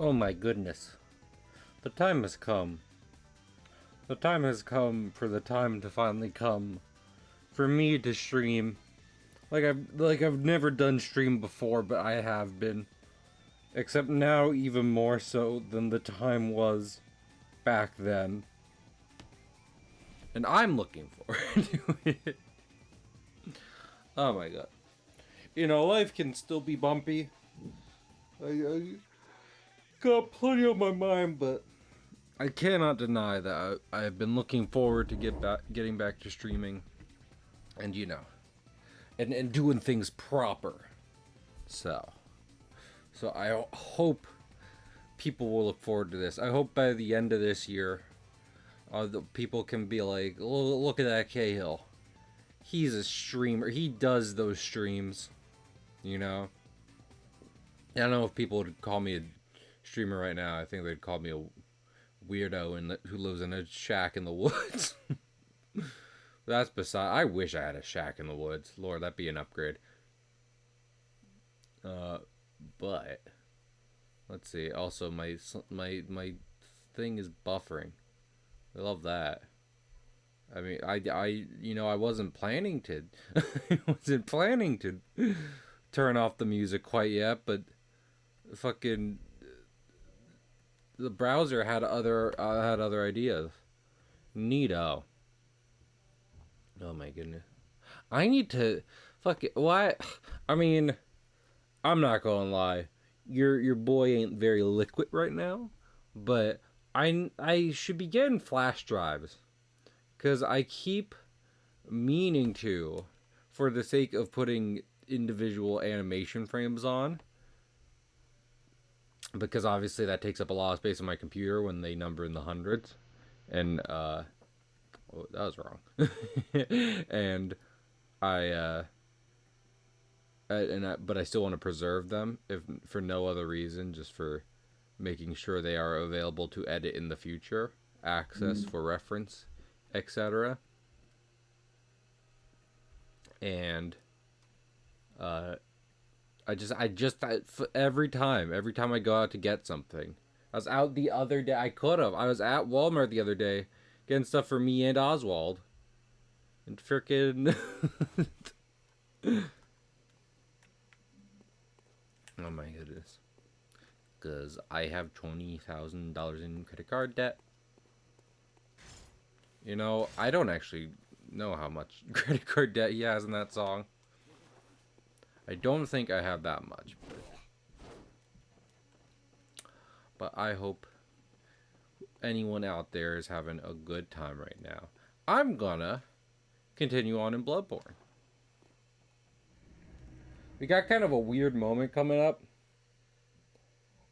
Oh my goodness. The time has come. The time has come for the time to finally come for me to stream. Like I've never done stream before, but I have been. Except now even more so than the time was back then. And I'm looking forward to it. Oh my god. You know, life can still be bumpy. I got plenty on my mind, but I cannot deny that I have been looking forward to getting back to streaming, and you know, and doing things proper. So I hope people will look forward to this. I hope by the end of this year, the people can be like, look at that Cahill. He's a streamer. He does those streams, you know. I don't know if people would call me a streamer right now. I think they'd call me a weirdo who lives in a shack in the woods. That's beside. I wish I had a shack in the woods. Lord, that'd be an upgrade. But let's see. Also, my thing is buffering. I love that. I mean, I wasn't planning to. I wasn't planning to turn off the music quite yet, but fucking the browser had other ideas. Neato. Oh my goodness. I need to fuck it. Why? I mean, I'm not gonna lie. Your boy ain't very liquid right now, but I should be getting flash drives, cause I keep meaning to, for the sake of putting individual animation frames on, because obviously that takes up a lot of space on my computer when they number in the hundreds, and oh, that was wrong. And but I still want to preserve them, if for no other reason, just for making sure they are available to edit in the future, access for reference, etc. And every time I go out to get something, I was out the other day. I was at Walmart the other day getting stuff for me and Oswald, and frickin' oh my goodness, because I have $20,000 in credit card debt. You know, I don't actually know how much credit card debt he has in that song. I don't think I have that much, but I hope anyone out there is having a good time right now. I'm gonna continue on in Bloodborne. We got kind of a weird moment coming up.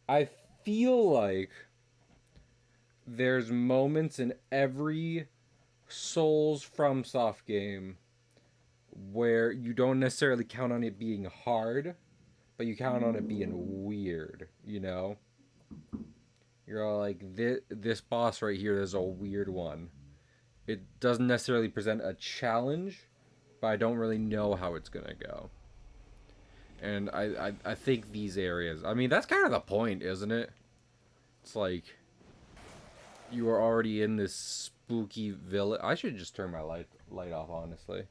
I feel like there's moments in every Souls FromSoft game where you don't necessarily count on it being hard, but you count on it being weird, you know? You're all like, this boss right here is a weird one. It doesn't necessarily present a challenge, but I don't really know how it's gonna go. And I think these areas, I mean, that's kind of the point, isn't it? It's like, you are already in this spooky village. I should just turn my light off, honestly.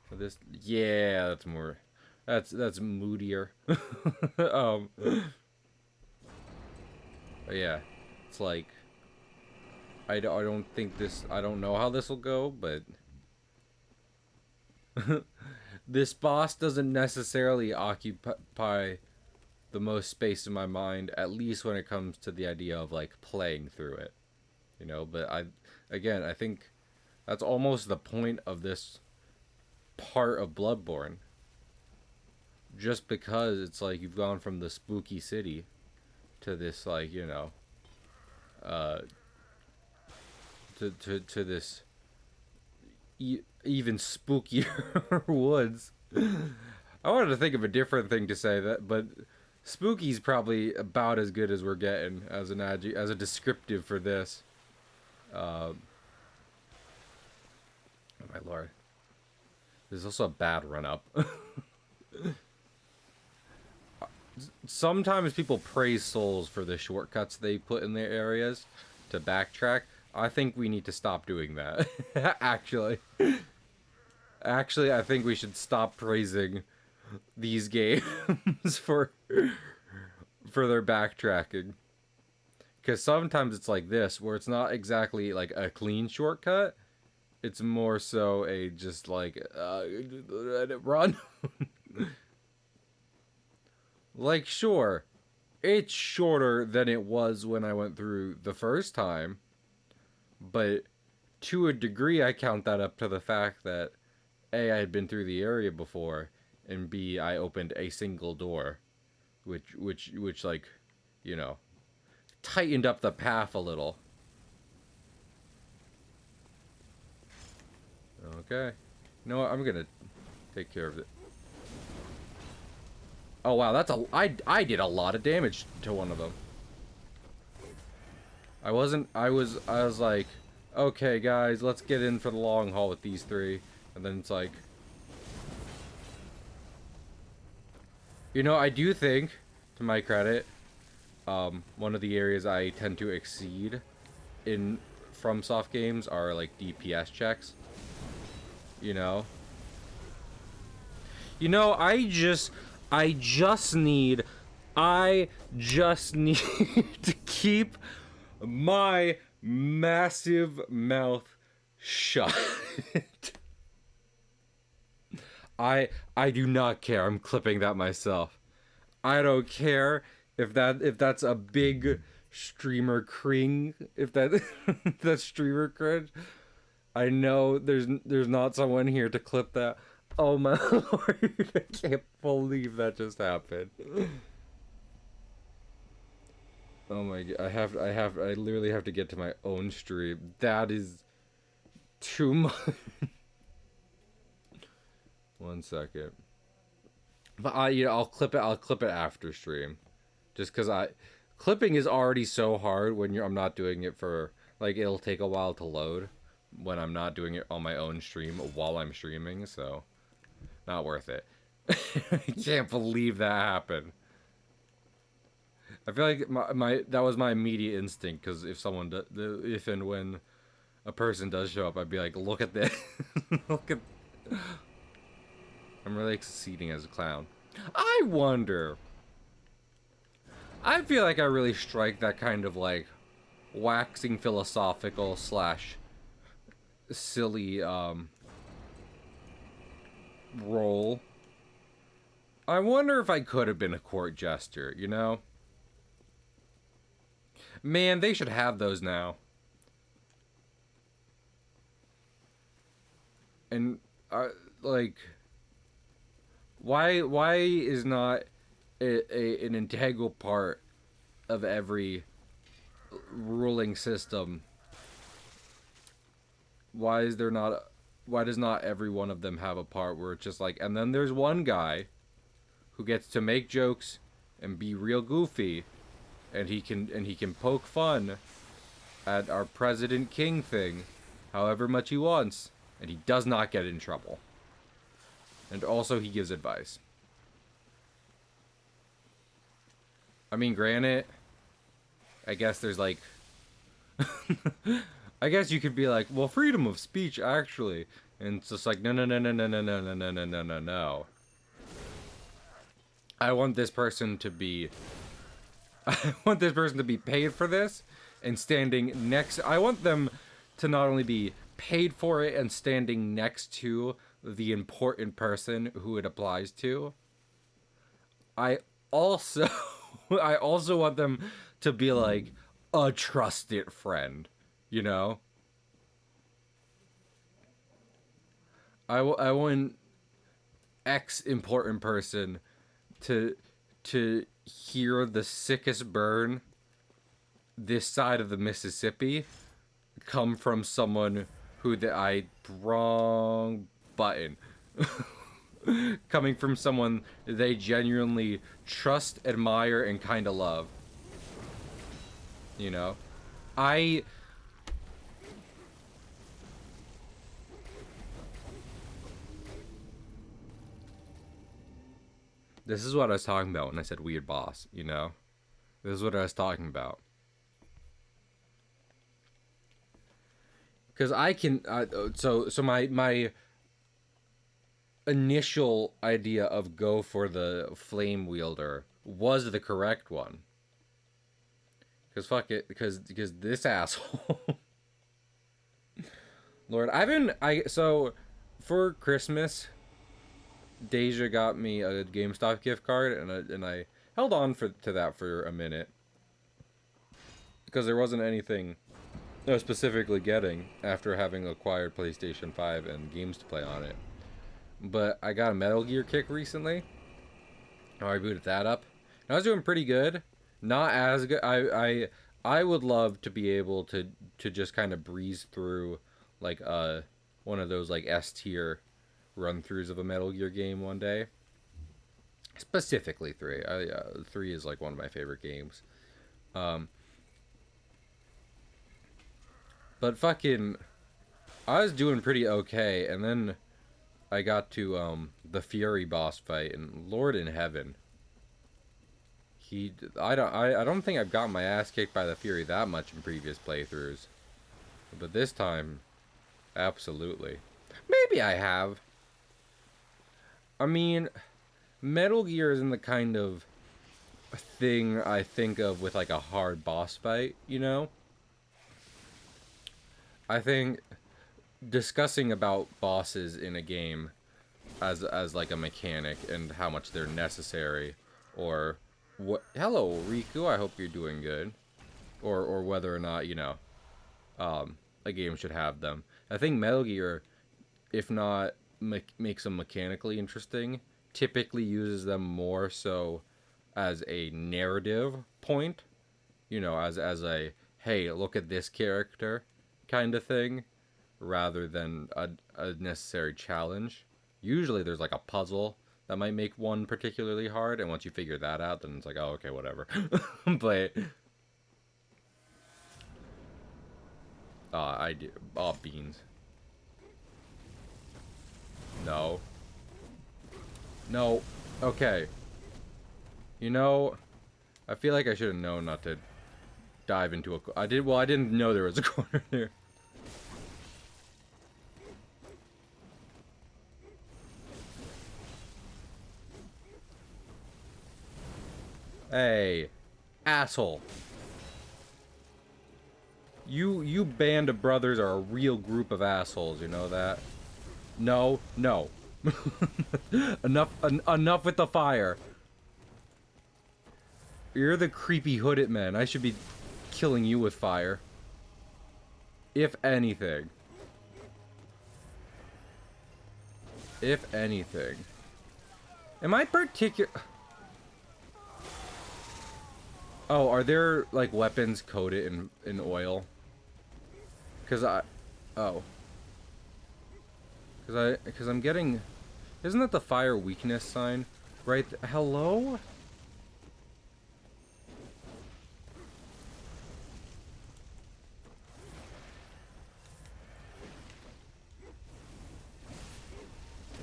For this, yeah, that's more, that's moodier. But yeah, it's like, I don't think this, I don't know how this will go, but this boss doesn't necessarily occupy the most space in my mind, at least when it comes to the idea of like playing through it, you know. But I think that's almost the point of this part of Bloodborne, just because it's like you've gone from the spooky city to this, like, you know, to this even spookier woods. I wanted to think of a different thing to say, that, but spooky's probably about as good as we're getting as as a descriptive for this. Oh my lord. There's also a bad run up. sometimes people praise souls for the shortcuts they put in their areas to backtrack. I think we need to stop doing that. Actually. Actually, I think we should stop praising these games for their backtracking. Because sometimes it's like this, where it's not exactly like a clean shortcut. It's more so a just like, let it run. Like, sure, it's shorter than it was when I went through the first time. But to a degree, I count that up to the fact that A, I had been through the area before, and B, I opened a single door, which like, you know, tightened up the path a little. Okay. You know what? I'm gonna take care of it. Oh wow, that's a I did a lot of damage to one of them. I was like, okay guys, let's get in for the long haul with these three. And then it's like, you know, I do think, to my credit, one of the areas I tend to exceed in FromSoft games are like DPS checks. You know? You know, I just need to keep my massive mouth shut. I do not care. I'm clipping that myself. I don't care if that's a big streamer cring, if that that streamer cringe. I know there's not someone here to clip that. Oh my lord, I can't believe that just happened. Oh my god, I literally have to get to my own stream. That is too much. 1 second. But I'll clip it after stream. Just cuz clipping is already so hard when I'm not doing it for, like, it'll take a while to load when I'm not doing it on my own stream while I'm streaming, so not worth it. I can't believe that happened. I feel like my that was my immediate instinct, because if if and when a person does show up, I'd be like, look at this. Look at. I'm really succeeding as a clown. I wonder. I feel like I really strike that kind of like waxing philosophical slash silly role. I wonder if I could have been a court jester, you know? Man, they should have those now. And like, why is not an integral part of every ruling system? Why does not every one of them have a part where it's just like, and then there's one guy who gets to make jokes and be real goofy, and he can poke fun at our President King thing however much he wants, and he does not get in trouble. And also he gives advice. I mean, granted, I guess there's like I guess you could be like, well, freedom of speech actually, and it's just like, no. I want this person to be paid for this and standing next. I want them to not only be paid for it and standing next to the important person who it applies to. I also want them to be like a trusted friend, you know? I want X important person to hear the sickest burn this side of the Mississippi come from someone who wrong button. Coming from someone they genuinely trust, admire, and kind of love. You know? This is what I was talking about when I said weird boss, you know? This is what I was talking about. Because I can... so my initial idea of go for the flame wielder was the correct one. Because fuck it, because this asshole... Lord, so for Christmas, Deja got me a GameStop gift card, and I held on to that for a minute because there wasn't anything I was specifically getting after having acquired PlayStation 5 and games to play on it. But I got a Metal Gear kick recently. I booted that up. And I was doing pretty good. Not as good. I would love to be able to just kind of breeze through like one of those like S tier run throughs of a Metal Gear game one day. Specifically 3. 3 is like one of my favorite games. But fucking, I was doing pretty okay, and then I got to the Fury boss fight, and Lord in heaven, I don't think I've gotten my ass kicked by the Fury that much in previous playthroughs, but this time, absolutely. Maybe I have. I mean, Metal Gear isn't the kind of thing I think of with like a hard boss fight, you know? I think discussing about bosses in a game as like a mechanic and how much they're necessary, or what... Hello, Riku. I hope you're doing good. Or whether or not, you know, a game should have them. I think Metal Gear, if not makes them mechanically interesting, typically uses them more so as a narrative point, you know, as a hey, look at this character kind of thing, rather than a necessary challenge. Usually there's like a puzzle that might make one particularly hard, and once you figure that out, then it's like, oh, okay, whatever. But I do. Oh, beans. No. No. Okay. You know, I feel like I should have known not to dive into a... I didn't know there was a corner there. Hey, asshole. You band of brothers are a real group of assholes, you know that? No. Enough with the fire. You're the creepy hooded man. I should be killing you with fire. If anything. If anything. Am I particular... Oh, are there, like, weapons coated in oil? Because oh. Because I'm getting... Isn't that the fire weakness sign? Right? Hello?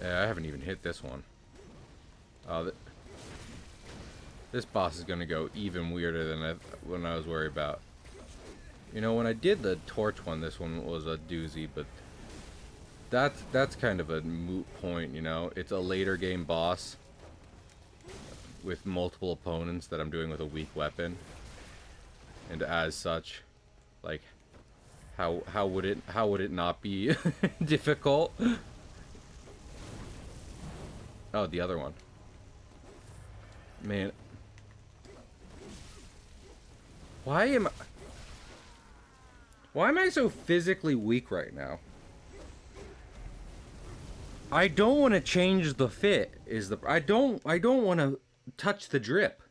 Yeah, I haven't even hit this one. Oh, this boss is gonna go even weirder than I was worried about. You know, when I did the torch one, this one was a doozy, but that's kind of a moot point, you know? It's a later game boss with multiple opponents that I'm doing with a weak weapon. And as such, like, how would it not be difficult? Oh, the other one. Man. Why am I so physically weak right now? I don't want to change the fit. I don't want to touch the drip.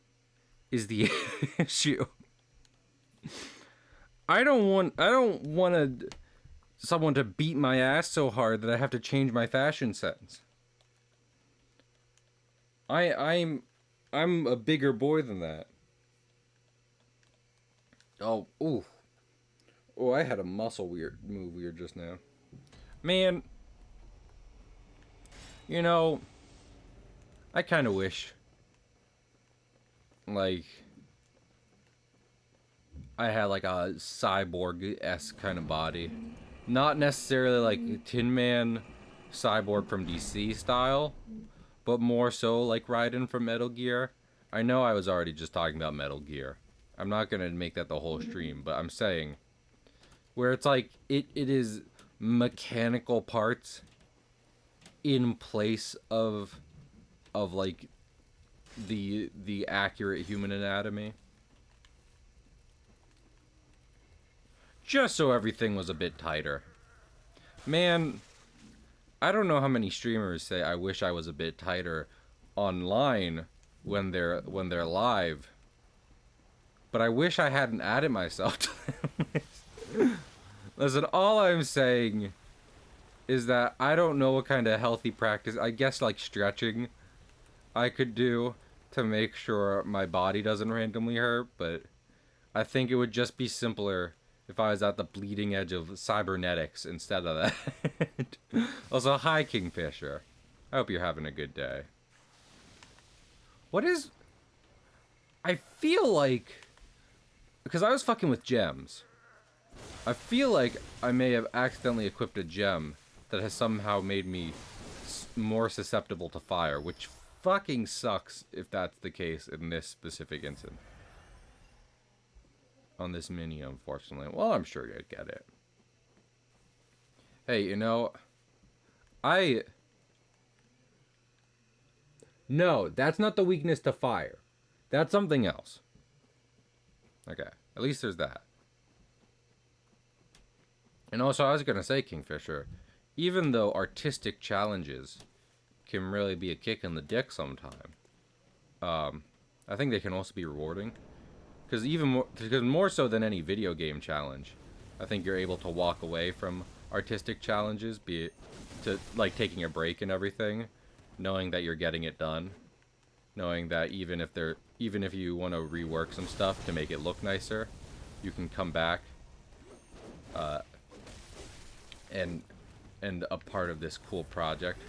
Is the issue. I don't want someone to beat my ass so hard that I have to change my fashion sense. I'm a bigger boy than that. Oh, ooh. Oh, I had a muscle move weird just now. Man, you know, I kind of wish like I had like a cyborg-esque kind of body. Not necessarily like Tin Man Cyborg from DC style, but more so like Raiden from Metal Gear. I know I was already just talking about Metal Gear. I'm not gonna make that the whole stream, but I'm saying where it's like it is mechanical parts in place of like the accurate human anatomy. Just so everything was a bit tighter. Man, I don't know how many streamers say I wish I was a bit tighter online when they're live. But I wish I hadn't added myself to them. Listen, all I'm saying is that I don't know what kind of healthy practice, I guess like stretching, I could do to make sure my body doesn't randomly hurt, but I think it would just be simpler if I was at the bleeding edge of cybernetics instead of that. Also, hi, Kingfisher. I hope you're having a good day. What is... I feel like... Because I was fucking with gems. I feel like I may have accidentally equipped a gem that has somehow made me more susceptible to fire, which fucking sucks if that's the case in this specific instance. On this mini, unfortunately. Well, I'm sure you'd get it. Hey, you know, No, that's not the weakness to fire. That's something else. Okay, at least there's that. And also, I was gonna say, Kingfisher, even though artistic challenges can really be a kick in the dick sometime, I think they can also be rewarding. Because more so than any video game challenge, I think you're able to walk away from artistic challenges, be it to like taking a break and everything, knowing that you're getting it done, knowing that even if you want to rework some stuff to make it look nicer, you can come back, and a part of this cool project,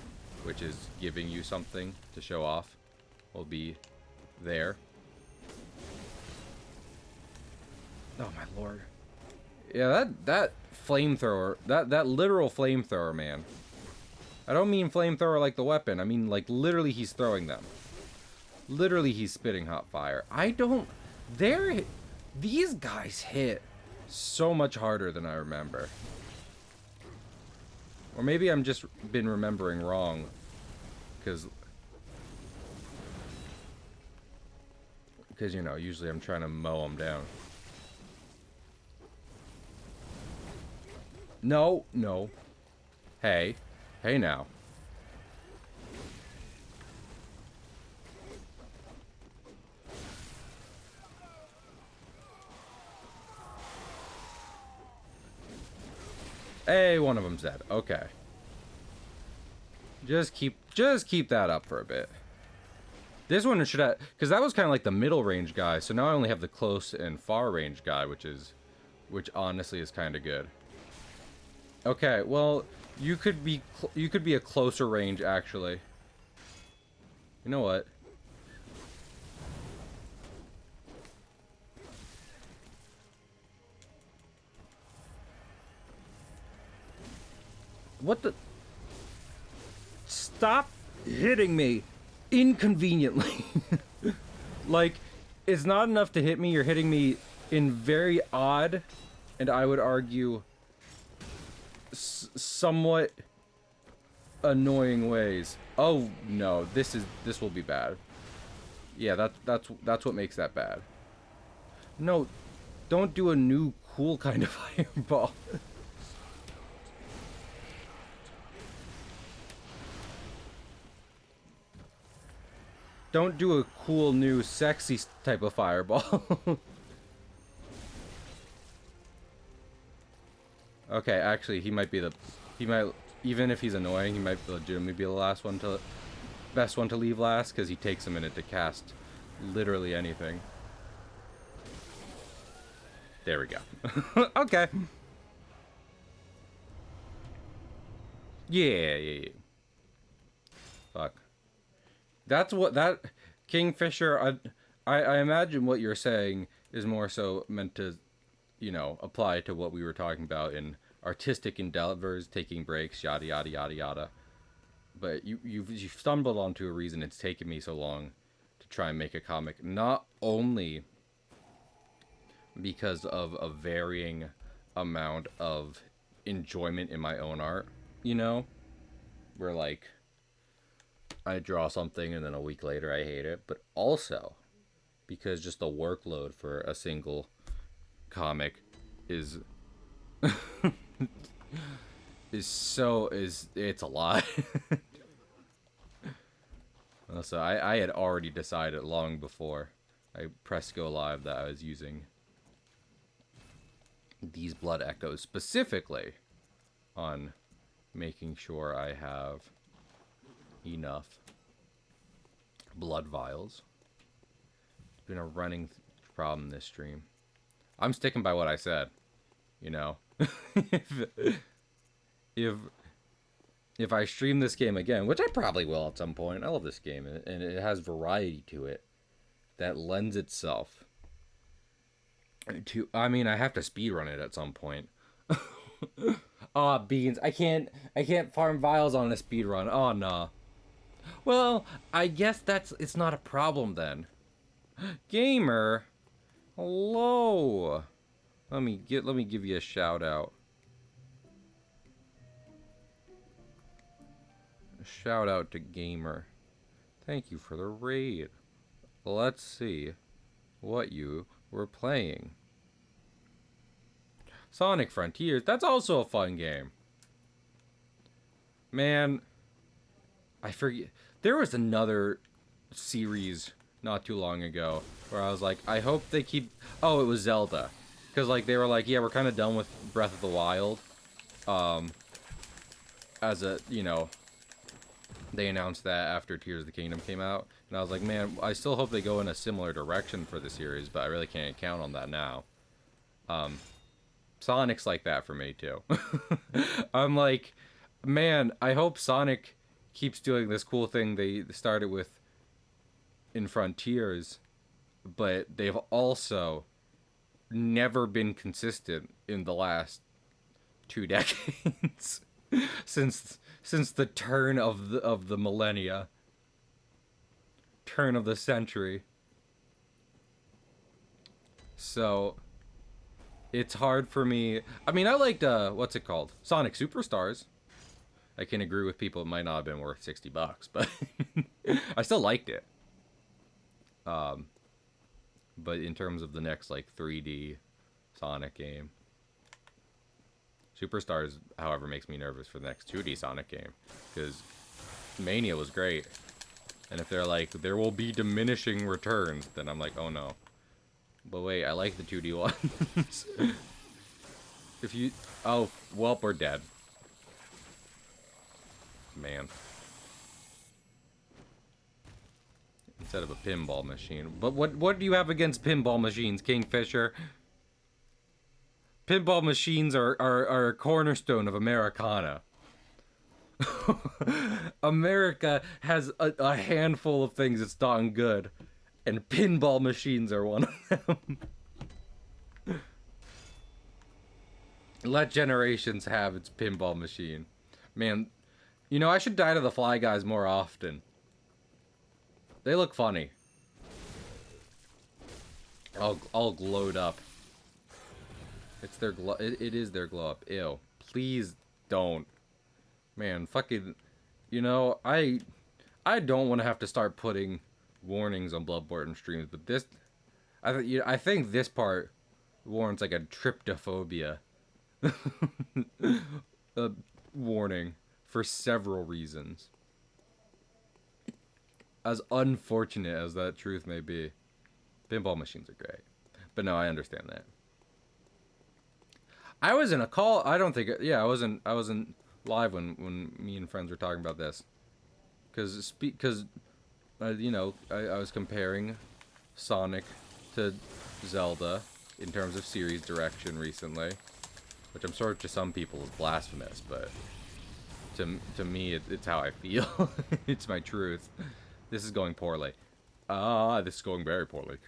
which is giving you something to show off, will be there. Oh my lord. Yeah, that flamethrower, that literal flamethrower, man. I don't mean flamethrower like the weapon. I mean like literally he's throwing them. Literally he's spitting hot fire. These guys hit so much harder than I remember. Or maybe I'm just been remembering wrong. Because you know, usually I'm trying to mow them down. No, no. Hey. Hey now. Hey, one of them's dead. Okay. Just keep that up for a bit. This one should have, because that was kind of like the middle range guy, so now I only have the close and far range guy, which honestly is kind of good. Okay, well, you could be a closer range actually. You know what? What the? Stop hitting me inconveniently. Like, it's not enough to hit me, you're hitting me in very odd, and I would argue somewhat annoying ways. Oh no, this will be bad. Yeah, that's what makes that bad. No, don't do a new cool kind of fireball. Don't do a cool new sexy type of fireball. Okay, actually, he might, even if he's annoying, he might legitimately be the best one to leave last, because he takes a minute to cast literally anything. There we go. Okay. Yeah. Fuck. That's what that Kingfisher. I imagine what you're saying is more so meant to, apply to what we were talking about in artistic endeavors, taking breaks, yada yada yada yada. But you've stumbled onto a reason it's taken me so long to try and make a comic. Not only because of a varying amount of enjoyment in my own art, where like I draw something and then a week later I hate it, but also because just the workload for a single comic is it's a lot. So I had already decided long before I pressed go live that I was using these blood echoes specifically on making sure I have enough blood vials. It's been a running problem this stream. I'm sticking by what I said, if I stream this game again, which I probably will at some point. I love this game, and it has variety to it that lends itself to. I mean, I have to speedrun it at some point. Ah, beans! I can't farm vials on a speedrun. Oh no. Well, I guess it's not a problem then. Gamer, hello. Let me give you a shout out. Shout out to Gamer. Thank you for the raid. Let's see what you were playing. Sonic Frontiers. That's also a fun game. Man, I forget. There was another series not too long ago where I was like, I hope they keep... Oh, it was Zelda. Because like they were like, yeah, we're kind of done with Breath of the Wild. As a, they announced that after Tears of the Kingdom came out. And I was like, man, I still hope they go in a similar direction for the series, but I really can't count on that now. Sonic's like that for me, too. I'm like, man, I hope Sonic keeps doing this cool thing they started with in Frontiers, but they've also never been consistent in the last 2 decades. Since the turn of the millennia, turn of the century. So it's hard for me. I mean, I liked what's it called? Sonic Superstars. I can agree with people it might not have been worth $60, but I still liked it. But in terms of the next like 3D Sonic game, Superstars, however, makes me nervous for the next 2D Sonic game, because Mania was great, and if they're like, there will be diminishing returns, then I'm like, oh no. But wait, I like the 2D ones. If you... Oh, well, we're dead. Man. Instead of a pinball machine. But what do you have against pinball machines, Kingfisher? Pinball machines are a cornerstone of Americana. America has a handful of things that's done good, and pinball machines are one of them. Let Generations have its pinball machine. Man, I should die to the Fly Guys more often. They look funny. All glowed up. It's their glow. It is their glow up. Ew. Please don't. Man, fucking. I don't want to have to start putting warnings on Bloodborne streams, but this, I think this part warrants like a tryptophobia warning for several reasons. As unfortunate as that truth may be, pinball machines are great. But no, I understand that. I was in a call. I don't think. Yeah, I wasn't live when me and friends were talking about this. Because I was comparing Sonic to Zelda in terms of series direction recently, which I'm sure to some people is blasphemous, but to me it's how I feel. It's my truth. This is going poorly. Ah, this is going very poorly.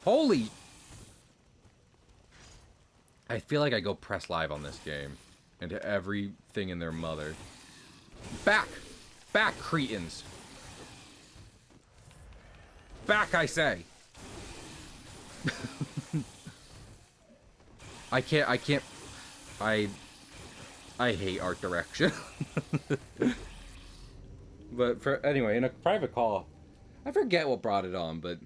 Holy... I feel like I go press live on this game. Into everything in their mother. Back! Back, cretins! Back, I say! I hate art direction. But anyway, in a private call, I forget what brought it on, but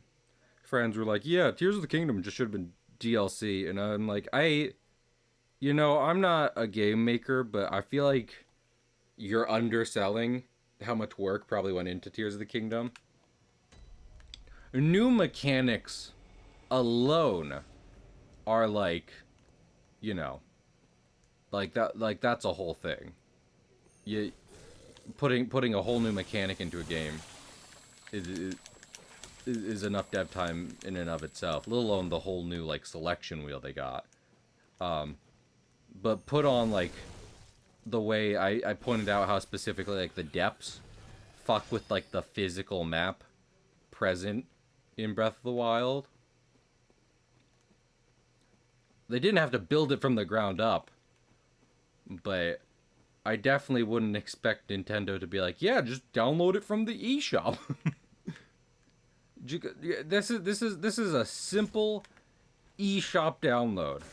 friends were like, yeah, Tears of the Kingdom just should have been DLC. And I'm like, you know, I'm not a game maker, but I feel like you're underselling how much work probably went into Tears of the Kingdom. New mechanics alone are like, you know, like that's a whole thing. You putting a whole new mechanic into a game is enough dev time in and of itself, let alone the whole new like selection wheel they got. But put on like the way I pointed out how specifically like the depths fuck with like the physical map present in Breath of the Wild. They didn't have to build it from the ground up, but I definitely wouldn't expect Nintendo to be like, yeah, just download it from the eShop. This is a simple eShop download.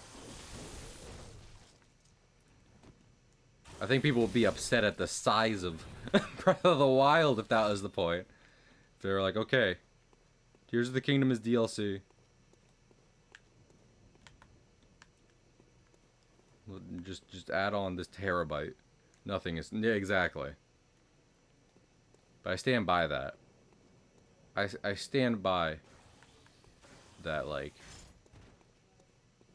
I think people would be upset at the size of Breath of the Wild if that was the point. If they're like, okay, Tears of the Kingdom is DLC. Just add on this terabyte. Nothing is... Yeah, exactly. But I stand by that. I stand by that, like...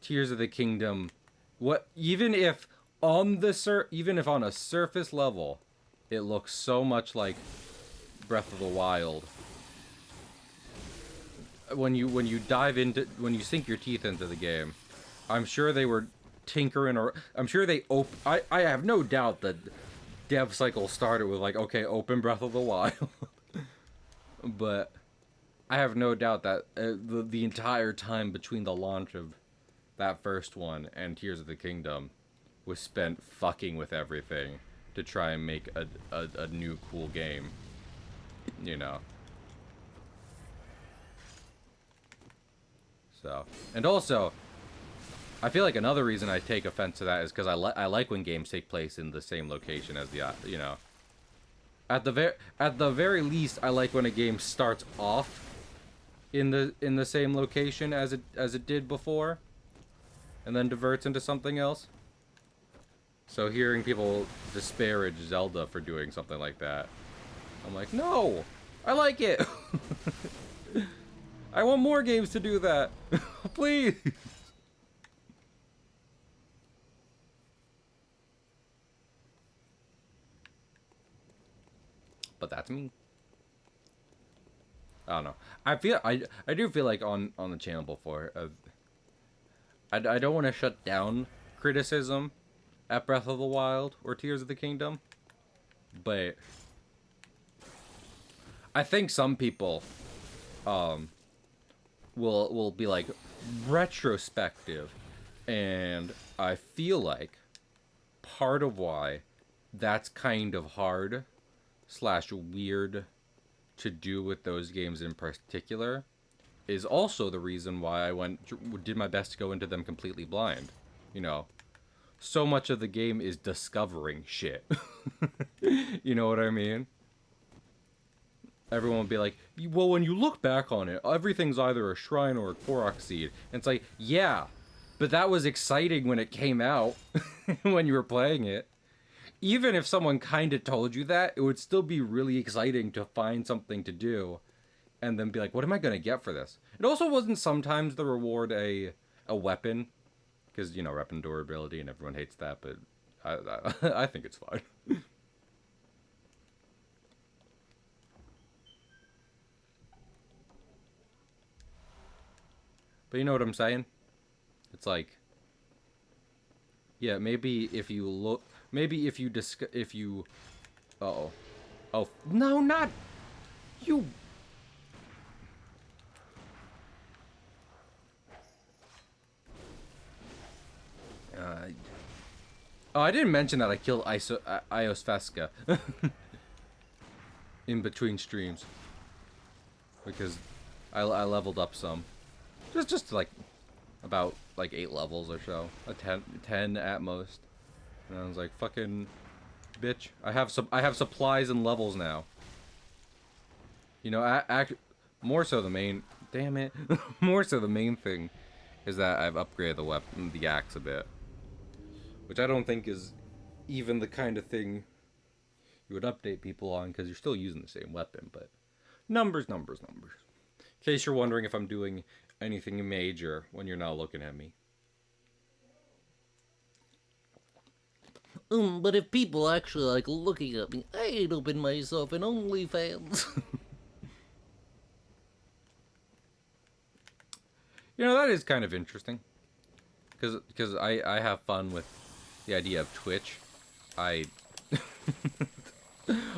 Tears of the Kingdom... What... Even if on a surface level, it looks so much like Breath of the Wild. When you dive into... When you sink your teeth into the game, I'm sure they were... tinkering, or I'm sure they I have no doubt that dev cycle started with like, okay, open Breath of the Wild. But I have no doubt that the entire time between the launch of that first one and Tears of the Kingdom was spent fucking with everything to try and make a new cool game, you know. So, and also I feel like another reason I take offense to that is because I like when games take place in the same location as the, you know. At the very least, I like when a game starts off in the same location as it did before, and then diverts into something else. So hearing people disparage Zelda for doing something like that, I'm like, no, I like it. I want more games to do that, please. But that's me. I don't know. I do feel like on the channel before, I don't want to shut down criticism at Breath of the Wild or Tears of the Kingdom, but I think some people will be like retrospective, and I feel like part of why that's kind of hard / weird to do with those games in particular is also the reason why I did my best to go into them completely blind. You know, so much of the game is discovering shit. You know what I mean? Everyone would be like, well, when you look back on it, everything's either a shrine or a Korok seed. And it's like, yeah, but that was exciting when it came out, when you were playing it. Even if someone kind of told you that, it would still be really exciting to find something to do and then be like, what am I going to get for this? It also wasn't sometimes the reward a weapon, because, you know, weapon durability and everyone hates that, but I think it's fine. But you know what I'm saying? It's like, yeah, maybe if you look... Maybe if you... Oh, no, not... You Uh, oh, I didn't mention that I killed Ios Fesca in between streams because I leveled up some, just like about like 8 levels or so, a 10 at most, and I was like, fucking bitch, I have supplies and levels now. You know, more so the main, damn it, more so the main thing is that I've upgraded the axe a bit, which I don't think is even the kind of thing you would update people on because you're still using the same weapon, but numbers. In case you're wondering if I'm doing anything major when you're not looking at me. But if people actually like looking at me, I'd open myself an OnlyFans. You know, that is kind of interesting. Because I have fun with the idea of Twitch.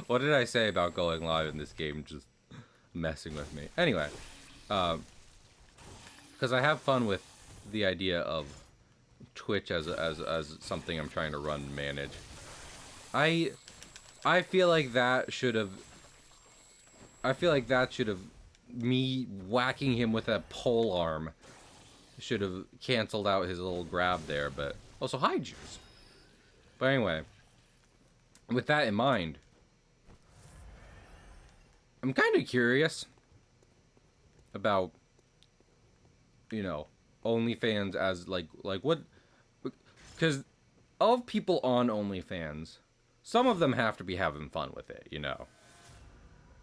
What did I say about going live in this game? Just messing with me. Anyway, because I have fun with the idea of Twitch as something I'm trying to run and manage. I feel like that should have. Me whacking him with a pole arm should have canceled out his little grab there, but also hi Juice. But anyway, with that in mind, I'm kind of curious about, you know, OnlyFans as like what, because of people on OnlyFans, some of them have to be having fun with it, you know.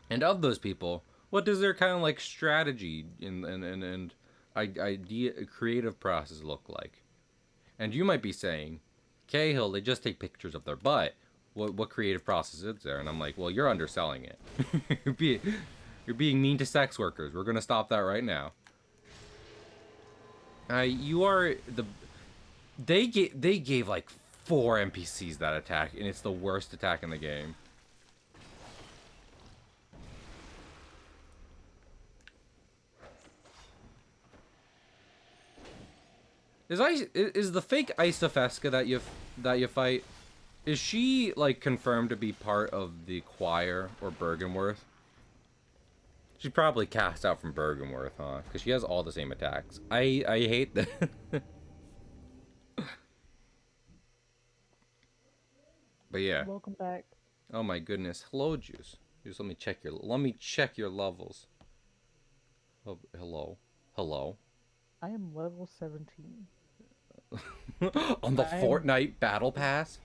And of those people, what does their kind of like strategy and idea creative process look like? And you might be saying, Cahill, they just take pictures of their butt. What creative process is there? And I'm like, well, you're underselling it. You're being mean to sex workers. We're gonna stop that right now. You are the. They gave like 4 NPCs that attack, and it's the worst attack in the game. Is the fake Isafeska that you fight? Is she like confirmed to be part of the choir or Bergenworth? She probably cast out from Bergenworth, huh? Because she has all the same attacks. I hate that. But yeah. Welcome back. Oh my goodness. Hello, Juice. Just let me check your levels. Oh, hello. I am level 17. On the Fortnite Battle Pass?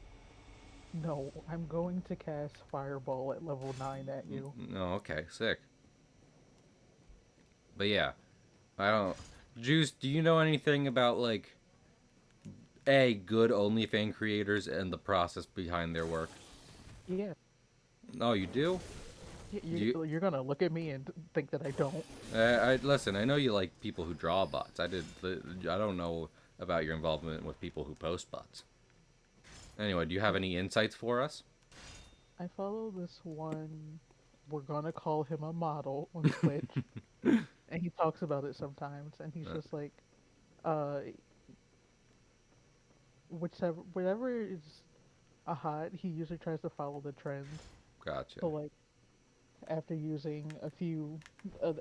No, I'm going to cast Fireball at level 9 at you. No, okay, sick. But yeah, I don't. Juice, do you know anything about like good OnlyFans creators and the process behind their work? Yeah. Oh, you do? You're gonna look at me and think that I don't. Listen. I know you like people who draw bots. I don't know about your involvement with people who post bots. Anyway, do you have any insights for us? I follow this one. We're gonna call him a model on Twitch, and he talks about it sometimes. And he's just like, whatever is a hot, he usually tries to follow the trends. Gotcha. So like, after using a few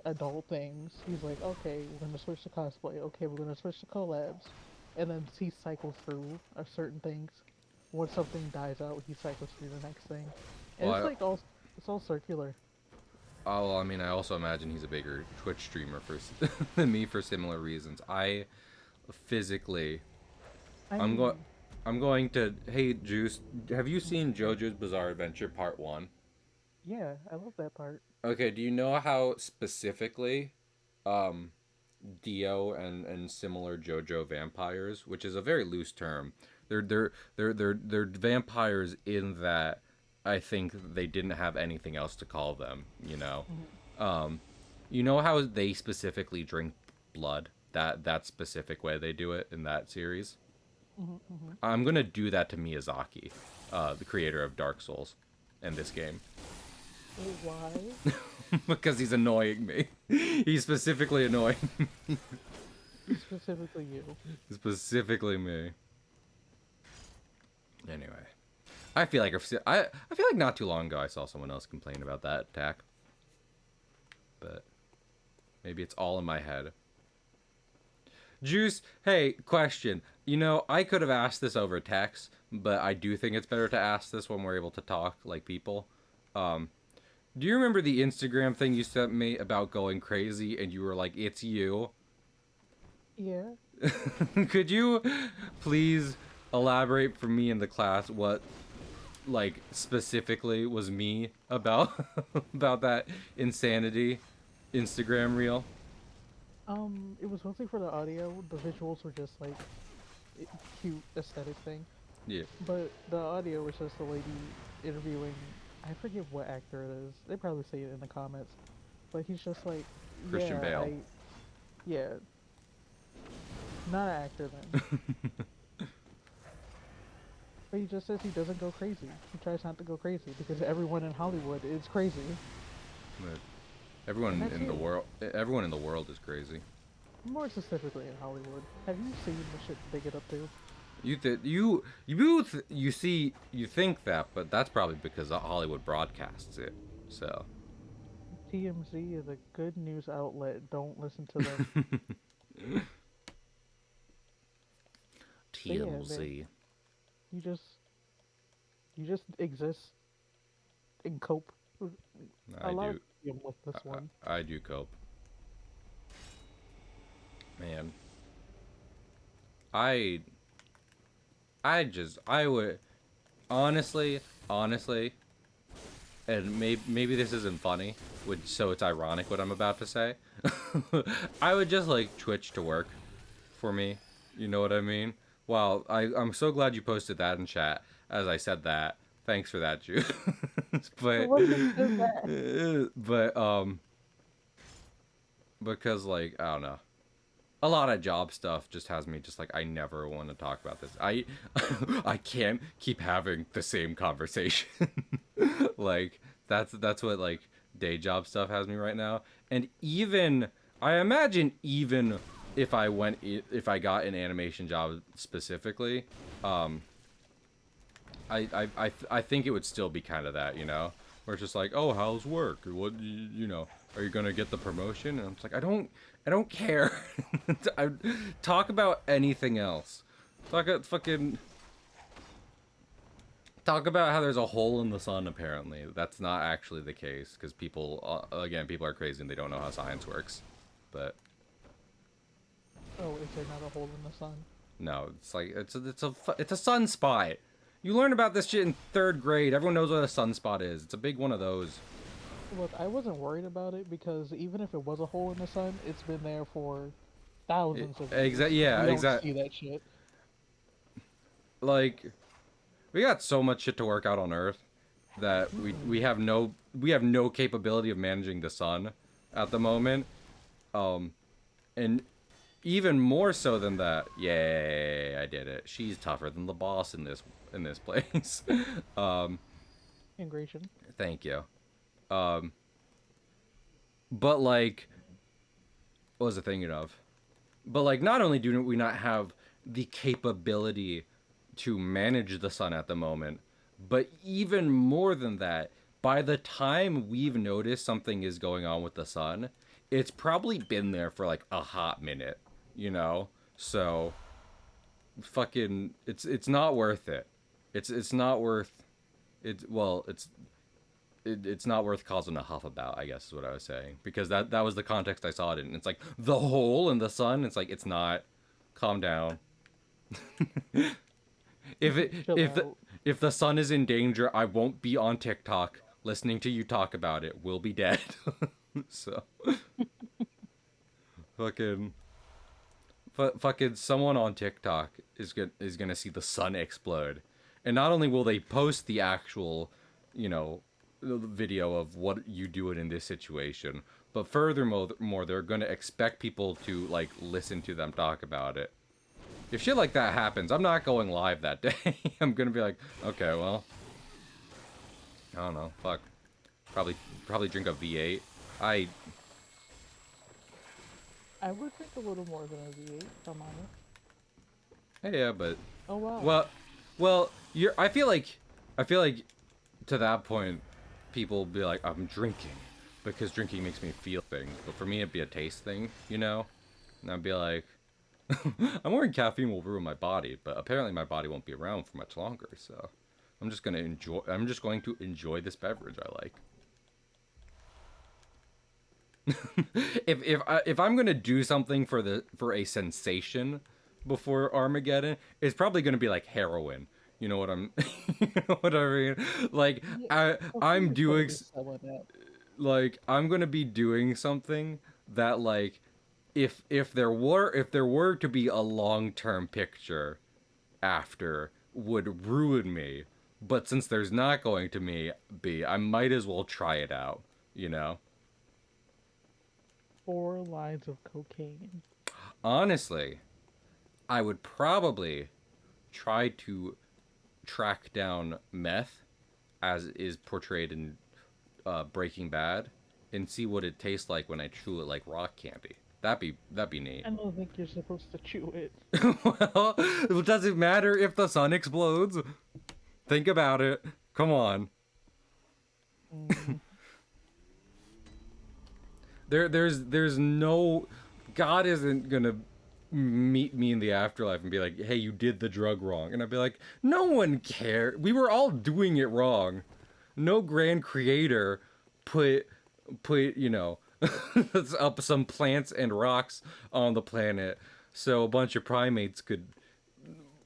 adult things, he's like, okay, we're gonna switch to cosplay. Okay, we're gonna switch to collabs, and then he cycles through certain things. Once something dies out, he cycles through the next thing, and Well, it's all circular. Oh, well, I mean, I also imagine he's a bigger Twitch streamer than me for similar reasons. I physically, I'm going to. Hey, Juice, have you seen JoJo's Bizarre Adventure Part 1? Yeah, I love that part. Okay, do you know how specifically Dio and similar JoJo vampires, which is a very loose term, they're vampires in that I think they didn't have anything else to call them, you know? Mm-hmm. You know how they specifically drink blood? That specific way they do it in that series? Mm-hmm, mm-hmm. I'm gonna do that to Miyazaki, the creator of Dark Souls, in this game. Why? Because he's annoying me. He's specifically annoying me. Specifically you. Specifically me. Anyway, I feel like I feel like not too long ago I saw someone else complain about that attack, but maybe it's all in my head. Juice, hey, question. You know, I could have asked this over text, but I do think it's better to ask this when we're able to talk like people. Um, do you remember the Instagram thing you sent me about going crazy and you were like, it's you? Yeah. Could you please elaborate for me in the class what, like, specifically was me about about that insanity Instagram reel? It was mostly for the audio. The visuals were just like cute aesthetic thing, Yeah, but the audio was just a lady interviewing. I forget what actor it is. They probably say it in the comments, but he's just like, Christian yeah, Bale. yeah, not an actor then. But he just says he doesn't go crazy. He tries not to go crazy because everyone in Hollywood is crazy. But And that's it. everyone in the world is crazy. More specifically in Hollywood. Have you seen the shit they get up to? You think that, but that's probably because Hollywood broadcasts it. So TMZ is a good news outlet. Don't listen to them. But yeah, TMZ. you just you just exist and cope. I A lot do. of them with this one. I do cope. Man, I I would honestly, and maybe this isn't funny, so it's ironic what I'm about to say. I would just like Twitch to work for me. You know what I mean? Wow, I'm so glad you posted that in chat as I said that. Thanks for that, Jude. but What makes it bad? but because like I don't know. A lot of job stuff just has me just like I never want to talk about this. I can't keep having the same conversation. Like that's what like day job stuff has me right now. And even I imagine even if I got an animation job specifically, I think it would still be kind of that, you know, where it's just like, oh, how's work? What you know, are you gonna get the promotion? And I'm just like, I don't care. I talk about anything else. Talk about how there's a hole in the sun. Apparently, that's not actually the case because people are crazy and they don't know how science works. But Oh, is there not a hole in the sun? no, it's like it's a sunspot. You learn about this shit in third grade. Everyone knows what a sunspot is. It's a big one of those. Look, I wasn't worried about it because even if it was a hole in the sun, it's been there for thousands of years. Yeah, You don't exactly. see that shit. Like, we got so much shit to work out on Earth that we have no capability of managing the sun at the moment. And even more so than that, yay, I did it. She's tougher than the boss in this place. Ingration. Thank you. But like, what was I thinking of? But like, not only do we not have the capability to manage the sun at the moment, but even more than that, by the time we've noticed something is going on with the sun, it's probably been there for like a hot minute, you know? So fucking it's not worth it. It's not worth it's not worth causing a huff about, I guess is what I was saying. Because that was the context I saw it in. It's like the hole in the sun, it's like it's not. Calm down. Chill out. If the sun is in danger, I won't be on TikTok listening to you talk about it. We'll be dead. So fucking fucking someone on TikTok is gonna see the sun explode. And not only will they post the actual, you know, video of what you do it in this situation, but furthermore, they're gonna expect people to like listen to them talk about it. If shit like that happens, I'm not going live that day. I'm gonna be like, okay, well, I don't know, fuck. Probably drink a V8. I would drink a little more than a V8, if I'm honest. Yeah, but Oh wow. well, Well, I feel like to that point, people will be like, I'm drinking because drinking makes me feel things. But for me, it'd be a taste thing, you know? And I'd be like, I'm worried caffeine will ruin my body, but apparently my body won't be around for much longer. So I'm just gonna enjoy. I'm just going to enjoy this beverage I like. If I'm gonna do something for a sensation before Armageddon, it's probably gonna be like heroin. You know what I'm, you know what I mean? Like Yeah, I'm Cocaine is gonna doing be selling that. like I'm gonna be doing something that like if there were to be a long-term picture after would ruin me, but since there's not going to I might as well try it out, you know? 4 lines of cocaine. Honestly, I would probably try to track down meth as is portrayed in Breaking Bad and see what it tastes like when I chew it like rock candy. That'd be neat. I don't think you're supposed to chew it. Well, does it matter if the sun explodes? Think about it. Come on. Mm, There's no God isn't gonna meet me in the afterlife and be like, hey, you did the drug wrong. And I'd be like, no one cared. We were all doing it wrong. No grand creator put you know up some plants and rocks on the planet so a bunch of primates could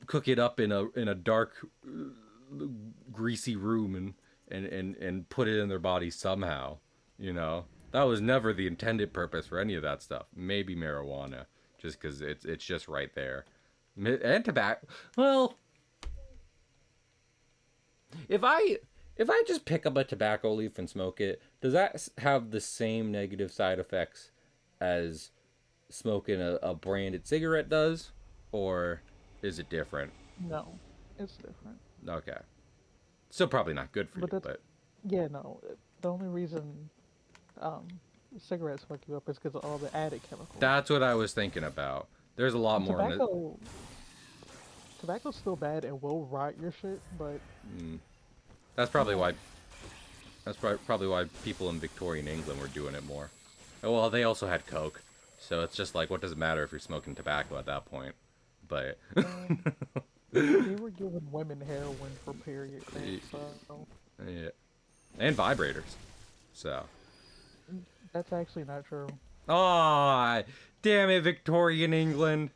cook it up in a dark greasy room and put it in their bodies somehow, you know. That was never the intended purpose for any of that stuff. Maybe marijuana, just because it's just right there. And tobacco. Well, if I just pick up a tobacco leaf and smoke it, does that have the same negative side effects as smoking a branded cigarette does, or is it different? no, it's different. Okay, still probably not good for But you, that's but yeah, no. The only reason um, cigarettes fuck you up is because of all the added chemicals. that's what I was thinking about. There's a lot more in it. Tobacco's still bad and will rot your shit, but That's probably why. Probably why people in Victorian England were doing it more. Oh, well, they also had Coke, so it's just like, what does it matter if you're smoking tobacco at that point? But um, they were giving women heroin for period pain, so yeah, and vibrators. So, that's actually not true. ah, damn it, Victorian England.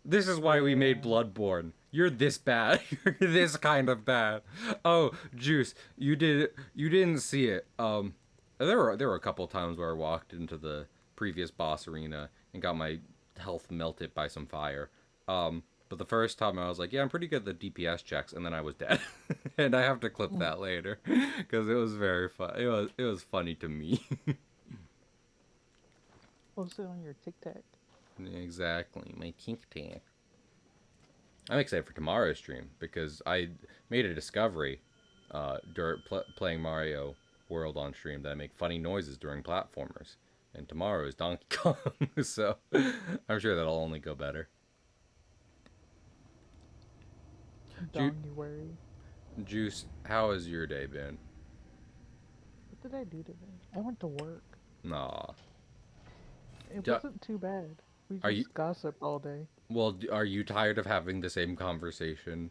This is why we made Yeah. Bloodborne. You're this bad. You're this kind of bad. Oh, Juice, you didn't see it. There were a couple times where I walked into the previous boss arena and got my health melted by some fire. But the first time I was like, yeah, I'm pretty good at the DPS checks, and then I was dead. And I have to clip that later because it was very fun. It was funny to me. Post it on your Tic Tac. Exactly, my Tink Tank. I'm excited for tomorrow's stream because I made a discovery during playing Mario World on stream that I make funny noises during platformers. And tomorrow is Donkey Kong, so I'm sure that'll only go better. January. Juice, how has your day been? What did I do today? I went to work. Nah. It Du- wasn't too bad. We Are just you gossiped all day. well? Are you tired of having the same conversation,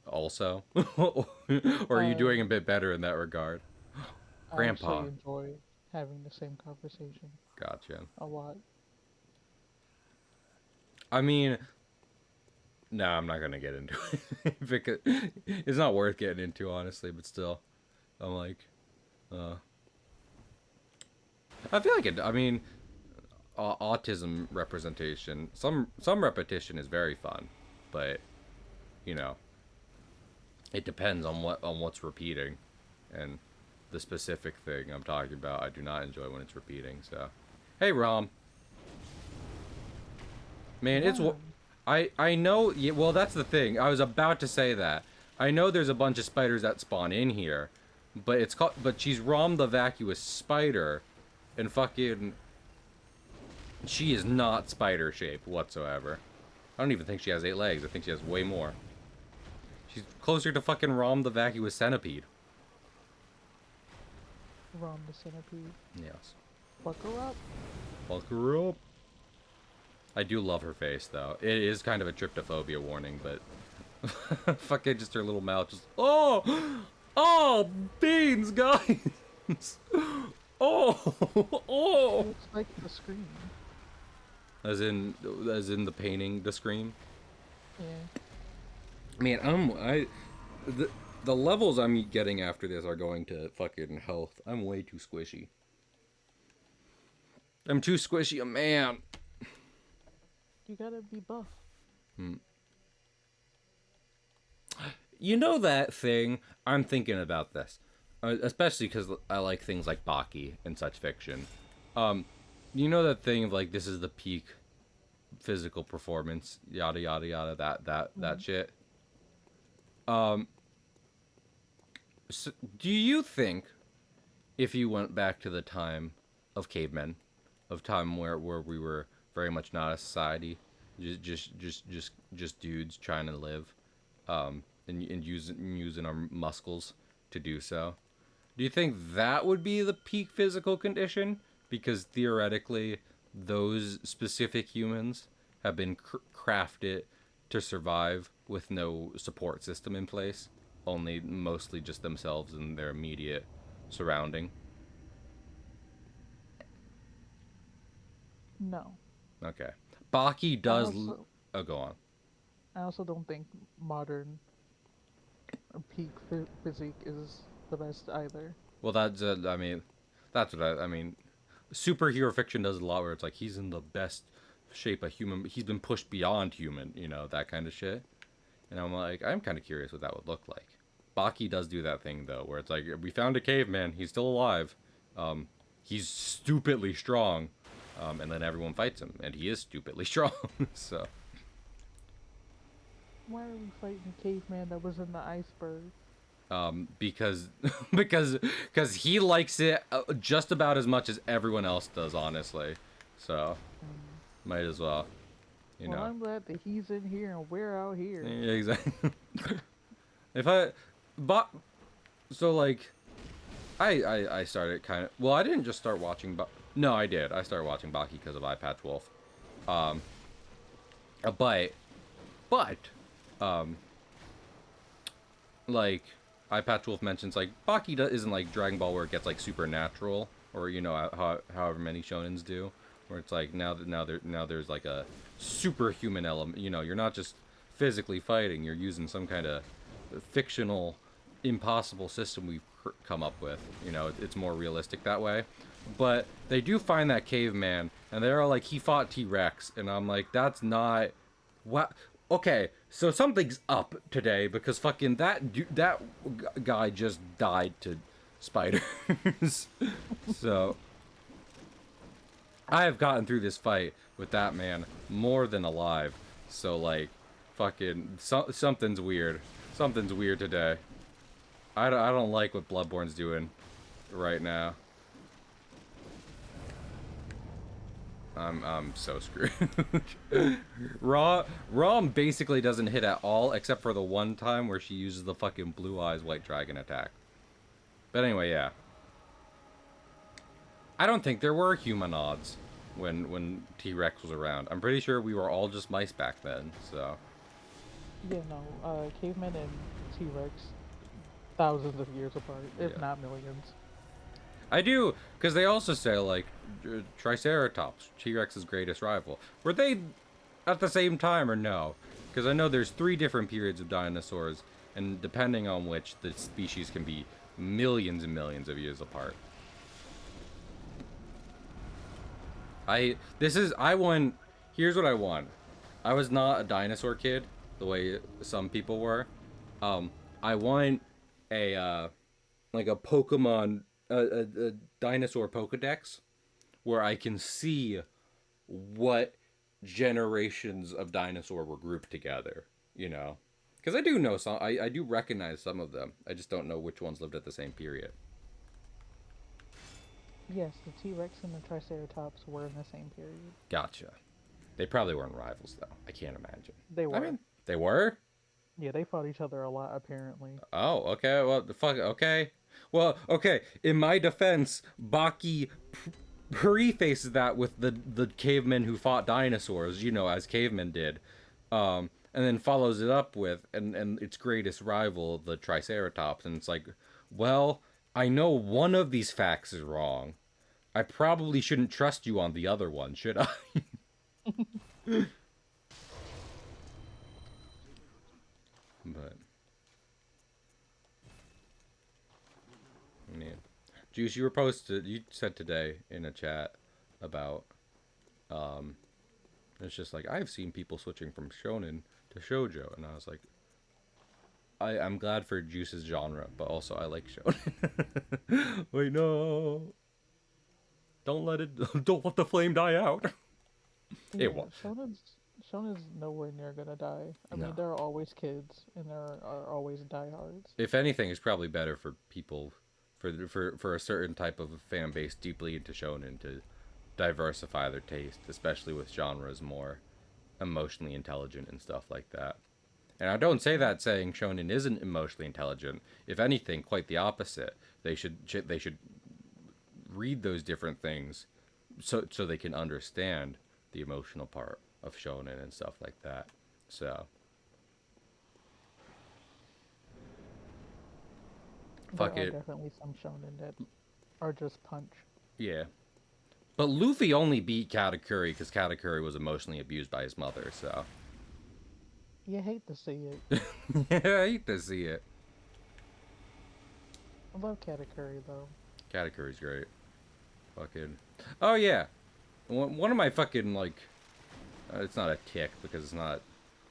also, or are you doing a Um, bit better in that regard? I Grandpa, actually enjoy having the same conversation gotcha. a lot. I mean, no, I'm not gonna get into it because it's not worth getting into, honestly. But still, I'm like, uh, I feel like it. I mean, autism representation. Some repetition is very fun, but you know, it depends on what's repeating, and the specific thing I'm talking about. I do not enjoy when it's repeating. So, hey, Rom, man, Yeah. I know. Yeah, well, that's the thing. I was about to say that. I know there's a bunch of spiders that spawn in here, but it's called. But she's Rom the vacuous spider, and fucking. She is not spider shaped whatsoever. I don't even think she has 8 legs. I think she has way more. She's closer to fucking Rom the vacuous centipede. Rom the centipede. Yes. Fuck her up. Fuck her up. I do love her face, though. It is kind of a tryptophobia warning, but... fucking just her little mouth just... Oh! Oh! Beans, guys! Oh! Oh! It's like the scream. As in the painting, the scream? Yeah. Man, the levels I'm getting after this are going to fucking health. I'm way too squishy. I'm too squishy a man. You gotta be buff. You know that thing? I'm thinking about this. Especially because I like things like Baki and such fiction. You know that thing of like, this is the peak physical performance, yada yada yada, that shit. So do you think if you went back to the time of cavemen, of time where we were very much not a society, just dudes trying to live, and using our muscles to do so, do you think that would be the peak physical condition? Because theoretically, those specific humans have been crafted to survive with no support system in place, only mostly just themselves and their immediate surrounding. No. Okay. Baki does... Also, go on. I also don't think modern peak physique is the best either. Well, that's I mean, superhero fiction does a lot where it's like he's in the best shape a human, he's been pushed beyond human, that kind of shit. And I'm like, I'm kind of curious what that would look like. Baki does do that thing though, where it's like, we found a caveman, he's still alive, he's stupidly strong, and then everyone fights him, and he is stupidly strong. So Why are we fighting a caveman that was in the iceberg? because because he likes it just about as much as everyone else does, honestly. So might as well, Well, I'm glad that he's in here and we're out here. Yeah, exactly. So like, I started kind of, well, I didn't just start watching, no, I did. I started watching Baki because of Eye Patch Wolf. Like, Eye Patch Wolf mentions, like, Baki isn't like Dragon Ball where it gets, like, supernatural, or, however many shonens do, where it's like, now there's, like, a superhuman element, you're not just physically fighting, you're using some kind of fictional, impossible system we've come up with, it's more realistic that way. But they do find that caveman, and they're like, he fought T-Rex, and I'm like, that's not... What? Okay, so something's up today, because fucking that guy just died to spiders. So, I have gotten through this fight with that man more than alive. So, like, fucking, something's weird. Something's weird today. I don't like what Bloodborne's doing right now. I'm so screwed. Rom basically doesn't hit at all, except for the one time where she uses the fucking blue eyes white dragon attack. But anyway, yeah. I don't think there were humanoids when T-Rex was around. I'm pretty sure we were all just mice back then, so... Yeah, no, cavemen and T-Rex, thousands of years apart, if not millions. I do, because they also say, like, Triceratops, T-Rex's greatest rival. Were they at the same time or no? Because I know there's 3 different periods of dinosaurs, and depending on which, the species can be millions and millions of years apart. Here's what I want. I was not a dinosaur kid, the way some people were. I want a Pokemon... a dinosaur Pokedex where I can see what generations of dinosaur were grouped together, because I do know some, I do recognize some of them. I just don't know which ones lived at the same period. Yes, the T-Rex and the Triceratops were in the same period. Gotcha. They probably weren't rivals though. I can't imagine. They were. I mean, they were? Yeah, they fought each other a lot apparently. Oh, okay. Well, the fuck. Okay. Well, okay. In my defense, Baki prefaces that with the cavemen who fought dinosaurs, you know, as cavemen did, and then follows it up with and its greatest rival, the Triceratops, and it's like, well, I know one of these facts is wrong. I probably shouldn't trust you on the other one, should I? But yeah. Juice, you said today in a chat about it's just like I've seen people switching from shonen to shoujo, and I was like, I'm glad for Juice's genre, but also I like shonen. Wait, no, don't let the flame die out. Yeah, It was Shonen's nowhere near gonna die. I no. mean, there are always kids, and there are always diehards. If anything, it's probably better for people, for a certain type of fan base deeply into shonen to diversify their taste, especially with genres more emotionally intelligent and stuff like that. And I don't say that saying shonen isn't emotionally intelligent. If anything, quite the opposite. They should read those different things so they can understand the emotional part of shonen and stuff like that. So There fuck are it. definitely some shonen that are just punch. Yeah. But Luffy only beat Katakuri because Katakuri was emotionally abused by his mother, so. You hate to see it. Yeah, I hate to see it. I love Katakuri though. Katakuri's great. Fucking. Oh, yeah. One of my fucking, like. It's not a tick because it's not.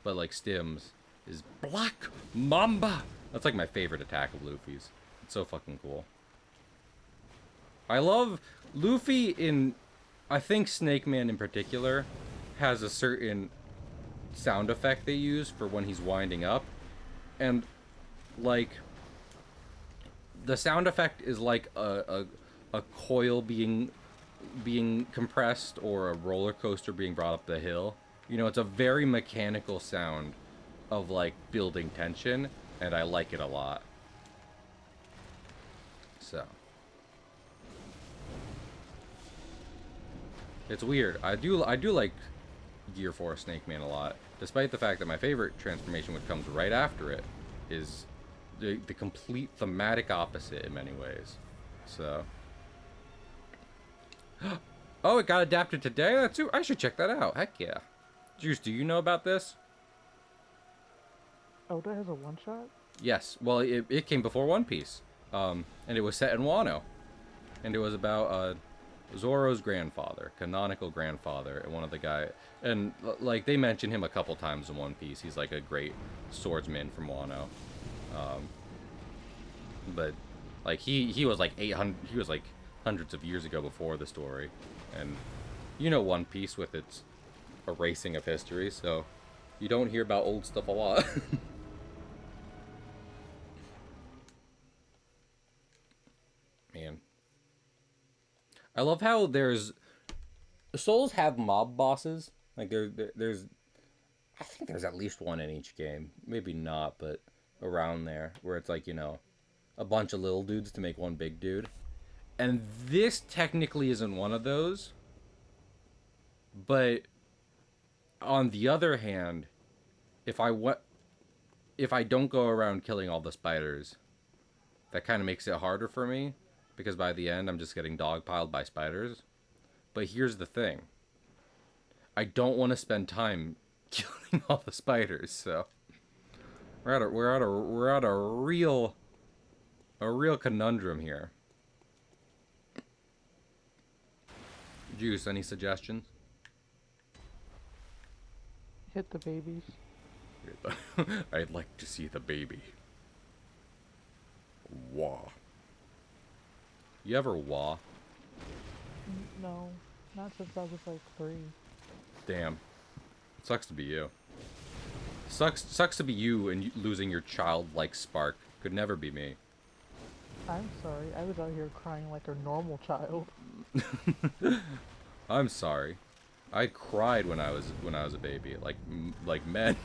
But, like, stims is Black Mamba. That's, like, my favorite attack of Luffy's. It's so fucking cool. I love Luffy in. I think Snake Man in particular has a certain sound effect they use for when he's winding up. And, like. The sound effect is like a coil being compressed or a roller coaster being brought up the hill. You know, it's a very mechanical sound of like building tension, and I like it a lot. So it's weird. I do like Gear 4 Snake Man a lot, despite the fact that my favorite transformation, which comes right after it, is the complete thematic opposite in many ways. So, oh, it got adapted today. That's I should check that out. Heck yeah. Juice, do you know about this? Oh, that has a one shot? Yes. Well, it came before One Piece, and it was set in Wano, and it was about Zoro's grandfather, canonical grandfather, and one of the guy, and like they mention him a couple times in One Piece. He's like a great swordsman from Wano. But like he was like 800, he was like hundreds of years ago before the story, and you know One Piece with its erasing of history, so you don't hear about old stuff a lot. Man, I love how souls have mob bosses. Like there's I think there's at least one in each game, maybe not, but around there, where it's like, you know, a bunch of little dudes to make one big dude. And this technically isn't one of those. But on the other hand, if I don't go around killing all the spiders, that kind of makes it harder for me because by the end I'm just getting dogpiled by spiders. But here's the thing. I don't want to spend time killing all the spiders, so we're at a real conundrum here. Juice, any suggestions? Hit the babies. I'd like to see the baby. Wah. You ever wah? No, not since I was like 3. Damn. Sucks to be you. Sucks to be you and losing your childlike spark. Could never be me. I'm sorry, I was out here crying like a normal child. I'm sorry. I cried when I was a baby, like men.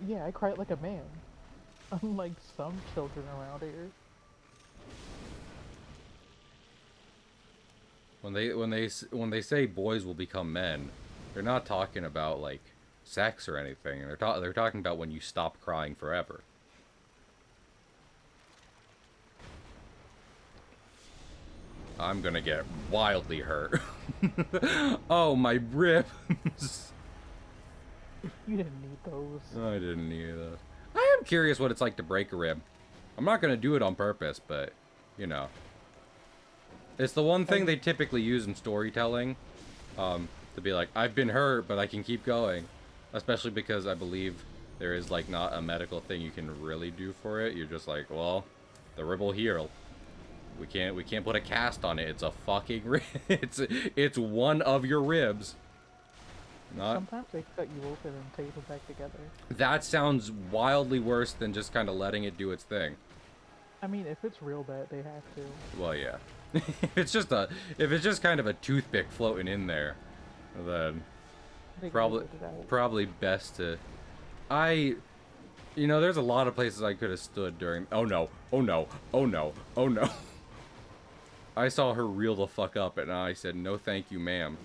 Yeah, I cried like a man. Unlike some children around here. When they say boys will become men, they're not talking about like sex or anything. They're talking about when you stop crying forever. I'm gonna get wildly hurt. Oh, my ribs. You didn't need those. I didn't need those. I am curious what it's like to break a rib. I'm not gonna do it on purpose, but you know, it's the one thing they typically use in storytelling, to be like, I've been hurt, but I can keep going. Especially because I believe there is like not a medical thing you can really do for it. You're just like, well, the rib will heal. We can't put a cast on it. It's a fucking rib. It's one of your ribs. Not. Sometimes they cut you open and tape it back together. That sounds wildly worse than just kind of letting it do its thing. I mean, if it's real bad, they have to. Well, yeah. If it's just kind of a toothpick floating in there, then They can probably edit it out. probably best to. There's a lot of places I could have stood during. Oh no! Oh no! Oh no! Oh no! I saw her reel the fuck up, and I said, "No, thank you, ma'am."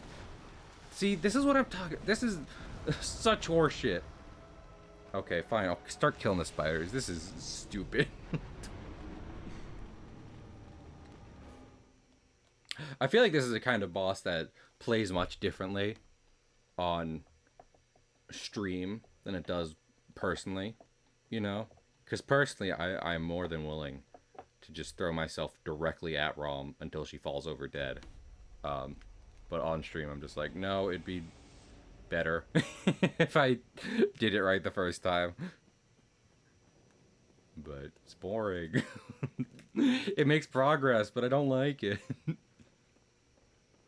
See, this is what I'm talking. This is such horseshit. Okay, fine. I'll start killing the spiders. This is stupid. I feel like this is a kind of boss that plays much differently on stream than it does personally, you know? Because personally, I'm more than willing to just throw myself directly at Rom until she falls over dead. But on stream, I'm just like, no, it'd be better if I did it right the first time. But it's boring. It makes progress, but I don't like it.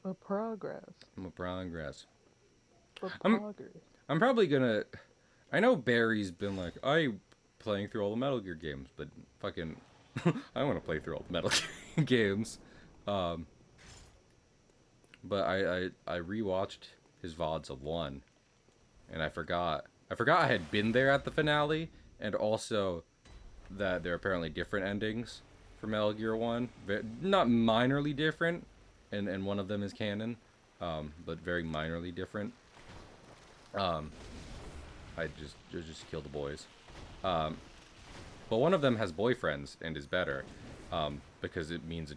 But progress. I'm a progress. But I'm- progress. I'm probably gonna. I know Barry's been like, playing through all the Metal Gear games, but fucking, I want to play through all the Metal Gear games. But I rewatched his VODs of 1, and I forgot I had been there at the finale, and also that there are apparently different endings for Metal Gear 1. Not minorly different, and one of them is canon, but very minorly different. I just kill the boys. But one of them has boyfriends and is better, because it means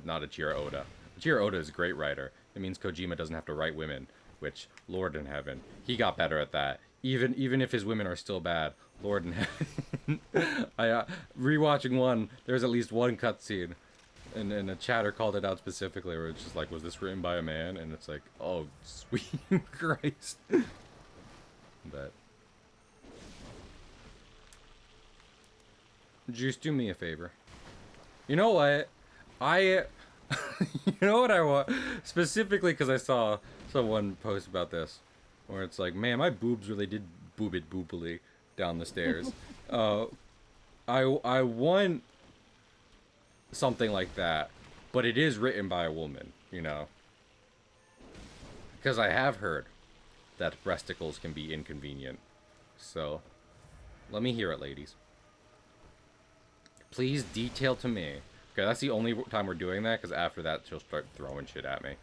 not Achiro Oda. Achiro Oda is a great writer. It means Kojima doesn't have to write women, which, Lord in heaven, he got better at that. Even if his women are still bad, Lord in heaven. Rewatching 1, there's at least one cutscene, and a chatter called it out specifically, where it's just like, was this written by a man? And it's like, oh, sweet Christ. But Juice, do me a favor. You know what? You know what I want? Specifically because I saw someone post about this, where it's like, man, my boobs really did boob it boobily down the stairs. I want something like that, but it is written by a woman, you know? Because I have heard that breasticles can be inconvenient. So, let me hear it, ladies. Please detail to me. Okay, that's the only time we're doing that, because after that, she'll start throwing shit at me.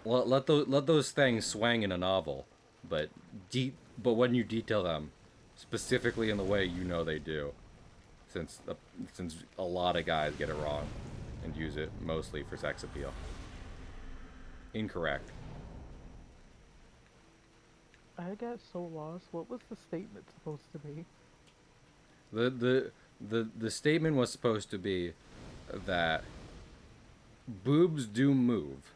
Let those things swang in a novel, but when you detail them, specifically in the way you know they do, since a lot of guys get it wrong and use it mostly for sex appeal. Incorrect. I got so lost. What was the statement supposed to be? The statement was supposed to be that boobs do move,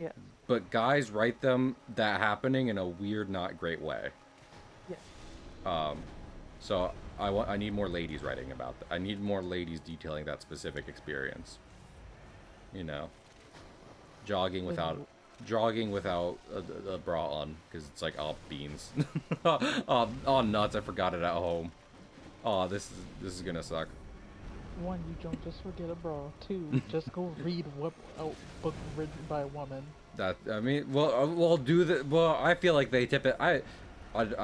Yes. but guys write them that happening in a weird, not great way. Yes. So I need more ladies writing about that. I need more ladies detailing that specific experience. You know, jogging without a bra on, because it's like, oh, beans. Oh nuts, I forgot it at home. Oh, this is gonna suck. One, you don't just forget a bra. Two, just go read a book written by a woman. That I mean, well, do the well. I feel like they tip it. I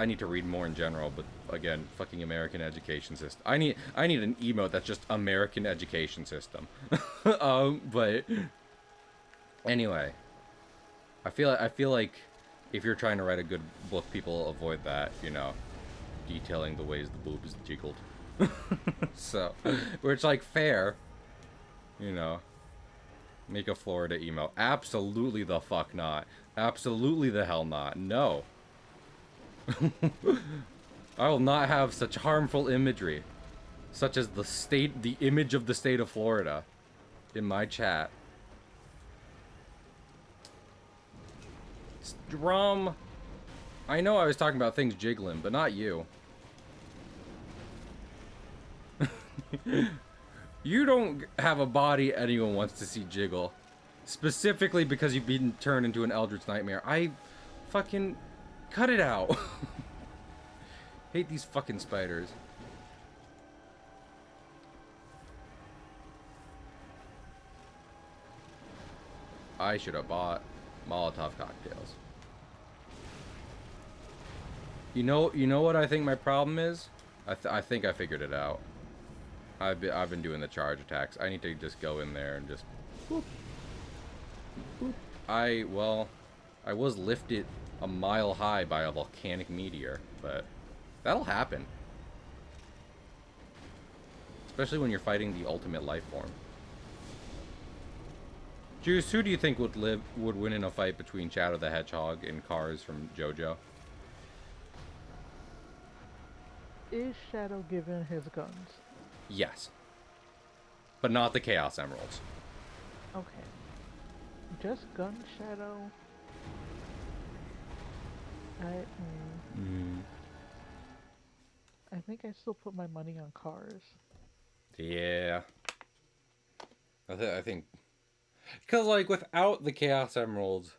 need to read more in general, but again, fucking American education system. I need an emote that's just American education system. But anyway, I feel like if you're trying to write a good book, people avoid that. You know, detailing the ways the boob is jiggled. So, which like fair, you know. Make a Florida emo. Absolutely the fuck not. Absolutely the hell not. No. I will not have such harmful imagery, such as the image of the state of Florida, in my chat. Drum. I know I was talking about things jiggling, but not you. You don't have a body anyone wants to see jiggle. Specifically because you've been turned into an Eldritch Nightmare. I fucking... cut it out. Hate these fucking spiders. I should have bought Molotov cocktails. You know what I think my problem is? I think I figured it out. I've been doing the charge attacks. I need to just go in there and just boop, boop. I was lifted a mile high by a volcanic meteor, but that'll happen. Especially when you're fighting the ultimate life form. Juice, who do you think would win in a fight between Shadow the Hedgehog and Cars from JoJo? Is Shadow given his guns? Yes. But not the Chaos Emeralds. Okay. Just gun Shadow? I think I still put my money on Cars. Yeah. I think... Because, like, without the Chaos Emeralds...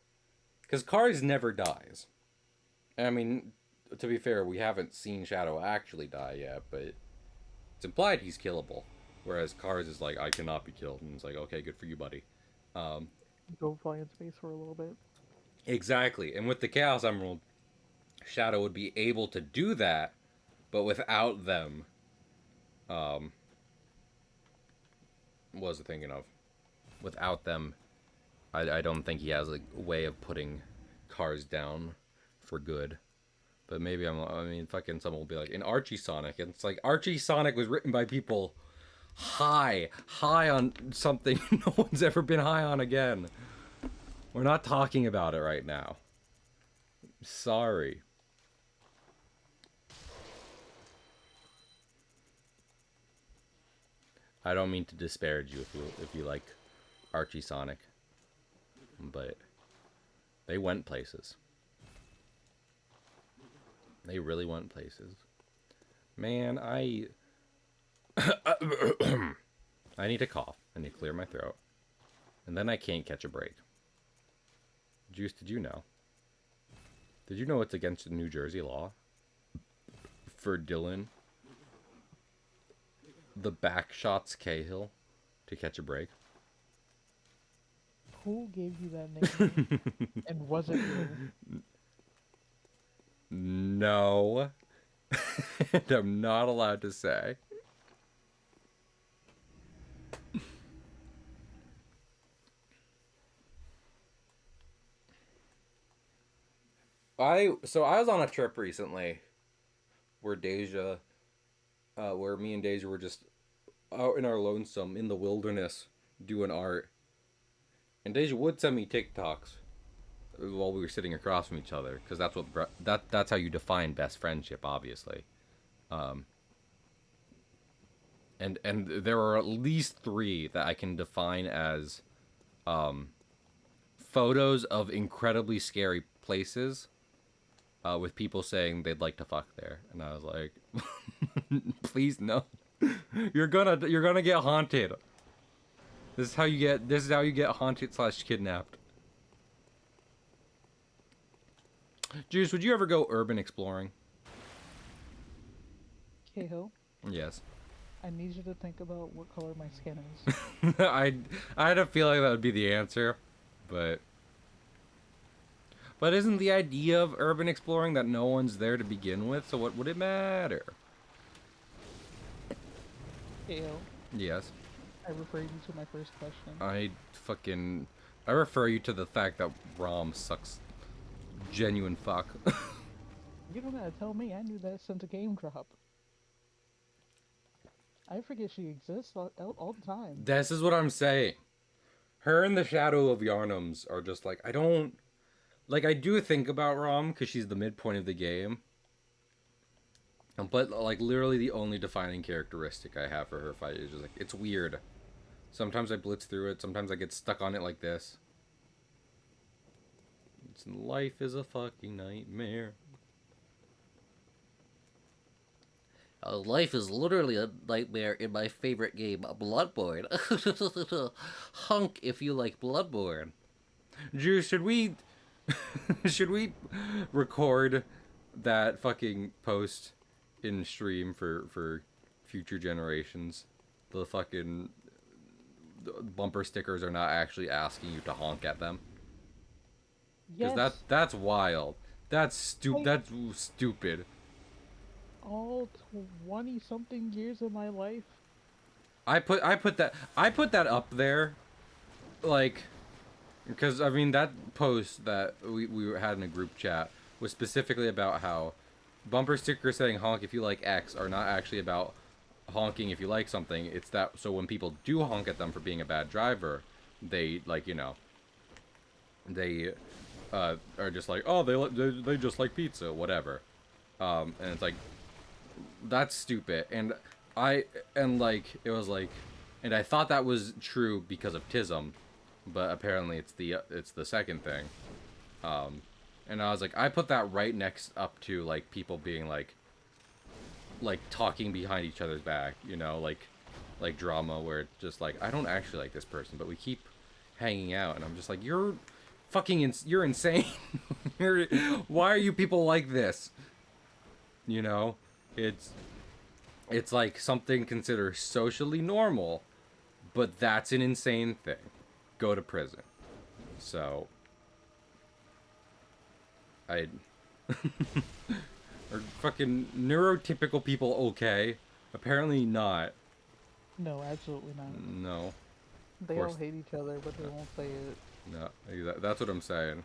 Because Cars never dies. I mean, to be fair, we haven't seen Shadow actually die yet, but... It's implied he's killable. Whereas Cars is like, I cannot be killed. And it's like, okay, good for you, buddy. Go fly in space for a little bit. Exactly. And with the Chaos Emerald, Shadow would be able to do that, but without them, what was I thinking of? Without them, I don't think he has a way of putting Cars down for good. But maybe I mean, fucking someone will be like, in Archie Sonic. And it's like, Archie Sonic was written by people high on something no one's ever been high on again. We're not talking about it right now. Sorry. I don't mean to disparage you if you like Archie Sonic. But they went places. They really went places. Man, I need to cough. I need to clear my throat. And then I can't catch a break. Juice, did you know? Did you know it's against New Jersey law for Dylan the back shots Cahill to catch a break? Who gave you that name? And was it you? No. And I'm not allowed to say. I was on a trip recently where where me and Deja were just out in our lonesome in the wilderness doing art. And Deja would send me TikToks while we were sitting across from each other, because that's how you define best friendship, obviously. And there are at least 3 that I can define as photos of incredibly scary places with people saying they'd like to fuck there, and I was like, please no. You're gonna get haunted. This is how you get haunted / kidnapped. Juice, would you ever go urban exploring? Keho? Yes. I need you to think about what color my skin is. I had a feeling that would be the answer, but isn't the idea of urban exploring that no one's there to begin with? So what would it matter? Ew. Yes. I refer you to my first question. I refer you to the fact that ROM sucks genuine fuck. You don't gotta tell me. I knew that since the game drop. I forget she exists all the time. This is what I'm saying. Her and the Shadow of Yarnums are just like, I don't... Like, I do think about Rom because she's the midpoint of the game. But, like, literally the only defining characteristic I have for her fight is just like, it's weird. Sometimes I blitz through it. Sometimes I get stuck on it like this. Life is a fucking nightmare. Life is literally a nightmare in my favorite game, Bloodborne. Hunk if you like Bloodborne. Drew, should we... should we record that fucking post in stream for future generations? The fucking bumper stickers are not actually asking you to honk at them. Because Yes. that's wild. That's stupid. All 20-something years of my life. I put that up there, like, because I mean that post that we had in a group chat was specifically about how bumper stickers saying honk if you like X are not actually about honking if you like something. It's that so when people do honk at them for being a bad driver, they like they are just like, oh, they just like pizza, whatever, and it's like, that's stupid. And it was like, and I thought that was true because of Tism, but apparently it's the second thing. And I was like, I put that right next up to like people being like talking behind each other's back, like drama where it's just like, I don't actually like this person, but we keep hanging out, and I'm just like, you're fucking you're insane. Why are you people like this? It's like something considered socially normal, but that's an insane thing. Go to prison. So are fucking neurotypical people okay? Apparently not. No, absolutely not. No. They all hate each other, but they won't say it. No, that's what I'm saying.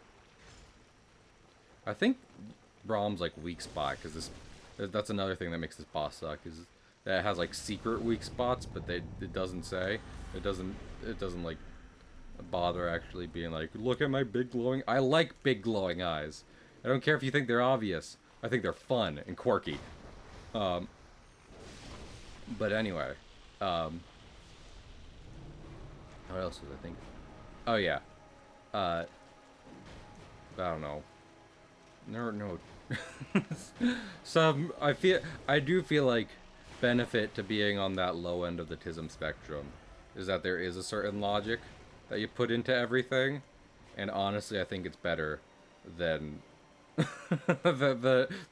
I think Brahm's like weak spot because that's another thing that makes this boss suck is that it has like secret weak spots, but it doesn't say. It doesn't like bother actually being like, look at my big glowing. I like big glowing eyes. I don't care if you think they're obvious. I think they're fun and quirky. But anyway, what else was I thinking? Oh yeah, I don't know. No. I do feel like benefit to being on that low end of the Tism spectrum is that there is a certain logic that you put into everything, and honestly, I think it's better than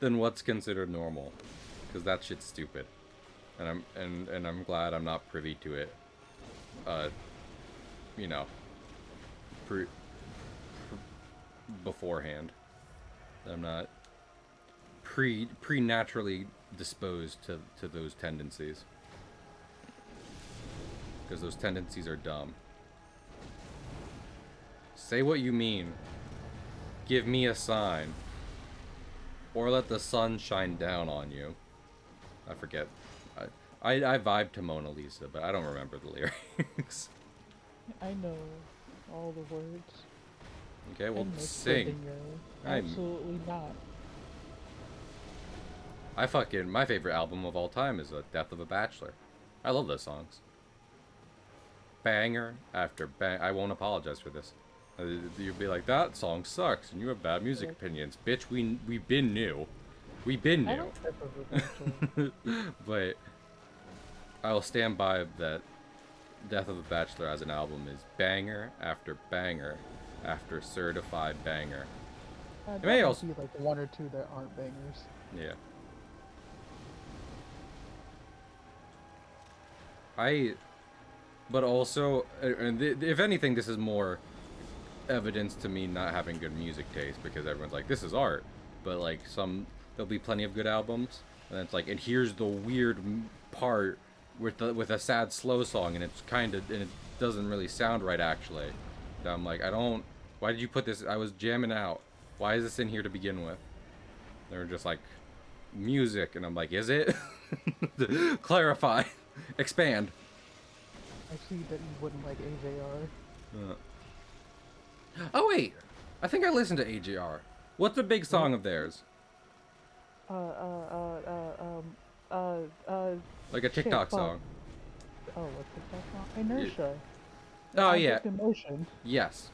than what's considered normal, because that shit's stupid, and I'm glad I'm not privy to it. Beforehand. I'm not preternaturally disposed to those tendencies, because those tendencies are dumb. Say what you mean. Give me a sign, or let the sun shine down on you. I forget. I vibe to Mona Lisa, but I don't remember the lyrics. I know all the words. Okay, well, And sing. Absolutely not. My favorite album of all time is Death of a Bachelor. I love those songs. Banger after bang. I won't apologize for this. You'd be like, that song sucks, and you have bad music opinions. Bitch, we been new. We been I new. don't Death of a Bachelor. But I will stand by that Death of a Bachelor as an album is banger after banger after certified banger. It may also be like one or two that aren't bangers. Yeah. I, but also, and if anything, this is more evidence to me not having good music taste because everyone's like, this is art. But like there'll be plenty of good albums, and it's like, and here's the weird part with a sad slow song, and it doesn't really sound right actually. That I'm like, I don't. Why did you put this? I was jamming out. Why is this in here to begin with? They were just like, music, and I'm like, is it? Clarify, expand. I see that you wouldn't like AJR. Oh wait, I think I listened to AJR. What's the big song of theirs? Uh, uh, uh, um, Like a shit, TikTok fuck. song. Oh, what's the that song? Inertia. Oh yeah, Object in Motion. yes.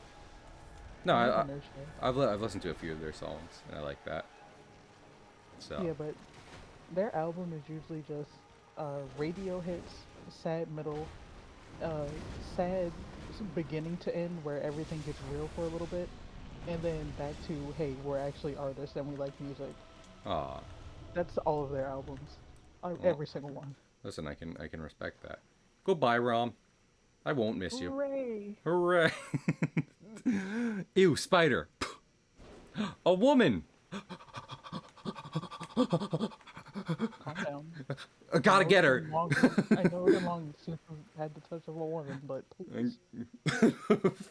No, I like I, Inertia. I've listened to a few of their songs, and I like that. So Yeah, but their album is usually just radio hits, sad middle, uh, sad beginning to end where everything gets real for a little bit, and then back to hey, we're actually artists and we like music. aw, That's all of their albums, well, every single one. listen, I can respect that. Goodbye, Rom. I won't miss you. Hooray! Hooray! Ew, spider. A woman. Calm down. I gotta get her. I know it's been long since we've had the touch of a woman, but please.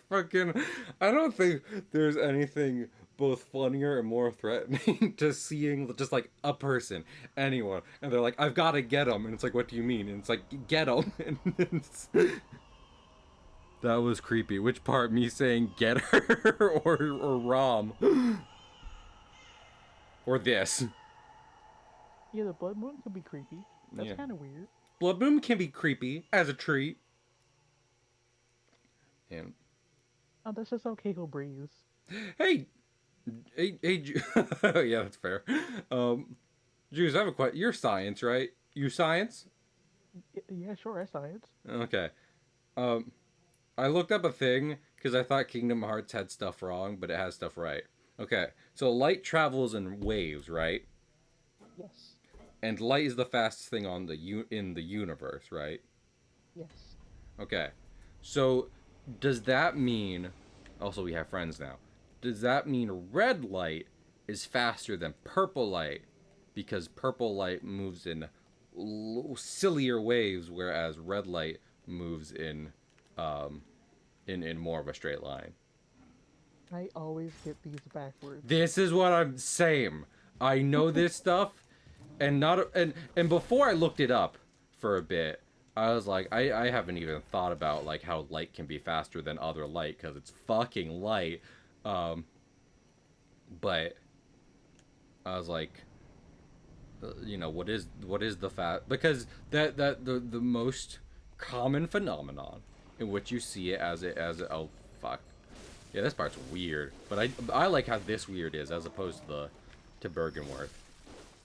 Fucking, I don't think there's anything both funnier and more threatening to seeing just like a person, anyone, and they're like, I've got to get him, and it's like, what do you mean? And it's like, get him, and that was creepy. Which part, me saying get her or Rom or this? Yeah, the blood moon could be creepy. That's Yeah. kind of weird. Blood Moon can be creepy as a treat. And Oh, that's just how Keiko breathes. hey, yeah, that's fair. Juice, I have a question. You're science, right? You science? Yeah, sure, that's science. Okay. Um, I looked up a thing because I thought Kingdom Hearts had stuff wrong, but it has stuff right. Okay, so light travels in waves, right? Yes. And light is the fastest thing on in the universe, right? Yes. Okay. So does that mean also we have friends now. Does that mean red light is faster than purple light because purple light moves in sillier waves whereas red light moves in more of a straight line? I always get these backwards. This is what I'm saying. I know this stuff and not and before I looked it up for a bit, I was like, I haven't even thought about like how light can be faster than other light because it's fucking light. But I was like, you know, what is the fast? Because the most common phenomenon in which you see it as oh fuck, yeah, this part's weird. But I like how this weird is as opposed to Bergenworth.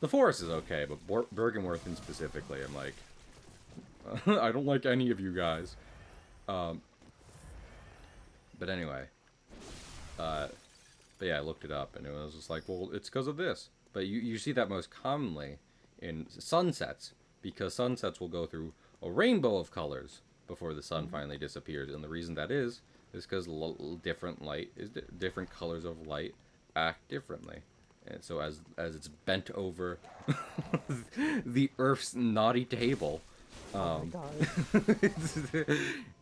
The forest is okay, but Bergenworth in specifically, I'm like, I don't like any of you guys. But anyway, but yeah, I looked it up and it was just like, well, it's because of this. But you see that most commonly in sunsets because sunsets will go through a rainbow of colors before the sun finally disappears, and the reason that is because different light is different colors of light act differently. And so as it's bent over the Earth's naughty table, Oh my god.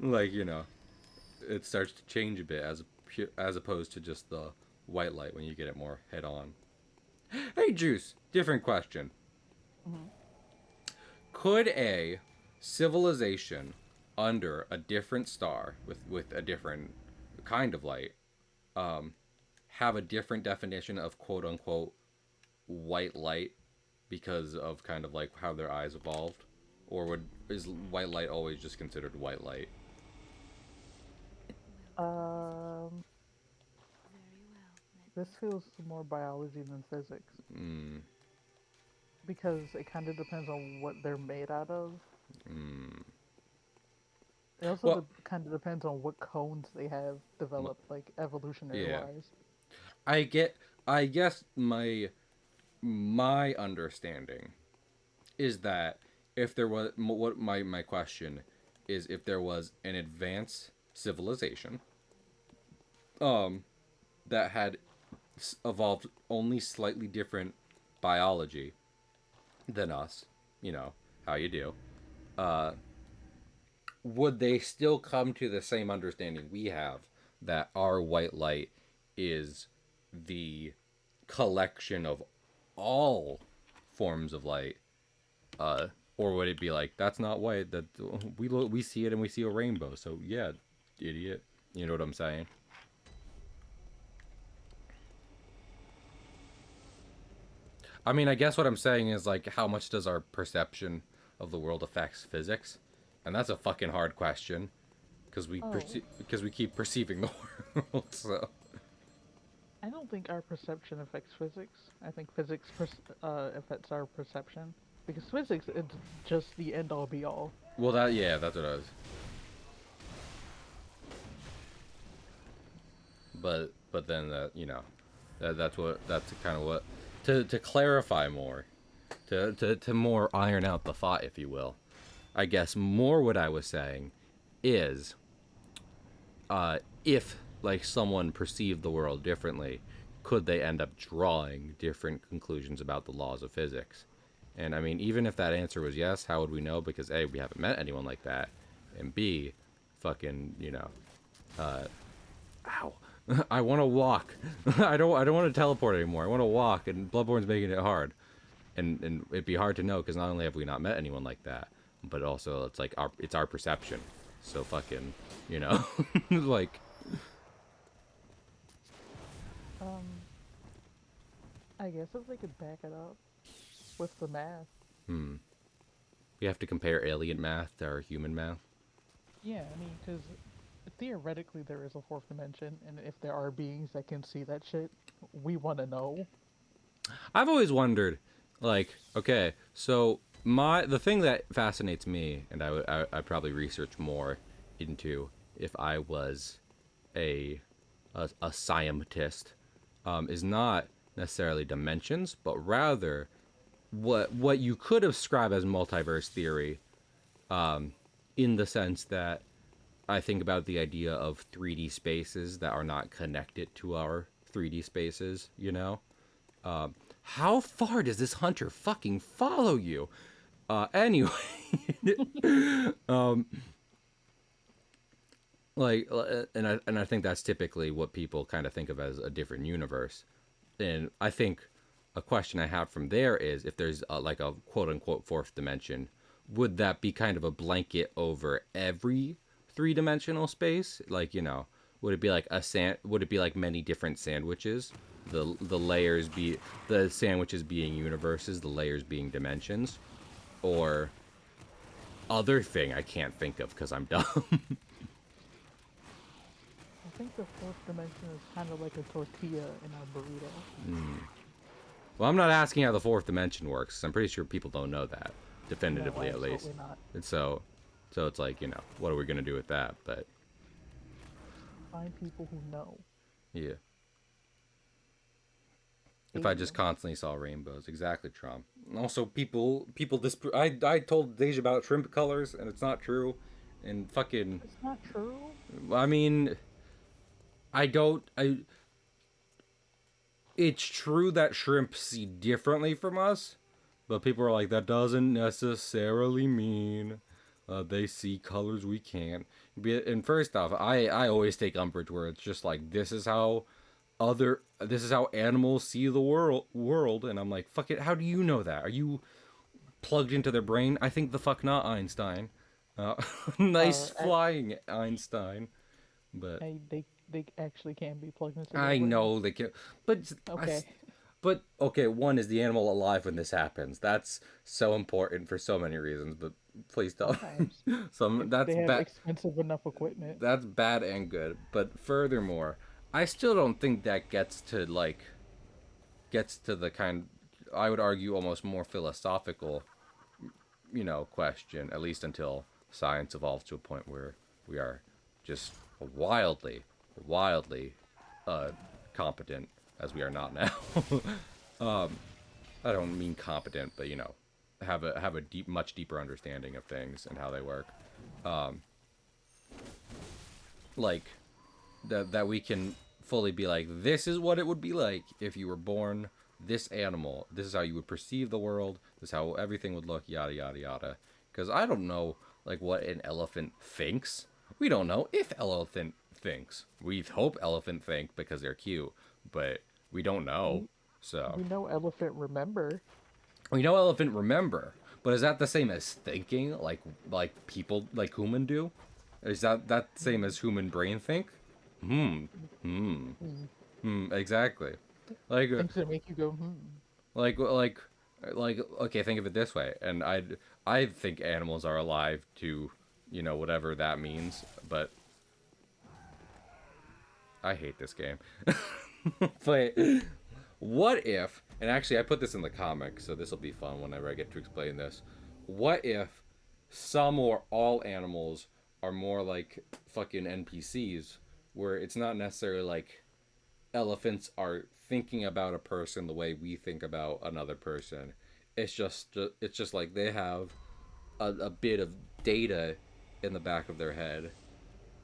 like, you know, it starts to change a bit as opposed to just the white light when you get it more head on. Hey, Juice, different question. Could a civilization under a different star with a different kind of light have a different definition of quote unquote white light because of kind of like how their eyes evolved, or is white light always just considered white light? Um, this feels more biology than physics Mm, because it kind of depends on what they're made out of. mm. It also Well, kind of depends on what cones they have developed, like evolutionary yeah. wise. I guess my understanding is that if there was what my question is if there was an advanced civilization that had evolved only slightly different biology than us, you know, how you do, would they still come to the same understanding we have that our white light is the collection of all forms of light? Or would it be like, that's not white, that we see it and we see a rainbow, so yeah, idiot. You know what I'm saying? I mean, I guess what I'm saying is, like, how much does our perception of the world affects physics? And that's a fucking hard question, because Oh, because we keep perceiving the world. So I don't think our perception affects physics. I think physics affects our perception. Because physics is just the end all be all. well, that yeah, that's what I was. But then that, you know, that's kind of what to clarify more, to more iron out the thought, if you will. I guess more what I was saying is, if like someone perceived the world differently, could they end up drawing different conclusions about the laws of physics? And I mean, even if that answer was yes, how would we know? Because A, we haven't met anyone like that, and B, fucking, you know, ow. I want to walk. I don't want to teleport anymore. I want to walk, and Bloodborne's making it hard. And it'd be hard to know because not only have we not met anyone like that, but also it's like it's our perception. So fucking, you know, like, Um, I guess if they could back it up with the math. we have to compare alien math to our human math. Yeah, I mean, because theoretically there is a fourth dimension, and if there are beings that can see that shit, we want to know. I've always wondered, like, okay, so the thing that fascinates me, and I'd probably research more into if I was a scientist, is not necessarily dimensions, but rather what you could describe as multiverse theory, in the sense that I think about the idea of 3D spaces that are not connected to our 3D spaces, you know? How far does this hunter fucking follow you? Anyway, like, and I think that's typically what people kind of think of as a different universe. And I think a question I have from there is if there's like a quote unquote fourth dimension, would that be kind of a blanket over every three-dimensional space? Like, you know, would it be like would it be like many different sandwiches? The layers be the sandwiches being universes, the layers being dimensions, or other thing I can't think of because I'm dumb. I think the fourth dimension is kind of like a tortilla in our burrito. Well, I'm not asking how the fourth dimension works. I'm pretty sure people don't know that definitively, No, at least. absolutely not. And so it's like, you know, what are we gonna do with that? But Find people who know. yeah, if I just Aliens. constantly saw rainbows, exactly, Trump. Also, people I told Deja about shrimp colors, and it's not true. And fucking, It's not true. I mean, I don't I. It's true that shrimp see differently from us, but people are like, that doesn't necessarily mean they see colors we can't. And first off, I always take umbrage where it's just like, this is how animals see the world, and I'm like, fuck it, how do you know that? Are you plugged into their brain? I think the fuck not, Einstein. Nice I, flying, Einstein. But they actually can be plugged into. Their I brain. know they can, but Okay. but okay. One, is the animal alive when this happens? That's so important for so many reasons. But please don't. Sometimes Some if that's they have bad. expensive enough equipment. That's bad and good. But furthermore, I still don't think that gets to the kind. I would argue almost more philosophical, you know, question. At least until science evolves to a point where we are just wildly competent, as we are not now. I don't mean competent, but you know, have a much deeper understanding of things and how they work. like that we can fully be like, this is what it would be like if you were born this animal. This is how you would perceive the world. This is how everything would look. Yada yada yada. Because I don't know like what an elephant thinks. We don't know if elephant thinks. We hope elephant think because they're cute, but we don't know. So We know elephant remember. we know elephant remember, but is that the same as thinking like people like human do? Is that the same as human brain think? Exactly. Like Things that make you go, like like okay, think of it this way. And I think animals are alive to, you know, whatever that means, but I hate this game. But what if, and actually I put this in the comic, so this will be fun whenever I get to explain this. What if some or all animals are more like fucking NPCs, where it's not necessarily like elephants are thinking about a person the way we think about another person. It's just like they have a bit of data in the back of their head,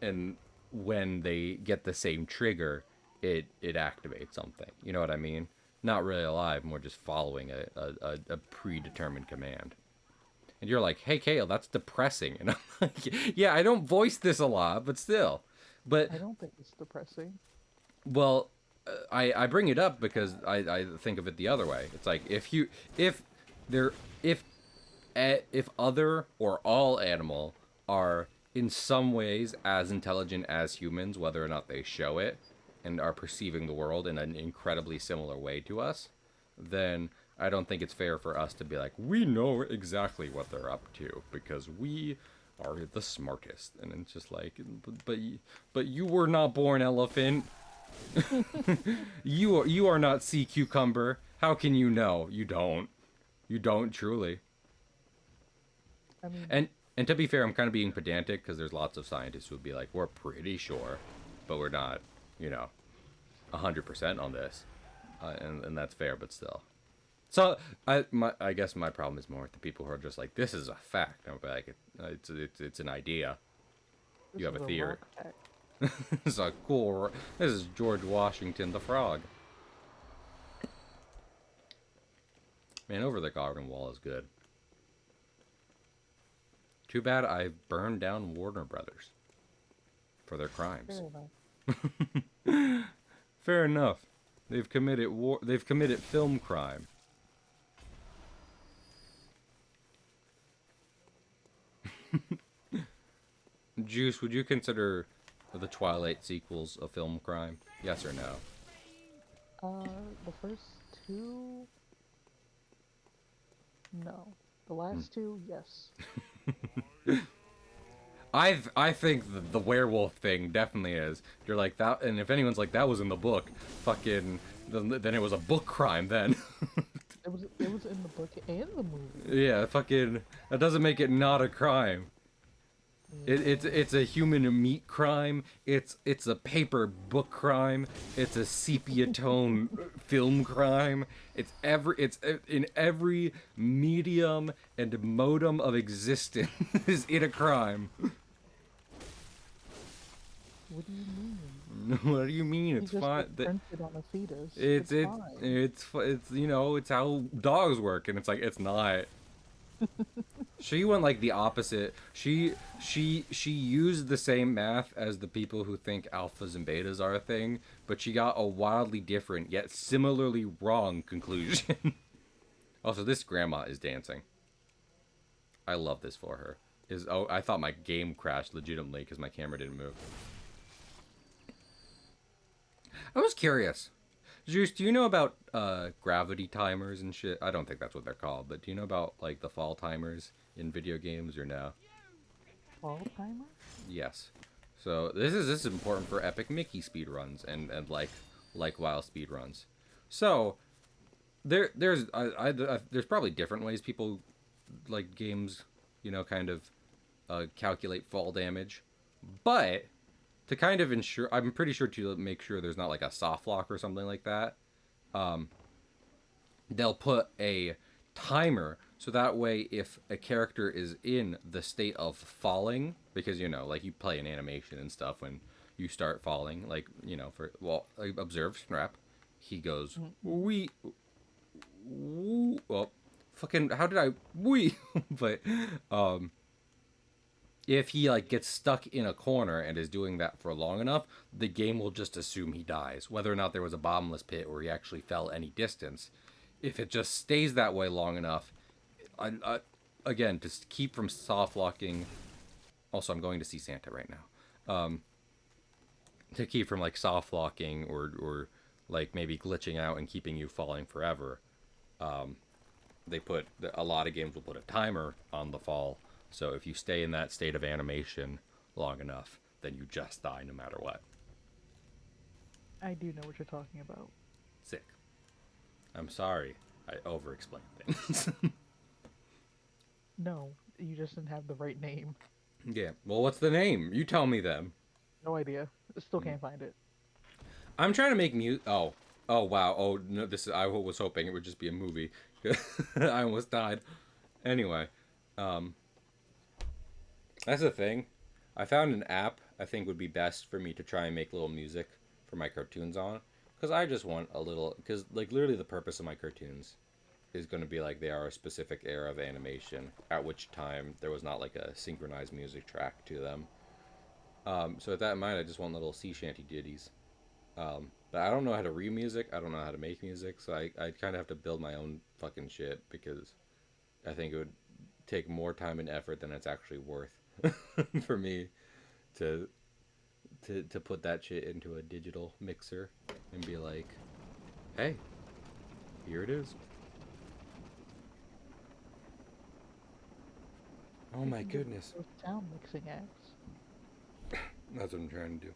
and when they get the same trigger, it activates something. You know what I mean? Not really alive, more just following a predetermined command. And you're like, hey, Kale, that's depressing. And I'm like, yeah, I don't voice this a lot, but still. But, I don't think it's depressing. well, I bring it up because I think of it the other way. It's like, if other or all animal are in some ways as intelligent as humans, whether or not they show it, and are perceiving the world in an incredibly similar way to us, then I don't think it's fair for us to be like, we know exactly what they're up to because we are the smartest. And it's just like, but you were not born elephant. You are not sea cucumber. How can you know? You don't. You don't truly. I mean, And to be fair, I'm kind of being pedantic because there's lots of scientists who would be like, we're pretty sure, but we're not, you know, 100% on this, and that's fair, but still. So I guess my problem is more with the people who are just like, this is a fact. I'm like, it's an idea. You have a theory. It's like, cool. This is George Washington the Frog. Man, Over the Garden Wall is good. Too bad I burned down Warner Brothers for their crimes. Fair enough. They've committed They've committed film crime. Juice, would you consider the Twilight sequels a film crime? Yes or no? The first two, no. The last two, yes. I think the werewolf thing definitely is. You're like that, and if anyone's like that was in the book, fucking, then it was a book crime then. It was in the book and the movie. Yeah, fucking, that doesn't make it not a crime. It's a human meat crime. It's a paper book crime. It's a sepia tone film crime. It's in every medium and modem of existence is it a crime. What do you mean? What do you mean? It's He just fine. imprinted on a fetus. It's you know, it's how dogs work, and it's like it's not. She went like the opposite. She used the same math as the people who think alphas and betas are a thing, but she got a wildly different yet similarly wrong conclusion. Also, this grandma is dancing. I love this for her. I thought my game crashed legitimately because my camera didn't move. I was curious. Juice, do you know about gravity timers and shit? I don't think that's what they're called, but do you know about like the fall timers in video games or no? Fall timer? Yes. So this is important for epic Mickey speedruns and like WoW speedruns. So there's probably different ways people like games, you know, kind of calculate fall damage, but to kind of ensure, I'm pretty sure to make sure there's not like a soft lock or something like that, they'll put a timer, so that way if a character is in the state of falling, because like you play an animation and stuff when you start falling, like for like, observe Snap, he goes we well, fucking how did I we but um if he like gets stuck in a corner and is doing that for long enough, the game will just assume he dies, whether or not there was a bottomless pit or he actually fell any distance. If it just stays that way long enough, again, to keep from soft locking. Also, I'm going to see Santa right now. To keep from like soft locking or like maybe glitching out and keeping you falling forever. They put a lot of games will put a timer on the fall, so if you stay in that state of animation long enough, then you just die no matter what. I do know what you're talking about. Sick. I'm sorry, I over-explained things. No, you just didn't have the right name. Yeah. Well, what's the name? You tell me then. No idea. Still can't find it. I'm trying to make music. Oh. Oh wow. Oh no. This is. I was hoping it would just be a movie. I almost died. Anyway, that's the thing. I found an app I think would be best for me to try and make little music for my cartoons on, because I just want a little. Because like literally the purpose of my cartoons is going to be like they are a specific era of animation at which time there was not like a synchronized music track to them. So with that in mind, I just want little sea shanty ditties. But I don't know how to read music. I don't know how to make music, so I kind of have to build my own fucking shit because I think it would take more time and effort than it's actually worth for me to to put that shit into a digital mixer and be like, hey, here it is. Oh my goodness. Those sound mixing apps. That's what I'm trying to do.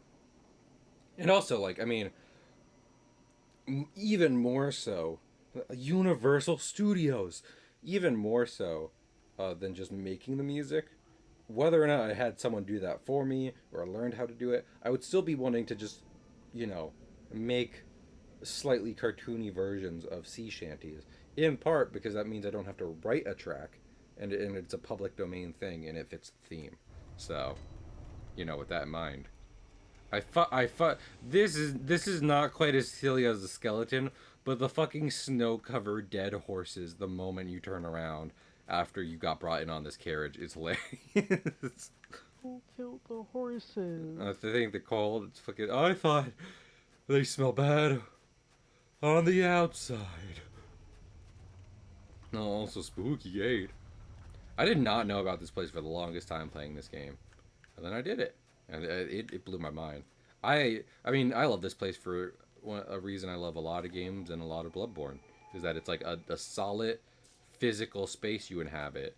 And also, like, I mean, even more so, Universal Studios, even more so than just making the music. Whether or not I had someone do that for me or I learned how to do it, I would still be wanting to just, make slightly cartoony versions of sea shanties. In part because that means I don't have to write a track, and it's a public domain thing, and it fits the theme. So, with that in mind, This is not quite as silly as the skeleton, but the fucking snow-covered dead horses. The moment you turn around after you got brought in on this carriage is hilarious. Who killed the horses? I think the cold. It's fucking. I thought they smell bad on the outside. No, also spooky, eight. I did not know about this place for the longest time playing this game, and then I did it, and it blew my mind. I mean, I love this place for a reason I love a lot of games and a lot of Bloodborne, is that it's like a solid physical space you inhabit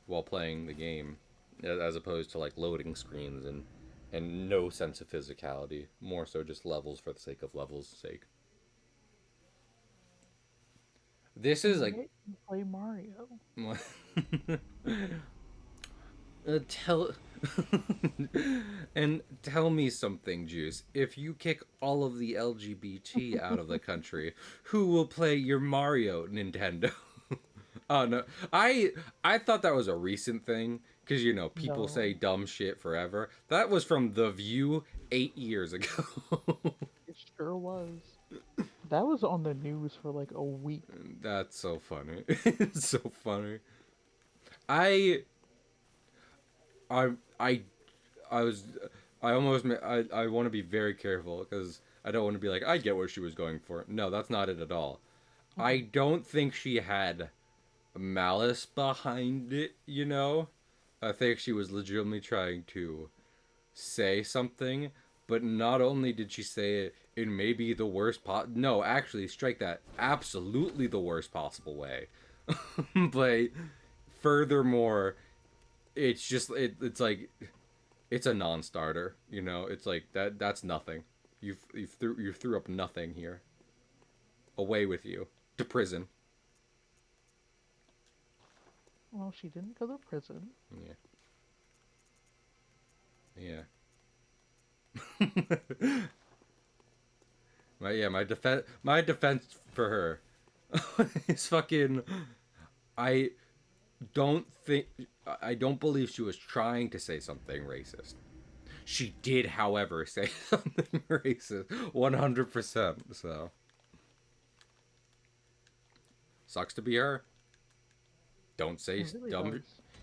while playing the game, as opposed to like loading screens and no sense of physicality. More so just levels for the sake of levels' sake. This is like You play Mario. tell and tell me something, Juice. If you kick all of the LGBT out of the country, who will play your Mario, Nintendo? Oh no, I thought that was a recent thing because people No. say dumb shit forever. That was from The View 8 years ago. It sure was. That was on the news for like a week. That's so funny. It's so funny. I I I I was I almost I want to be very careful because I don't want to be like I get what she was going for. No, that's not it at all. I don't think she had malice behind it. I think she was legitimately trying to say something, but not only did she say it in maybe the worst no, actually strike that, absolutely the worst possible way. But furthermore, it's just it's like it's a non-starter, it's like that's nothing. You threw up nothing here. Away with you to prison. Well, she didn't go to prison. Yeah. My defense for her is fucking I don't think I don't believe she was trying to say something racist. She did, however, say something racist, 100%. So sucks to be her. Don't say It really dumb.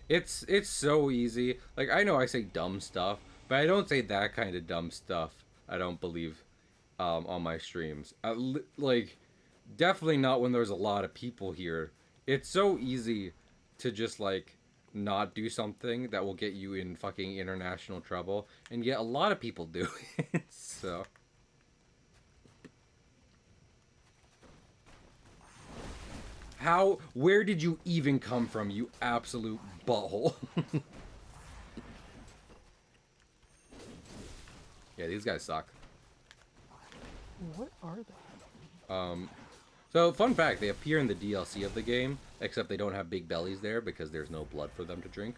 does. It's so easy. Like I know I say dumb stuff, but I don't say that kind of dumb stuff. I don't believe on my streams. Like definitely not when there's a lot of people here. It's so easy to just like not do something that will get you in fucking international trouble, and yet a lot of people do it. So where did you even come from, you absolute butthole? Yeah, these guys suck. What are they? So, fun fact, they appear in the DLC of the game, except they don't have big bellies there because there's no blood for them to drink.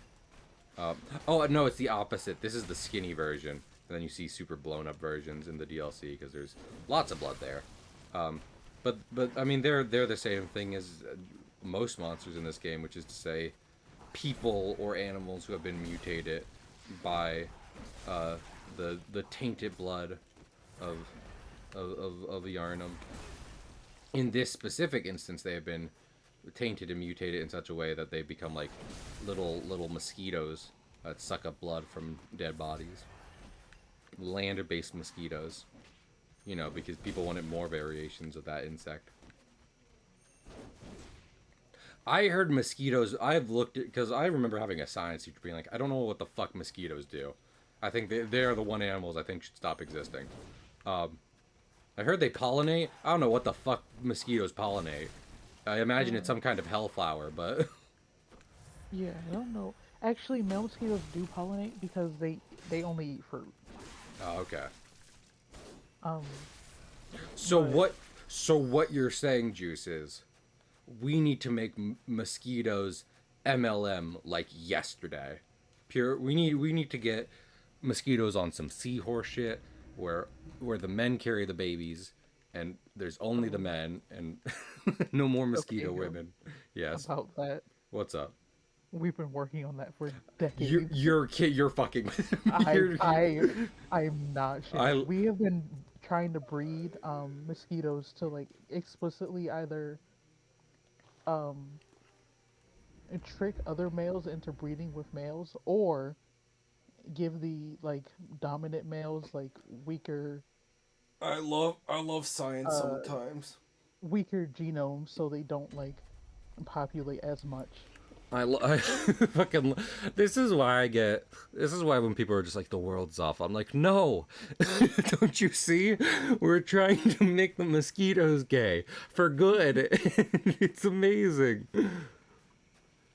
Oh, no, it's the opposite. This is the skinny version. And then you see super blown up versions in the DLC because there's lots of blood there. But I mean, they're the same thing as most monsters in this game, which is to say people or animals who have been mutated by the tainted blood of Yarnum. In this specific instance, they have been tainted and mutated in such a way that they become like little mosquitoes that suck up blood from dead bodies. Land-based mosquitoes, you know, because people wanted more variations of that insect. I heard mosquitoes. I've looked at because I remember having a science teacher being like, I don't know what the fuck mosquitoes do. I think they are the one animals I think should stop existing. I heard they pollinate. I don't know what the fuck mosquitoes pollinate. I imagine it's some kind of hellflower, but Yeah, I don't know. Actually, male mosquitoes do pollinate because they only eat fruit. oh, okay. Um, So but what you're saying, Juice, is we need to make mosquitoes MLM like yesterday. Pure. We need to get mosquitoes on some seahorse shit where the men carry the babies and there's only the men and no more mosquito okay, women. Yes. about that, What's up? we've been working on that for decades. You're fucking with me. I'm not sure. We have been trying to breed mosquitoes to like explicitly either um trick other males into breeding with males or give the like dominant males like I love science uh sometimes. weaker genomes so they don't like populate as much. I fucking. This is why I get. This is why when people are just like the world's awful, I'm like, no, don't you see? We're trying to make the mosquitoes gay for good. It's amazing.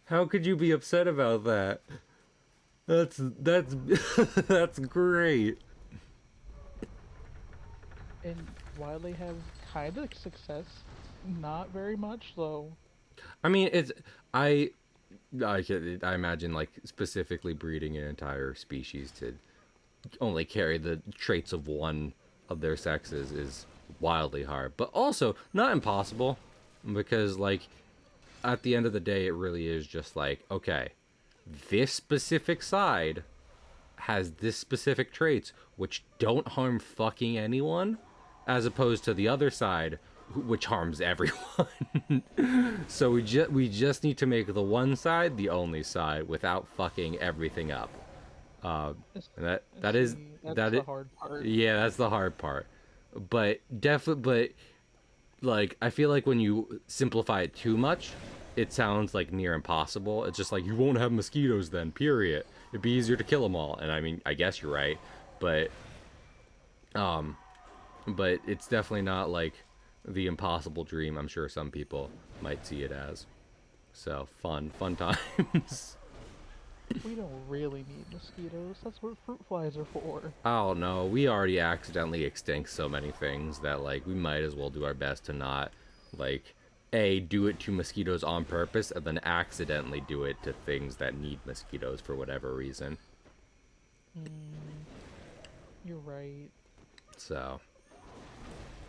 How could you be upset about that? That's that's great. And while they have kind of success, not very much though. I mean, I imagine like specifically breeding an entire species to only carry the traits of one of their sexes is wildly hard, but also not impossible because like at the end of the day it really is just like, okay, this specific side has this specific traits which don't harm fucking anyone as opposed to the other side which harms everyone. So we just need to make the one side the only side without fucking everything up. And that is That's that the is hard part. yeah, that's the hard part. But definitely, but like I feel like when you simplify it too much, it sounds like near impossible. It's just like you won't have mosquitoes then. Period. It'd be easier to kill them all. And I mean, I guess you're right, but it's definitely not like the impossible dream I'm sure some people might see it as. So fun times. We don't really need mosquitoes. That's what fruit flies are for. Oh no, we already accidentally extinct so many things that like we might as well do our best to not like do it to mosquitoes on purpose and then accidentally do it to things that need mosquitoes for whatever reason. You're right. So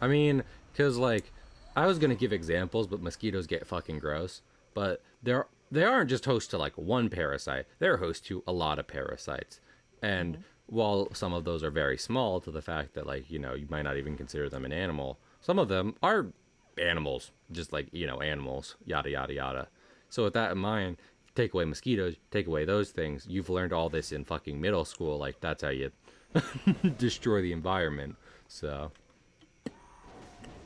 I mean, because like I was gonna give examples, but mosquitoes get fucking gross. but they aren't just host to like one parasite. They're host to a lot of parasites, and while some of those are very small to the fact that like you might not even consider them an animal, some of them are animals, just like animals, yada yada yada. So with that in mind, take away mosquitoes, take away those things. You've learned all this in fucking middle school. Like that's how you destroy the environment. So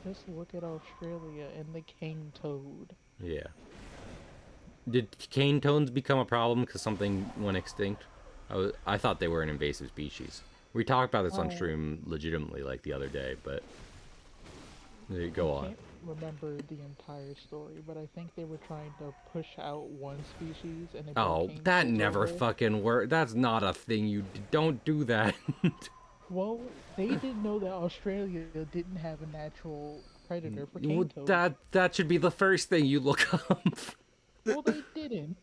Just look at Australia and the cane toad. yeah. Did cane toads become a problem because something went extinct? I thought they were an invasive species. We talked about this on stream legitimately like the other day, but go I on. can't remember the entire story, but I think they were trying to push out one species and they put Oh, cane that toads never over it. fucking worked. That's not a thing. Don't do that. Well, they didn't know that Australia didn't have a natural predator for cane Well, toads. that should be the first thing you look up. Well, they didn't.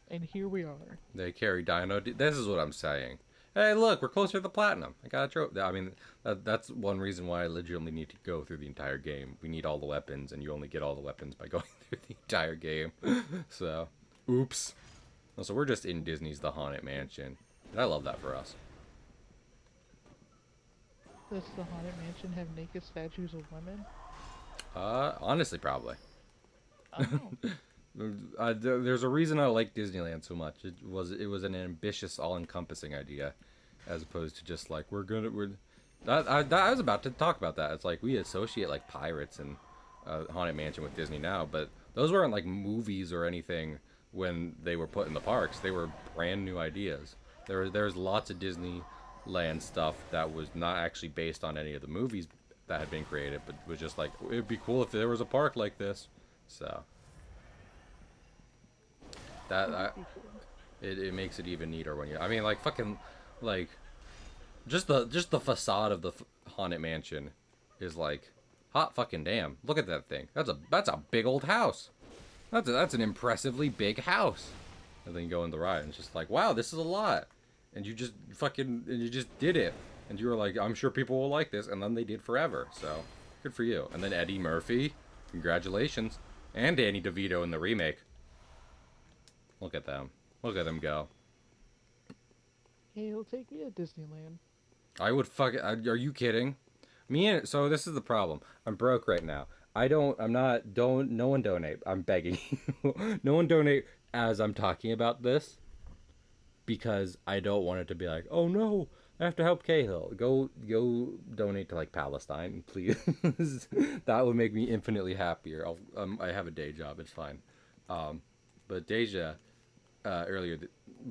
And here we are. They carry dino. This is what I'm saying. Hey, look, we're closer to the platinum. I got a trophy. I mean, that's one reason why I legitimately need to go through the entire game. We need all the weapons, and you only get all the weapons by going through the entire game. So, oops. So we're just in Disney's The Haunted Mansion. And I love that for us. Does the Haunted Mansion have naked statues of women? Honestly, probably. I don't know. There's a reason I like Disneyland so much. It was an ambitious, all-encompassing idea, as opposed to just like I was about to talk about that. It's like we associate like pirates and Haunted Mansion with Disney now, but those weren't like movies or anything when they were put in the parks. They were brand new ideas. There's lots of Disneyland stuff that was not actually based on any of the movies that had been created, but was just like it'd be cool if there was a park like this. So. It makes it even neater when I mean, like fucking, like, just the facade of the Haunted Mansion is like, hot fucking damn. Look at that thing. That's a big old house. That's an impressively big house. And then you go in the ride and it's just like, wow, this is a lot. And you just did it. And you were like, I'm sure people will like this. And then they did forever. So good for you. And then Eddie Murphy, congratulations, and Danny DeVito in the remake. Look at them. Look at them go. Hey, he'll take me to Disneyland. I would are you kidding? So this is the problem. I'm broke right now. No one donate. I'm begging you. No one donate as I'm talking about this. Because I don't want it to be like, oh no, I have to help Cahill. Go donate to like Palestine, please. That would make me infinitely happier. I have a day job, it's fine. But Deja, earlier,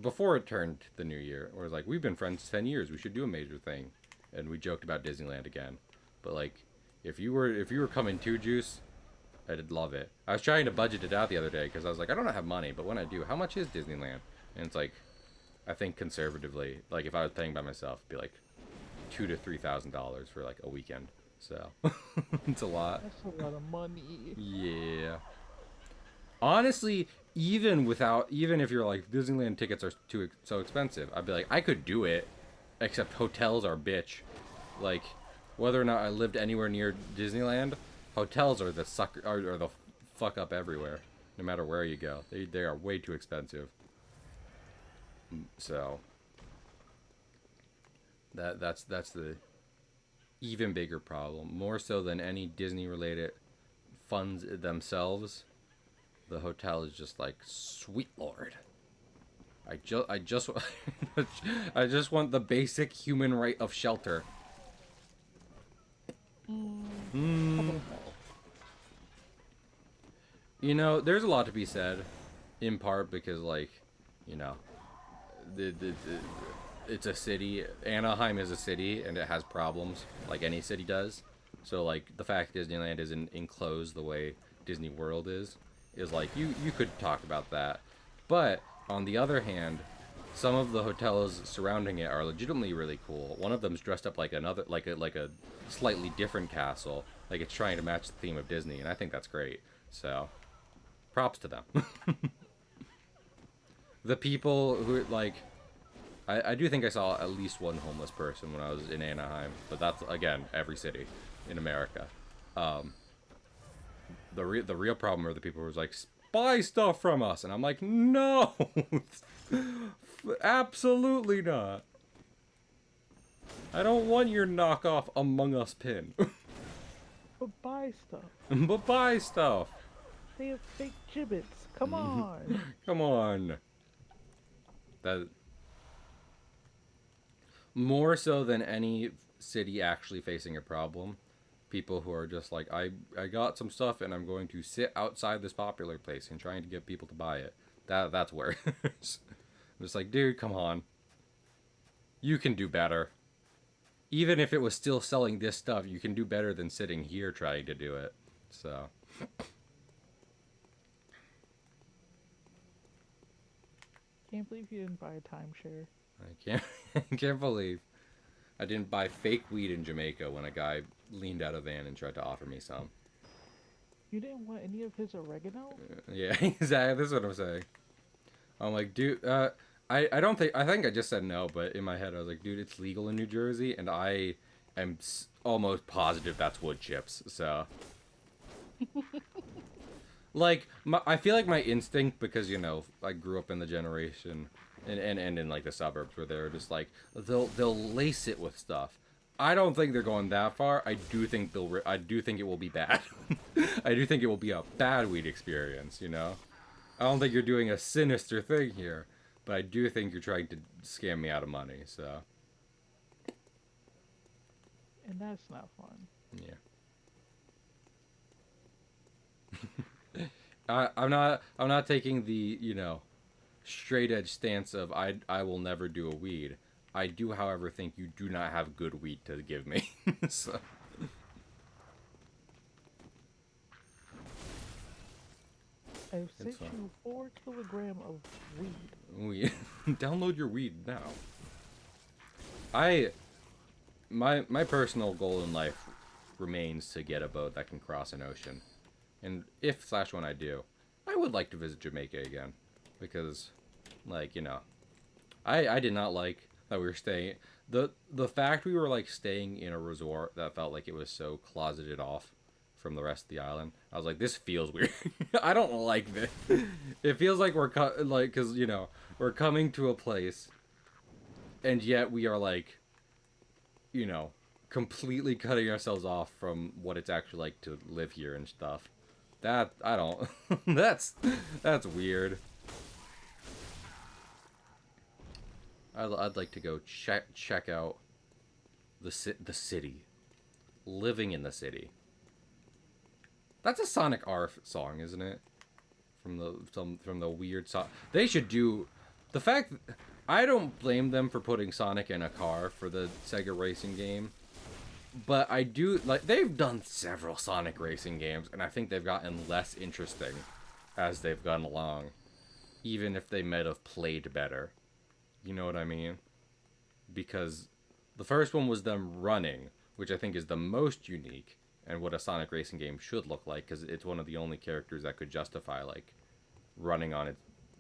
before it turned the new year, was like, we've been friends 10 years. We should do a major thing. And we joked about Disneyland again. But like, if you were coming to Juice, I'd love it. I was trying to budget it out the other day because I was like, I don't have money, but when I do, how much is Disneyland? And it's like, I think conservatively, like if I was paying by myself, it'd be like $2,000 to $3,000 for like a weekend. So it's a lot. That's a lot of money. Yeah. Honestly, even if you're like Disneyland tickets are so expensive, I'd be like I could do it, except hotels are bitch. Like whether or not I lived anywhere near Disneyland, hotels are the fuck up everywhere. No matter where you go, they are way too expensive. So that's the even bigger problem, more so than any Disney related funds themselves. The hotel is just like, sweet lord, I just I just want the basic human right of shelter. You know, there's a lot to be said, in part because like, you know, it's a city. Anaheim is a city, and it has problems like any city does. So like the fact Disneyland isn't enclosed the way Disney World is like you could talk about that. But on the other hand, some of the hotels surrounding it are legitimately really cool. One of them's dressed up like another, like a slightly different castle, like it's trying to match the theme of Disney, and I think that's great. So props to them. The people who like, I do think I saw at least one homeless person when I was in Anaheim, but that's again every city in America. the real problem are the people who are like, buy stuff from us, and I'm like, no, absolutely not. I don't want your knockoff Among Us pin. But buy stuff. But buy stuff. They have fake gibbets. Come on. Come on. That more so than any city actually facing a problem. People who are just like, I got some stuff and I'm going to sit outside this popular place and trying to get people to buy it. That's where it's just like, dude, come on. You can do better. Even if it was still selling this stuff, you can do better than sitting here trying to do it. So. Can't believe you didn't buy a timeshare. I can't believe I didn't buy fake weed in Jamaica when a guy leaned out a van and tried to offer me some. You didn't want any of his oregano? Yeah, exactly. This is what I'm saying. I'm like, dude, I don't think, I think I just said no, but in my head I was like, dude, it's legal in New Jersey, and I am almost positive that's wood chips, so. Like, I feel like my instinct, because, you know, I grew up in the generation, and in, like, the suburbs where they're just like, they'll lace it with stuff. I don't think they're going that far. I do think I do think it will be bad. I do think it will be a bad weed experience, you know? I don't think you're doing a sinister thing here, but I do think you're trying to scam me out of money, so. And that's not fun. Yeah. I'm not taking the, you know, straight edge stance of I will never do a weed. I do, however, think you do not have good weed to give me. So. I've sent you 4 kilograms of weed. Weed. Download your weed now. My personal goal in life remains to get a boat that can cross an ocean. And if/when I do, I would like to visit Jamaica again. Because, like, you know, I did not like that we were staying. The fact we were, like, staying in a resort that felt like it was so closeted off from the rest of the island. I was like, this feels weird. I don't like this. It feels like we're, because, you know, we're coming to a place, and yet we are, like, you know, completely cutting ourselves off from what it's actually like to live here and stuff. That, I don't, that's weird. I'd like to go check out the city. Living in the city. That's a Sonic R song, isn't it? From the weird song. They should do the fact. I don't blame them for putting Sonic in a car for the Sega racing game, but I do like they've done several Sonic racing games, and I think they've gotten less interesting as they've gone along, even if they might have played better. You know what I mean? Because the first one was them running, which I think is the most unique and what a Sonic racing game should look like, because it's one of the only characters that could justify like running on it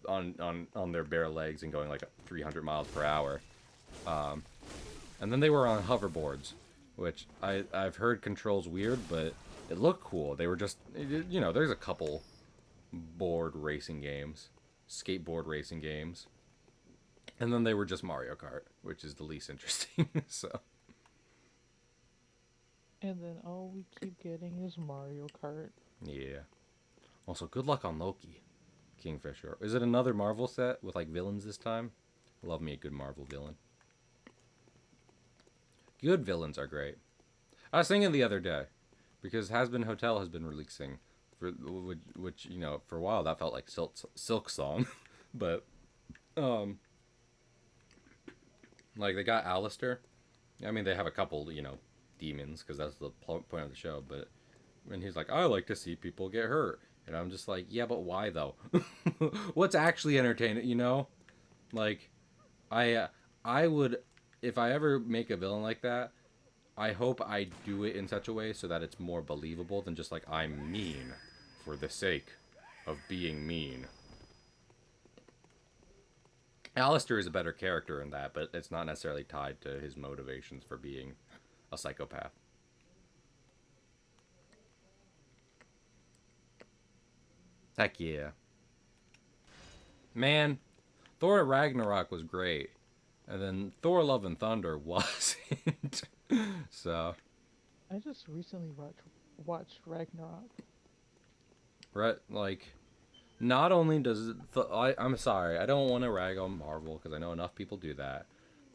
on their bare legs and going like 300 miles per hour. And then they were on hoverboards, which I've heard controls weird, but it looked cool. They were just, you know, there's a couple board racing games, skateboard racing games. And then they were just Mario Kart, which is the least interesting, so. And then all we keep getting is Mario Kart. Yeah. Also, good luck on Loki, Kingfisher. Is it another Marvel set with, like, villains this time? Love me a good Marvel villain. Good villains are great. I was thinking the other day, because Has-Been Hotel has been releasing, which, you know, for a while that felt like Silk Song, but, like, they got Alistair. I mean, they have a couple, you know, demons, because that's the point of the show, but when he's like, I like to see people get hurt, and I'm just like, yeah, but why though? What's actually entertaining, you know? Like, I would, if I ever make a villain like that, I hope I do it in such a way so that it's more believable than just like, I'm mean for the sake of being mean. Alistair is a better character in that, but it's not necessarily tied to his motivations for being a psychopath. Heck yeah. Man, Thor Ragnarok was great. And then Thor Love and Thunder wasn't. So, I just recently watched Ragnarok. right, like, not only does it, I'm sorry, I don't want to rag on Marvel because I know enough people do that.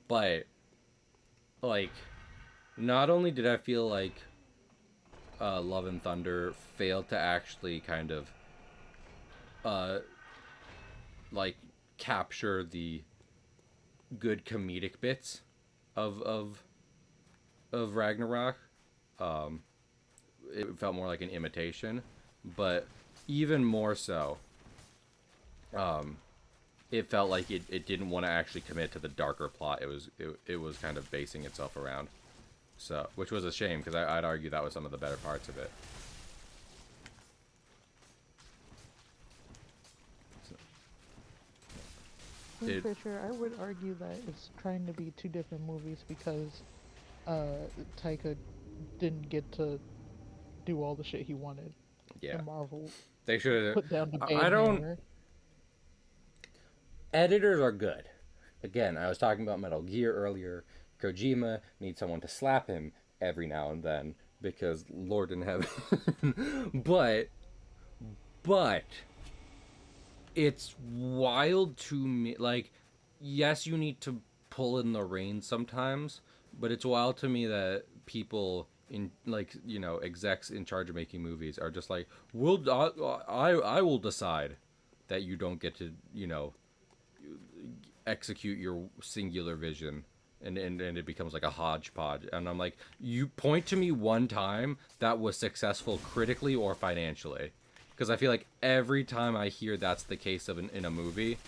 But, like, not only did I feel like Love and Thunder failed to actually kind of, uh, like, capture the good comedic bits of Ragnarok. Um, it felt more like an imitation, but even more so, um, it felt like it didn't want to actually commit to the darker plot. It was kind of basing itself around. So, which was a shame because I'd argue that was some of the better parts of it. Fisher, I would argue that it's trying to be two different movies because Taika didn't get to do all the shit he wanted. Yeah, And Marvel they should. put down the I bad don't. hammer. Editors are good. Again, I was talking about Metal Gear earlier. Kojima needs someone to slap him every now and then because Lord in heaven. but it's wild to me. Like, yes, you need to pull in the reins sometimes, but it's wild to me that people in, like, you know, execs in charge of making movies are just like, I will decide that you don't get to, you know, execute your singular vision. And it becomes like a hodgepodge. And I'm like, you point to me one time that was successful critically or financially. Because I feel like every time I hear that's the case in a movie,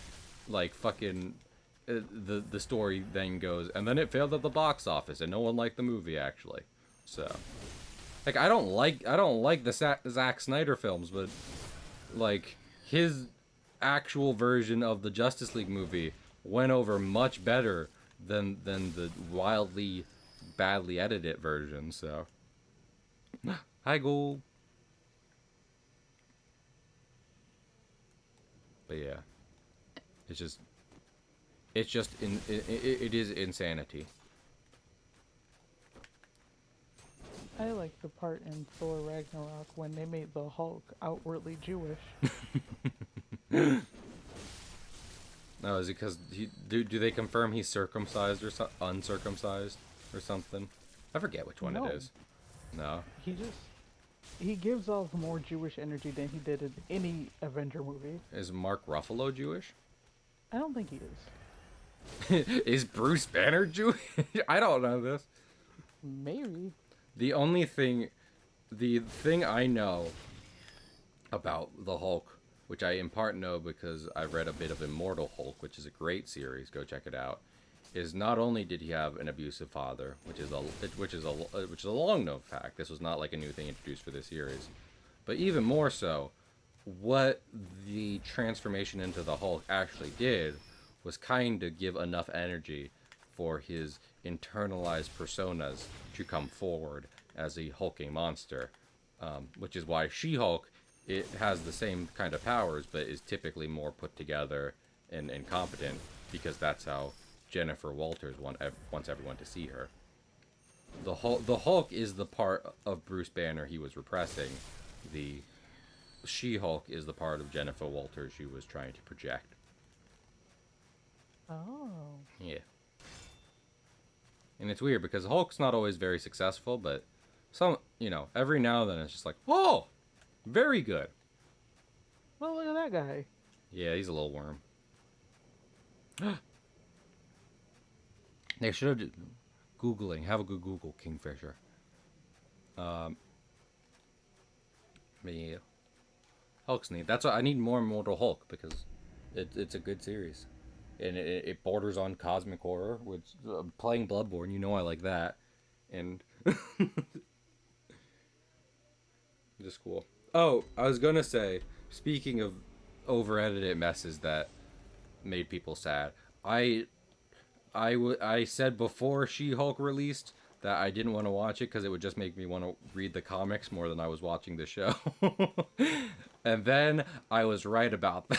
like fucking the story then goes, and then it failed at the box office, and no one liked the movie actually. So, like, I don't like the Zack Snyder films, but like his actual version of the Justice League movie went over much better than the wildly badly edited version. So, hi Gold. But yeah, it's just it is insanity. I like the part in Thor Ragnarok when they made the Hulk outwardly Jewish. No, is it because do they confirm he's circumcised or uncircumcised or something? I forget which one No. it is. No. He gives off more Jewish energy than he did in any Avenger movie. Is Mark Ruffalo Jewish? I don't think he is. Is Bruce Banner Jewish? I don't know this. Maybe. The thing I know about the Hulk, which I in part know because I read a bit of Immortal Hulk, which is a great series, go check it out, is not only did he have an abusive father, which is a long known fact. This was not like a new thing introduced for this series, but even more so, what the transformation into the Hulk actually did was kind of give enough energy for his internalized personas to come forward as a hulking monster, which is why She-Hulk, it has the same kind of powers, but is typically more put together and competent, because that's how Jennifer Walters wants everyone to see her. The Hulk is the part of Bruce Banner he was repressing. The She-Hulk is the part of Jennifer Walters she was trying to project. Oh. Yeah. And it's weird because Hulk's not always very successful, but some, you know, every now and then it's just like, oh, very good. Well, look at that guy. Yeah, he's a little worm. They should have Googling. Have a good Google, Kingfisher. Yeah. Hulk's neat. That's why I need more Immortal Hulk, because it's a good series. And it borders on cosmic horror, which playing Bloodborne, you know I like that. And just cool. Oh, I was gonna say, speaking of over edited messes that made people sad, I said before She-Hulk released that I didn't want to watch it because it would just make me want to read the comics more than I was watching the show. And then I was right about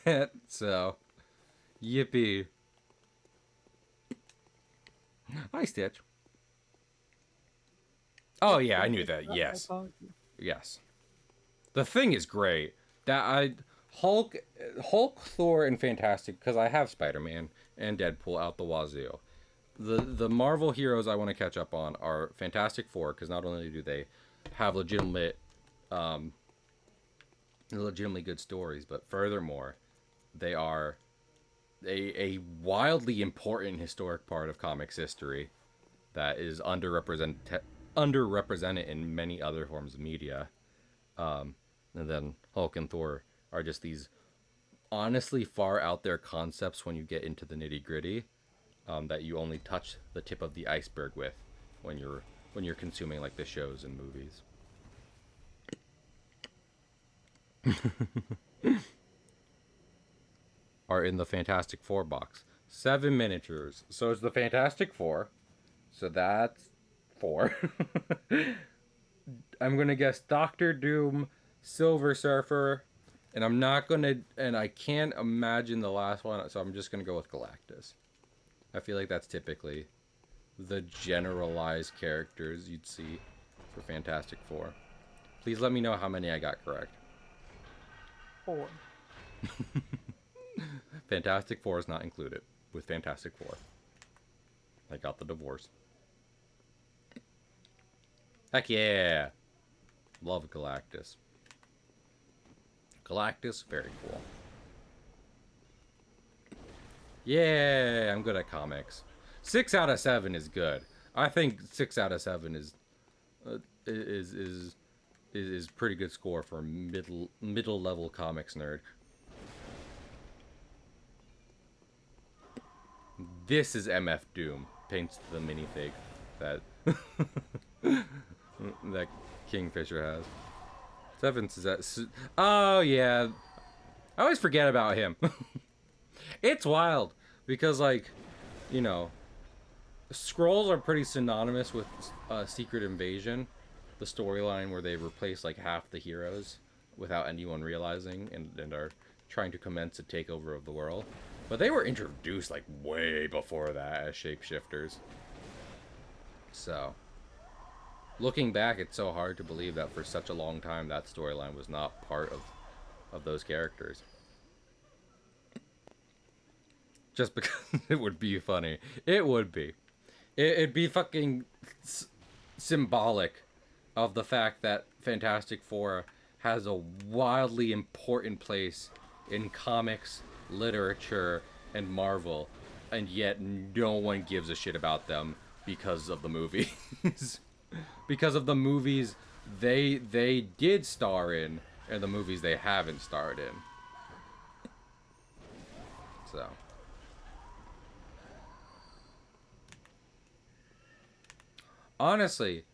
that. So, yippee. Hi, Stitch. Oh, yeah, I knew that. Yes. Yes. The Thing is great. Hulk, Thor, and Fantastic, because I have Spider-Man and Deadpool out the wazoo. The Marvel heroes I want to catch up on are Fantastic Four, because not only do they have legitimately good stories, but furthermore, they are a wildly important historic part of comics history that is underrepresented in many other forms of media. And then Hulk and Thor are just these honestly far out there concepts when you get into the nitty gritty, that you only touch the tip of the iceberg with when you're consuming like the shows and movies. Are in the Fantastic Four box. 7 miniatures. So it's the Fantastic Four. So that's 4. I'm gonna guess Doctor Doom, Silver Surfer, and I can't imagine the last one, so I'm just gonna go with Galactus. I feel like that's typically the generalized characters you'd see for Fantastic Four. Please let me know how many I got correct. 4. Fantastic Four is not included with Fantastic Four. I got the divorce. Heck yeah! Love Galactus. Galactus, very cool. Yeah, I'm good at comics. 6 out of 7 is good. I think 6 out of 7 is pretty good score for a middle level comics nerd. This is MF Doom. Paints the minifig that that Kingfisher has. Sevens is that. Oh yeah, I always forget about him. It's wild because, like, you know, Skrulls are pretty synonymous with Secret Invasion, the storyline where they replace like half the heroes without anyone realizing, and are trying to commence a takeover of the world. But they were introduced like way before that as shapeshifters. So, looking back, it's so hard to believe that for such a long time that storyline was not part of those characters. Just because it would be funny. It would be. It'd be fucking symbolic of the fact that Fantastic Four has a wildly important place in comics, literature, and Marvel, and yet no one gives a shit about them because of the movies. Because of the movies they did star in, and the movies they haven't starred in. So, honestly,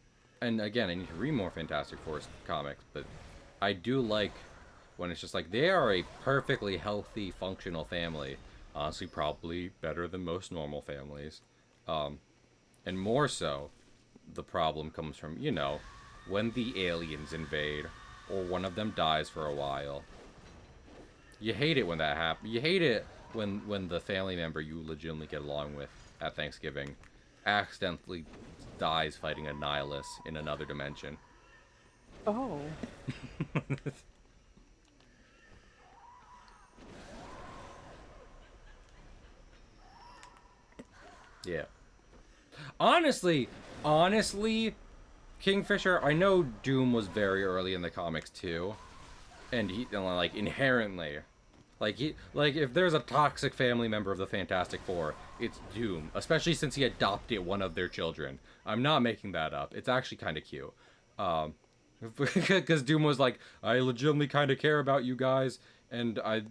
and again, I need to read more Fantastic Four comics, but I do like when it's just like they are a perfectly healthy, functional family. Honestly, probably better than most normal families. And more so, the problem comes from, you know, when the aliens invade, or one of them dies for a while. You hate it when that happens. You hate it when the family member you legitimately get along with at Thanksgiving accidentally dies fighting a nihilist in another dimension. Oh. Yeah. Honestly, Kingfisher, I know Doom was very early in the comics too, and like inherently, like if there's a toxic family member of the Fantastic Four, it's Doom, especially since he adopted one of their children. I'm not making that up. It's actually kind of cute. Because Doom was like, I legitimately kind of care about you guys, and I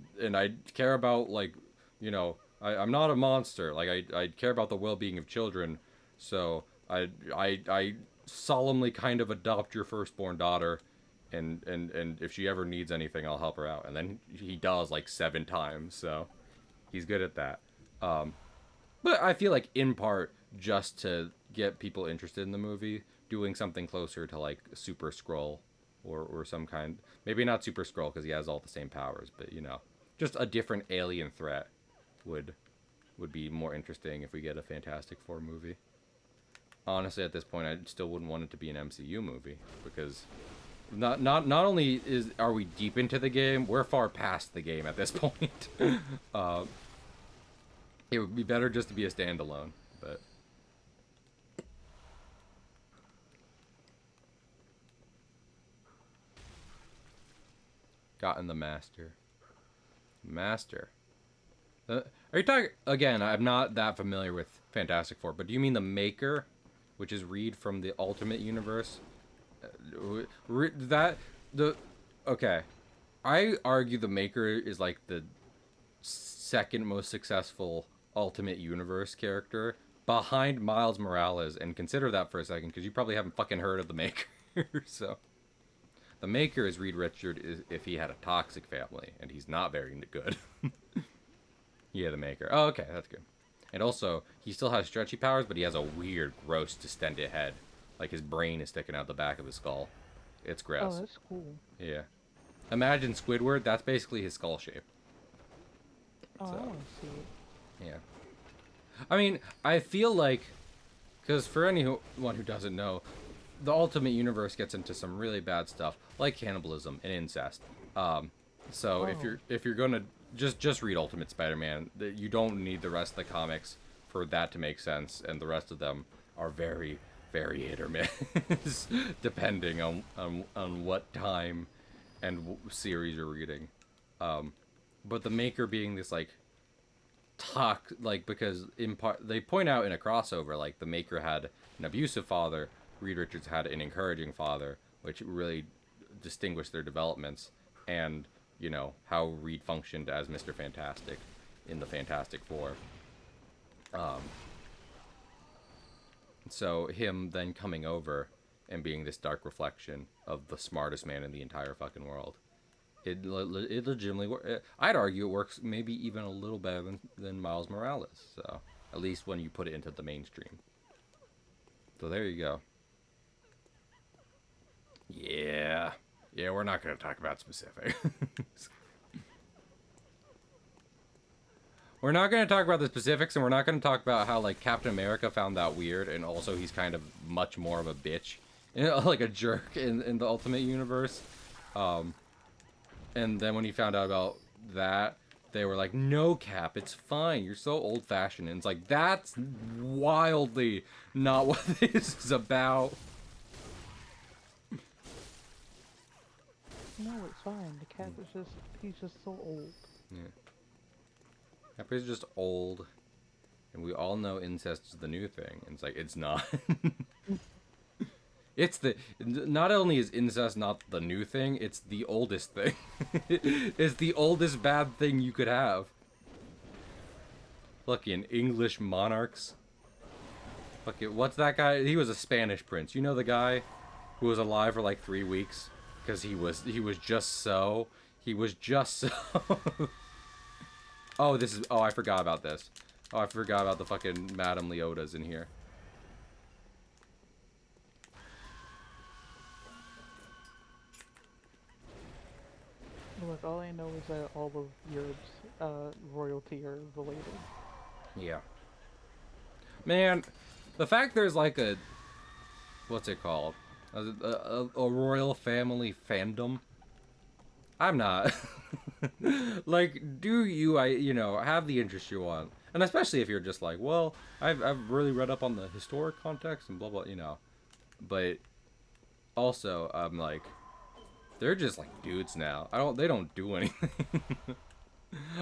care about, like, you know, I'm not a monster. Like, I care about the well-being of children, so I solemnly kind of adopt your firstborn daughter, and if she ever needs anything, I'll help her out. And then he does like 7 times, so he's good at that. But I feel like in part just to get people interested in the movie, doing something closer to like Super Skrull or some kind. Maybe not Super Skrull because he has all the same powers, but you know, just a different alien threat would be more interesting if we get a Fantastic Four movie. Honestly, at this point, I still wouldn't want it to be an MCU movie because not only are we deep into the game, we're far past the game at this point. It would be better just to be a standalone, but. Gotten the master. Master. Are you talking again? I'm not that familiar with Fantastic Four, but do you mean the Maker, which is Reed from the Ultimate Universe? Okay. I argue the Maker is like the second most successful Ultimate Universe character behind Miles Morales, and consider that for a second because you probably haven't fucking heard of the Maker. So the Maker is Reed Richards if he had a toxic family, and he's not very good. Yeah, the Maker. Oh, okay, that's good. And also, he still has stretchy powers, but he has a weird, gross, distended head. Like his brain is sticking out the back of his skull. It's gross. Oh, that's cool. Yeah. Imagine Squidward, that's basically his skull shape. Oh, So, I want to see it. yeah. I mean, I feel like, because for anyone who doesn't know, the Ultimate Universe gets into some really bad stuff, like cannibalism and incest. So if you're gonna just read Ultimate Spider-Man, you don't need the rest of the comics for that to make sense, and the rest of them are very, very hit or miss, depending on what time and series you're reading. But the Maker being this like because in part they point out in a crossover like the Maker had an abusive father, Reed Richards had an encouraging father, which really distinguished their developments, and you know how Reed functioned as Mr. Fantastic in the Fantastic Four. So him then coming over and being this dark reflection of the smartest man in the entire fucking world. It legitimately works. I'd argue it works maybe even a little better than Miles Morales. So at least when you put it into the mainstream. So there you go. Yeah, we're not going to talk about specifics. We're not going to talk about the specifics, and we're not going to talk about how like Captain America found that weird, and also he's kind of much more of a bitch, like a jerk in the Ultimate Universe. And then when he found out about that, they were like, "No, Cap, it's fine. You're so old-fashioned." And it's like, that's wildly not what this is about. No, it's fine. The cat is he's just so old. Yeah. Cap is just old, and we all know incest is the new thing. And it's like, it's not. Not only is incest not the new thing, it's the oldest thing. It's the oldest bad thing you could have. Fucking English monarchs. Fucking, what's that guy? He was a Spanish prince. You know the guy who was alive for like 3 weeks? Because he was just so. Oh, I forgot about this. Oh, I forgot about the fucking Madame Leotas in here. Look, all I know is that all of Europe's royalty are related. Yeah. Man, the fact there's like a... What's it called? A royal family fandom. I'm not. Like, do you, have the interest you want. And especially if you're just like, well, I've really read up on the historic context and blah, blah, But also, I'm like, they're just like dudes now. They don't do anything.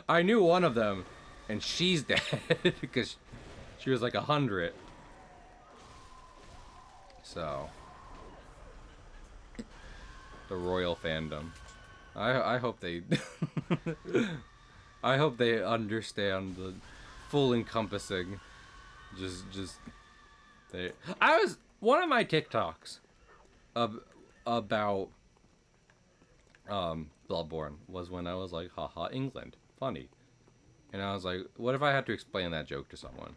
I knew one of them, and she's dead because she was like 100. So, the royal fandom. I hope they I hope they understand the full encompassing one of my TikToks about Bloodborne was when I was like, haha, England, funny. And I was like, what if I had to explain that joke to someone?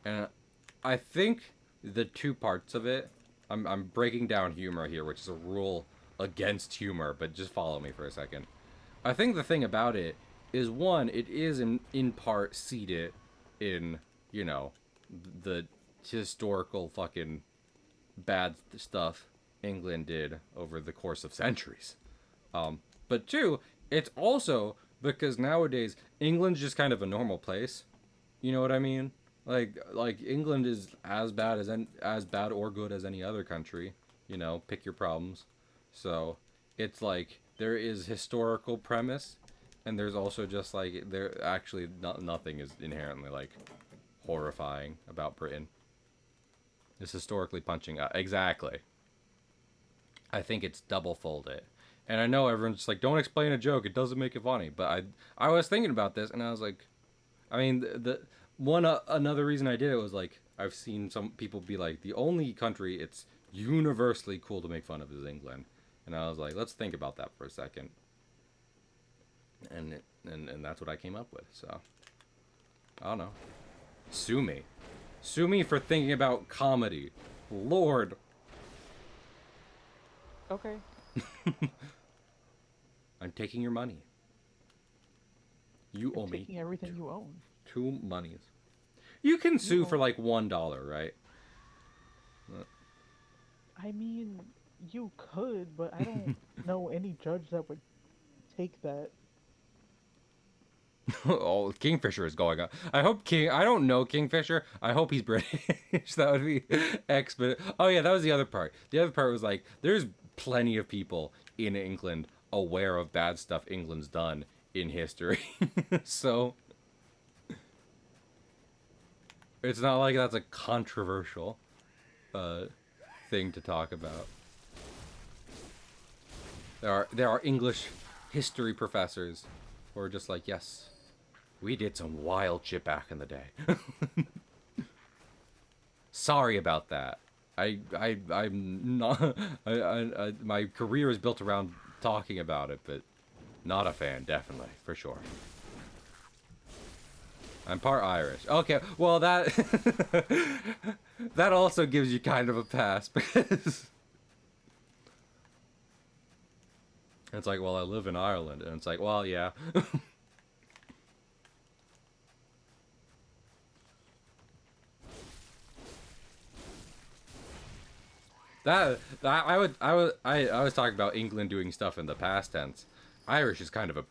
And I think the two parts of it. I'm breaking down humor here, which is a rule against humor, but just follow me for a second. I think the thing about it is, one, it is in part seated in, you know, the historical fucking bad stuff England did over the course of centuries. But two, it's also because nowadays England's just kind of a normal place. You know what I mean? Like England is as bad as bad or good as any other country. You know, pick your problems. So it's like there is historical premise, and there's also just like there actually nothing is inherently like horrifying about Britain. It's historically punching out exactly. I think it's double folded. And I know everyone's just like, don't explain a joke. It doesn't make it funny. But I was thinking about this, and I was like, I mean, the one another reason I did it was like I've seen some people be like, the only country it's universally cool to make fun of is England, and I was like, let's think about that for a second. And that's what I came up with. So I don't know. Sue me for thinking about comedy. Lord. Okay. I'm taking your money. You owe me Taking everything you own. 2 monies. You can sue for like $1, right? I mean, you could, but I don't know any judge that would take that. Oh, Kingfisher is going on. I hope I don't know Kingfisher. I hope he's British. That would be but oh yeah, that was the other part. The other part was like, there's plenty of people in England aware of bad stuff England's done in history. So it's not like that's a controversial thing to talk about. There are English history professors who are just like, yes, we did some wild shit back in the day. Sorry about that. I'm not. My career is built around talking about it, but not a fan, definitely, for sure. I'm part Irish. Okay, well that that also gives you kind of a pass because it's like, well, I live in Ireland, and it's like, well, yeah. I was talking about England doing stuff in the past tense. Irish is kind of a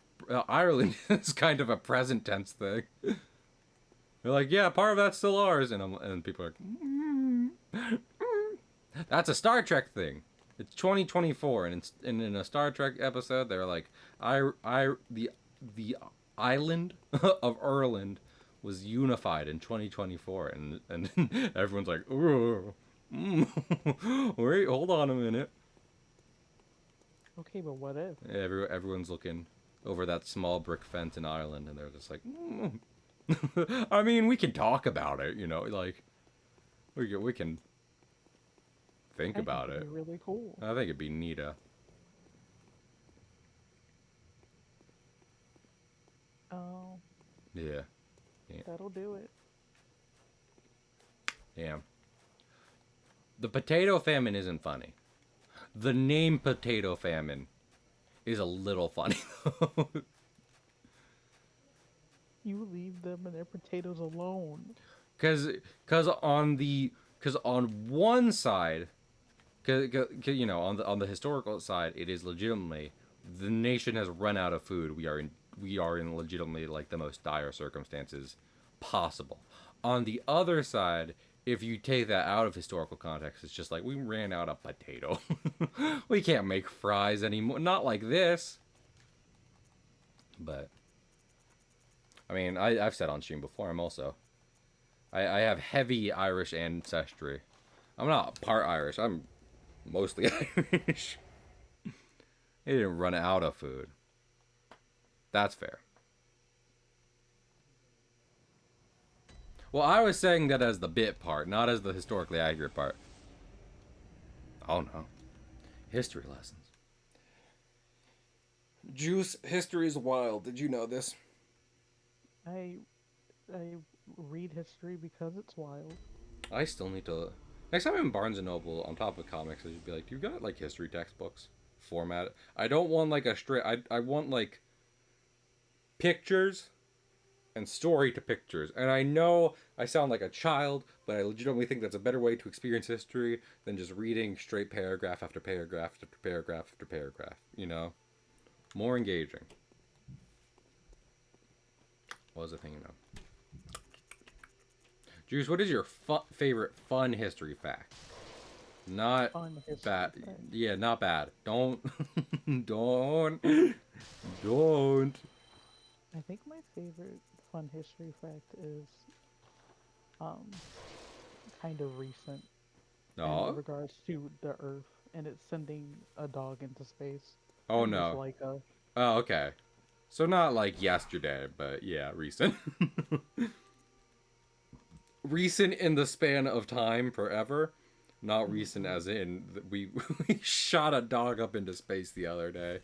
Ireland is kind of a present tense thing. They're like, yeah, part of that's still ours, and people are like, that's a Star Trek thing. It's 2024, and in a Star Trek episode, they're like, the island of Ireland was unified in 2024, and everyone's like, ooh. Wait, hold on a minute. Okay, but what if? Everyone's looking over that small brick fence in Ireland, and they're just like, I mean, we can talk about it, you know, like we can think about it. Be really cool. I think it'd be neato. Oh. Yeah. That'll do it. Yeah. The potato famine isn't funny. The name potato famine is a little funny. You leave them and their potatoes alone. Cause on one side, you know, on the historical side, it is legitimately the nation has run out of food. We are in legitimately like the most dire circumstances possible. On the other side, if you take that out of historical context, it's just like, we ran out of potato. We can't make fries anymore. Not like this. But I mean, I've said on stream before, I have heavy Irish ancestry. I'm not part Irish. I'm mostly Irish. They didn't run out of food. That's fair. Well, I was saying that as the bit part, not as the historically accurate part. Oh no. History lessons. Juice, history is wild. Did you know this? I read history because it's wild. I still need to Next time I'm in Barnes and Noble, on top of comics, I should be like, "Do you got like history textbooks format? I don't want like a straight. I want like pictures and story to pictures. And I know I sound like a child, but I legitimately think that's a better way to experience history than just reading straight paragraph after paragraph after paragraph after paragraph. You know, more engaging. What was the thing? You know, Juice. What is your favorite fun history fact? Not Fun history bad. fact. Yeah, not bad. Don't, don't, don't. I think my favorite fun history fact is um kind of recent in No. regards to the Earth and it's sending a dog into space. Oh Her name is no. Laika. Oh, okay. So not like yesterday, but yeah, recent. Recent in the span of time forever. Not recent as in we shot a dog up into space the other day.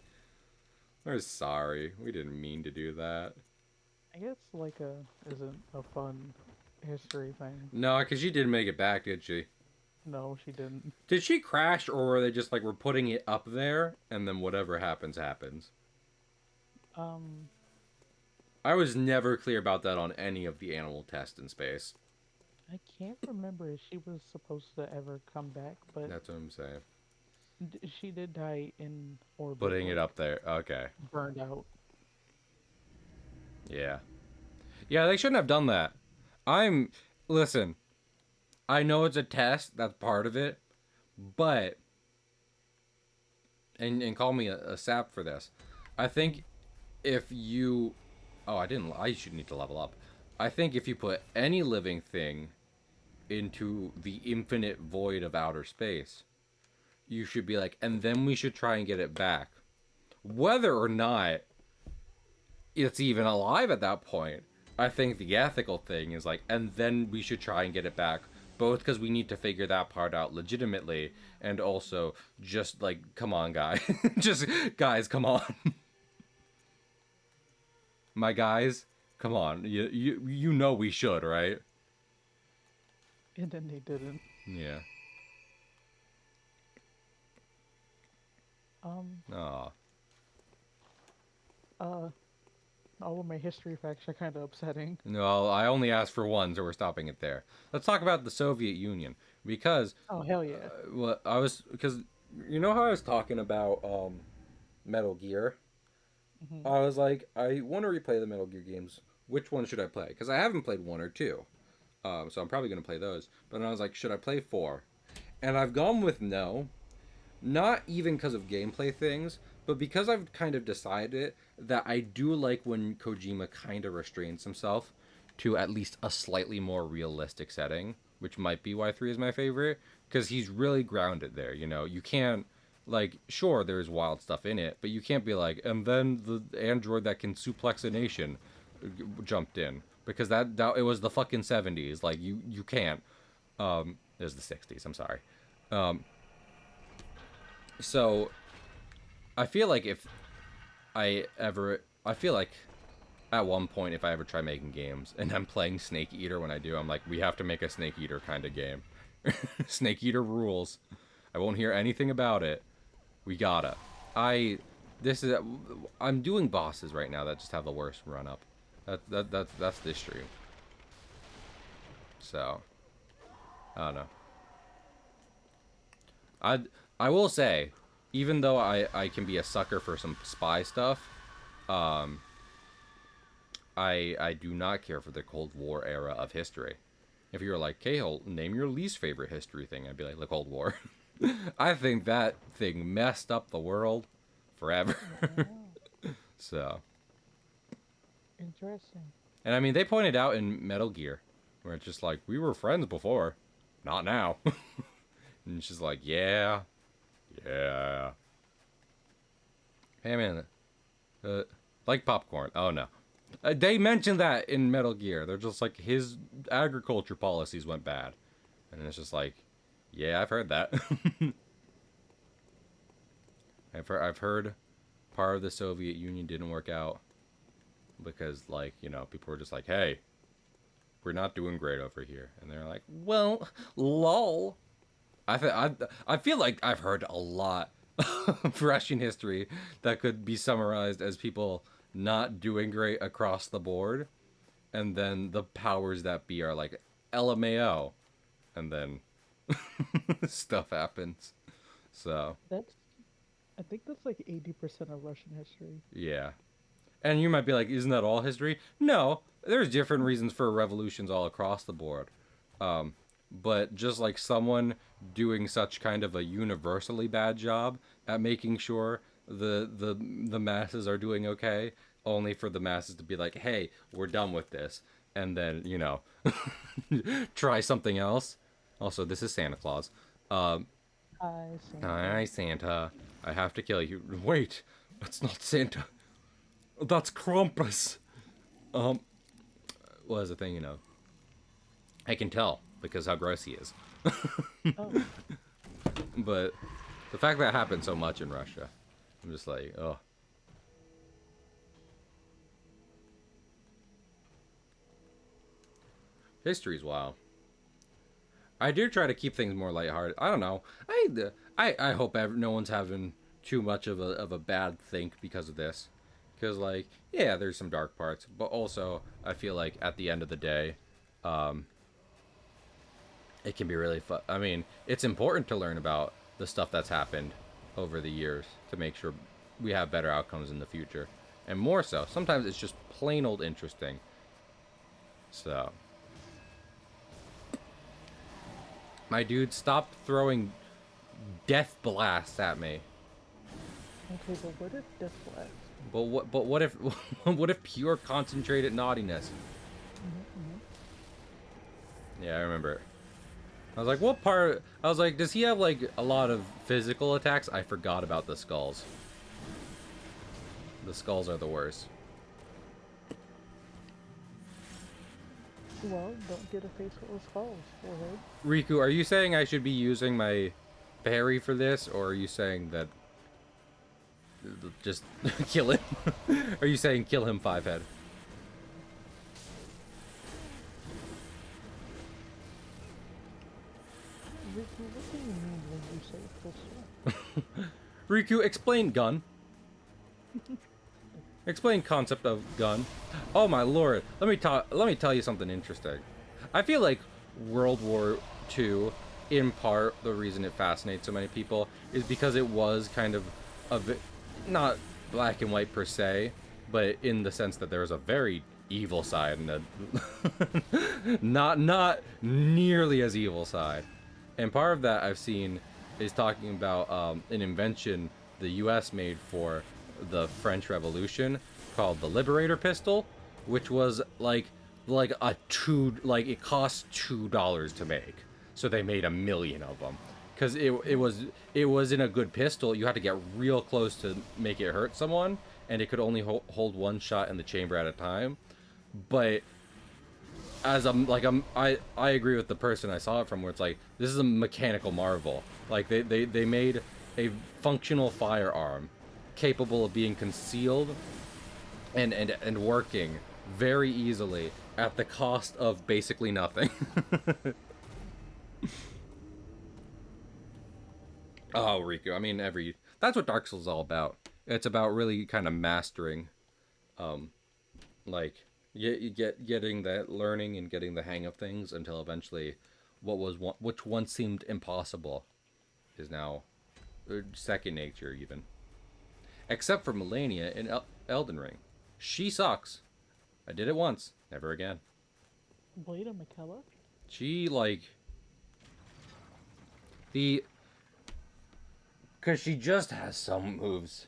We're sorry. We didn't mean to do that. I guess Laika isn't a fun history thing. No, because she didn't make it back, did she? No, she didn't. Did she crash, or were they just like, we're putting it up there, and then whatever happens, happens? Um, I was never clear about that on any of the animal tests in space. I can't remember if she was supposed to ever come back, but That's what I'm saying. she did die in orbit, Putting it like up there. Okay. burned out. Yeah. Yeah, they shouldn't have done that. I'm. Listen, I know it's a test, that's part of it, but. And call me a sap for this. I think if you. Oh, I didn't. I should need to level up. I think if you put any living thing into the infinite void of outer space, you should be like, and then we should try and get it back. Whether or not it's even alive at that point, I think the ethical thing is like, and then we should try and get it back. Both because we need to figure that part out legitimately, and also just like, come on, guy. Just, guys, come on. My guys, come on. You know we should, right? And then they didn't. Yeah. Um, Aw. uh, all of my history facts are kind of upsetting. No, I only asked for one, so we're stopping it there. Let's talk about the Soviet Union, because Oh, hell yeah. well, I was because you know how I was talking about Metal Gear. Hmm. I was like, I want to replay the Metal Gear games. Which one should I play? Because I haven't played one or two, so I'm probably gonna play those. But then I was like, should I play four? And I've gone with no, not even because of gameplay things, but because I've kind of decided that I do like when Kojima kind of restrains himself to at least a slightly more realistic setting, which might be why 3 is my favorite, because he's really grounded there. You know, you can't, like, sure, there's wild stuff in it, but you can't be like, and then the android that can suplex a nation jumped in. Because that it was the fucking 70s. Like, you can't. It was the 60s, I'm sorry. Um, so I feel like if I feel like at one point if I ever try making games and I'm playing Snake Eater when I do, I'm like, we have to make a Snake Eater kind of game. Snake Eater rules. I won't hear anything about it. We gotta. I this is I'm doing bosses right now that just have the worst run up. That's this stream. So I don't know. I I will say, even though I can be a sucker for some spy stuff, um, I do not care for the Cold War era of history. If you were like, Cahill, name your least favorite history thing, I'd be like, the Cold War. I think that thing messed up the world forever. Oh, So, interesting. and I mean, they pointed out in Metal Gear, where it's just like, we were friends before, not now. And she's like, yeah, yeah. Hey man, like popcorn. Oh no. They mentioned that in Metal Gear. They're just like, his agriculture policies went bad. And it's just like, yeah, I've heard that. I've heard part of the Soviet Union didn't work out because, like, you know, people were just like, hey, we're not doing great over here. And they're like, well, lol. I feel like I've heard a lot of Russian history that could be summarized as people not doing great across the board, and then the powers that be are like LMAO, and then stuff happens. So That's I think that's like 80% of Russian history. yeah, and you might be like, isn't that all history? No, there's different reasons for revolutions all across the board. But just like someone doing such kind of a universally bad job at making sure the masses are doing okay, only for the masses to be like, hey, we're done with this, and then try something else. Also, this is Santa Claus. I see. Hi, Santa. I have to kill you. Wait, that's not Santa. That's Krampus. What is the thing, I can tell because how gross he is. Oh, But the fact that happened so much in Russia, I'm just like, oh. History's wild. I do try to keep things more lighthearted. I don't know. I hope no one's having too much of a bad think because of this. Because, like, yeah, there's some dark parts. But also, I feel like at the end of the day, it can be really fun. I mean, it's important to learn about the stuff that's happened over the years to make sure we have better outcomes in the future. And more so, sometimes it's just plain old interesting. So, my dude, stop throwing death blasts at me. okay, but what if Death Blast? But what if what if pure concentrated naughtiness? Yeah, I remember it. I was like, what part? I was like, does he have like a lot of physical attacks? I forgot about the skulls. The skulls are the worst. Well, don't get a face full of skulls. Go ahead. Riku, are you saying I should be using my parry for this, or are you saying that just kill him? Are you saying kill him 5-head? Ricky, what do you mean when you say pistol? Riku, explain gun. Explain concept of gun. Oh my lord. Let me tell you something interesting. I feel like World War II, in part, the reason it fascinates so many people is because it was kind of not black and white per se, but in the sense that there was a very evil side and a not nearly as evil side. And part of that I've seen is talking about an invention the U.S. made for the French Revolution called the Liberator pistol, which was like it cost $2 to make, so they made 1 million of them because it was in a good pistol. You had to get real close to make it hurt someone, and it could only hold one shot in the chamber at a time. But as I agree with the person I saw it from, where it's like, this is a mechanical marvel. Like they made a functional firearm capable of being concealed and working very easily at the cost of basically nothing. Oh, Riku, I mean, that's what Dark Souls is all about. It's about really kind of mastering, like, getting that learning and getting the hang of things until eventually which once seemed impossible is now second nature, even. Except for Melania in Elden Ring. She sucks. I did it once, never again. Blade of McKellar? She, like... Because she just has some moves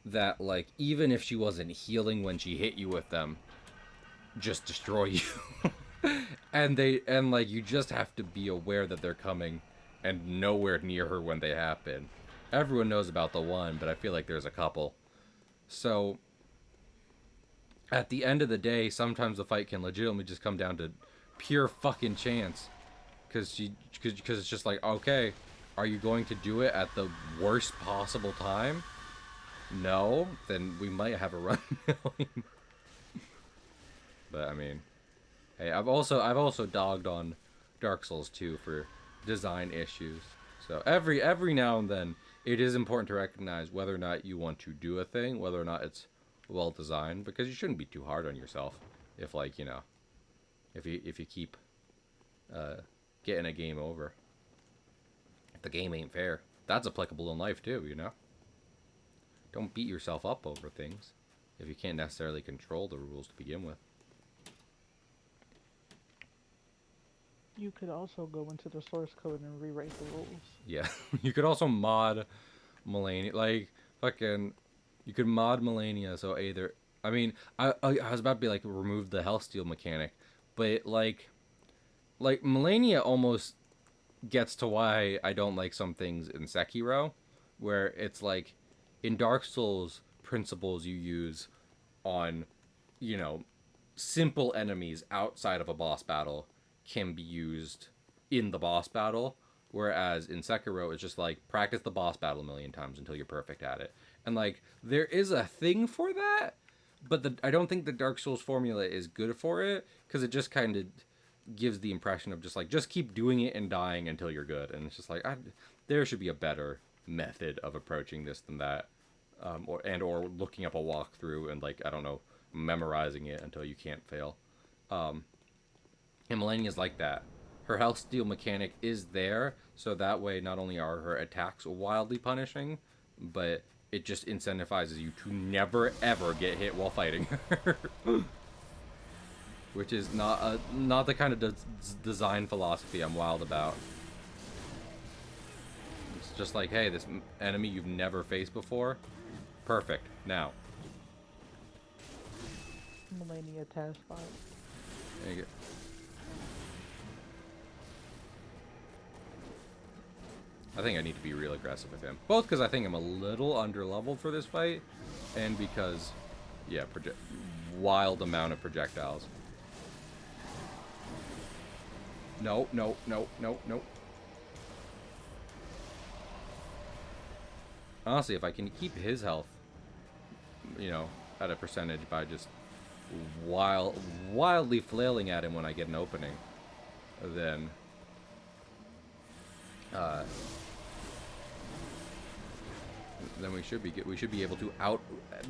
that, like, even if she wasn't healing when she hit you with them, just destroy you. and like, you just have to be aware that they're coming and nowhere near her when they happen. Everyone knows about the one, but I feel like there's a couple. So, at the end of the day, sometimes the fight can legitimately just come down to pure fucking chance. Because it's just like, okay, are you going to do it at the worst possible time? No? Then we might have a run. But, I mean, hey, I've also dogged on Dark Souls 2 for design issues. So every now and then, it is important to recognize whether or not you want to do a thing, whether or not it's well designed, because you shouldn't be too hard on yourself. If like if you keep getting a game over, if the game ain't fair, that's applicable in life too. Don't beat yourself up over things if you can't necessarily control the rules to begin with. You could also go into the source code and rewrite the rules. Yeah, you could also mod Melania, like fucking. You could mod Melania, so either. I mean, I was about to be like remove the health steal mechanic, but like Melania almost gets to why I don't like some things in Sekiro, where it's like in Dark Souls principles you use on, simple enemies outside of a boss battle can be used in the boss battle, whereas in Sekiro it's just like practice the boss battle a million times until you're perfect at it. And like there is a thing for that, but I don't think the Dark Souls formula is good for it, because it just kind of gives the impression of just keep doing it and dying until you're good. And it's just like there should be a better method of approaching this than that, or looking up a walkthrough and like I don't know, memorizing it until you can't fail. And Melania's like that. Her health steal mechanic is there, so that way not only are her attacks wildly punishing, but it just incentivizes you to never ever get hit while fighting her. Which is not the kind of design philosophy I'm wild about. It's just like, hey, this enemy you've never faced before, perfect, now. Melania task fight. There you go. I think I need to be real aggressive with him. Both because I think I'm a little underleveled for this fight, and because, yeah, wild amount of projectiles. No. Honestly, if I can keep his health, at a percentage by just wildly flailing at him when I get an opening, then we should be able to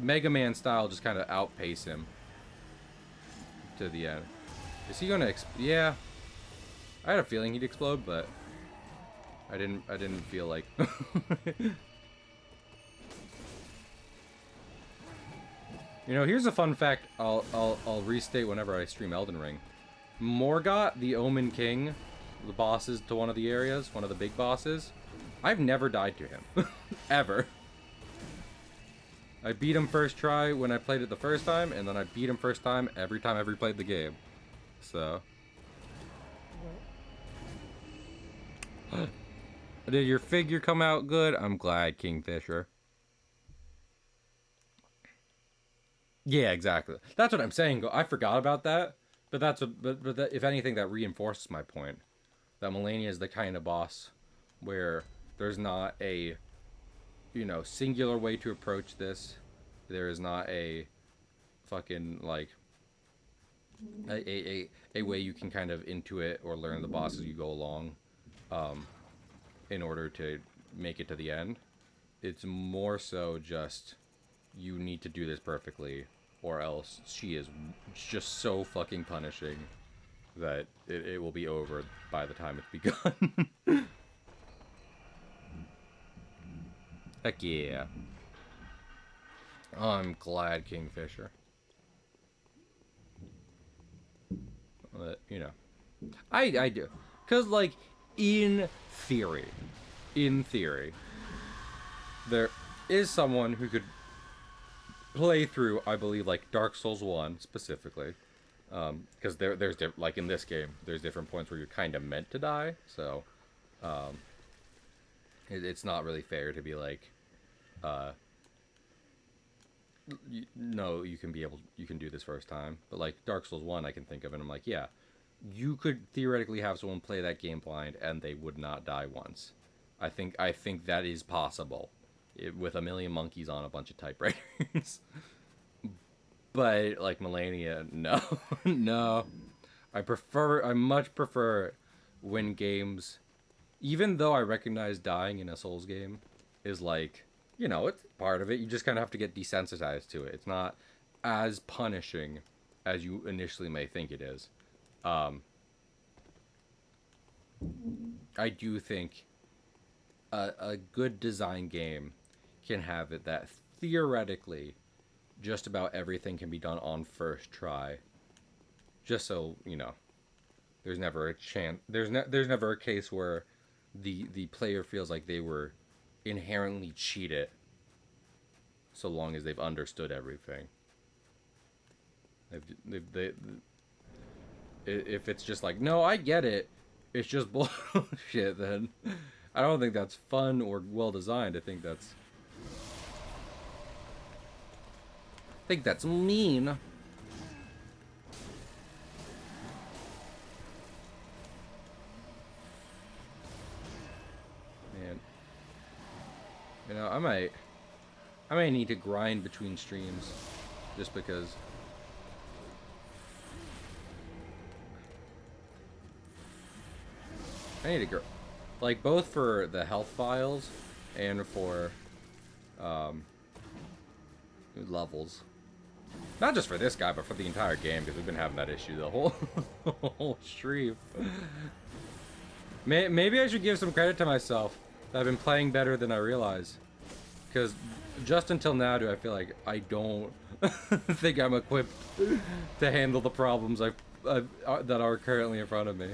Mega Man style, just kind of outpace him to the end. Is he gonna yeah, I had a feeling he'd explode, but I didn't feel like here's a fun fact I'll restate whenever I stream Elden Ring. Morgott, the Omen King, the bosses to one of the areas, one of the big bosses, I've never died to him. Ever. I beat him first try when I played it the first time, and then I beat him first time every time I replayed the game. So. Did your figure come out good? I'm glad, Kingfisher. Yeah, exactly. That's what I'm saying. I forgot about that, but that, if anything, that reinforces my point. That Melania is the kind of boss where there's not a, singular way to approach this. There is not a fucking, like, a way you can kind of intuit or learn the boss as you go along, in order to make it to the end. It's more so just, you need to do this perfectly, or else she is just so fucking punishing that it will be over by the time it's begun. Heck yeah. I'm glad, Kingfisher. But, I do. Because, like, in theory, there is someone who could play through, I believe, like, Dark Souls 1, specifically. Because there's like, in this game, there's different points where you're kind of meant to die, so, it's not really fair to be like, no, you can do this first time. But like Dark Souls 1, I can think of, and I'm like, yeah, you could theoretically have someone play that game blind and they would not die once. I think that is possible, with a million monkeys on a bunch of typewriters. But like Melania, no. No. I much prefer when games even though I recognize dying in a Souls game is like, it's part of it. You just kind of have to get desensitized to it. It's not as punishing as you initially may think it is. Um, I do think a good design game can have it that theoretically just about everything can be done on first try. Just so, there's never a chance. There's never a case where the player feels like they were inherently cheated so long as they've understood everything. If it's just like, no, I get it, it's just bullshit, then I don't think that's fun or well designed. I think that's mean. Man, I might need to grind between streams just because. I need to go, like, both for the health files and for levels. Not just for this guy, but for the entire game, because we've been having that issue the whole whole stream. Maybe I should give some credit to myself. I've been playing better than I realize. Because just until now do I feel like I don't think I'm equipped to handle the problems that are currently in front of me.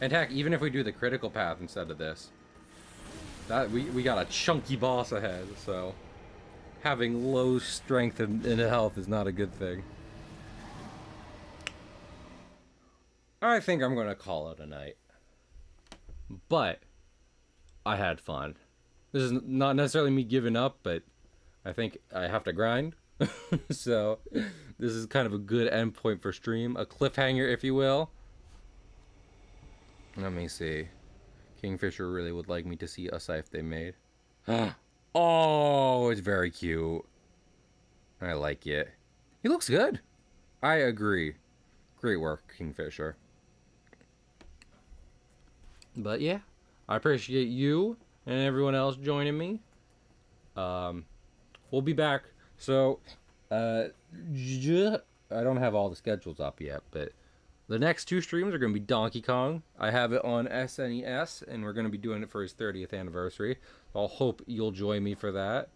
And heck, even if we do the critical path instead of this, that we got a chunky boss ahead, so having low strength and health is not a good thing. I think I'm gonna call it a night. But I had fun. This is not necessarily me giving up, but I think I have to grind. So this is kind of a good endpoint for stream, a cliffhanger, if you will. Let me see. Kingfisher really would like me to see a scythe they made. Oh, it's very cute. I like it. He looks good. I agree. Great work, Kingfisher. But yeah, I appreciate you and everyone else joining me. We'll be back. So, I don't have all the schedules up yet, but the next two streams are going to be Donkey Kong. I have it on SNES, and we're going to be doing it for his 30th anniversary. I'll hope you'll join me for that.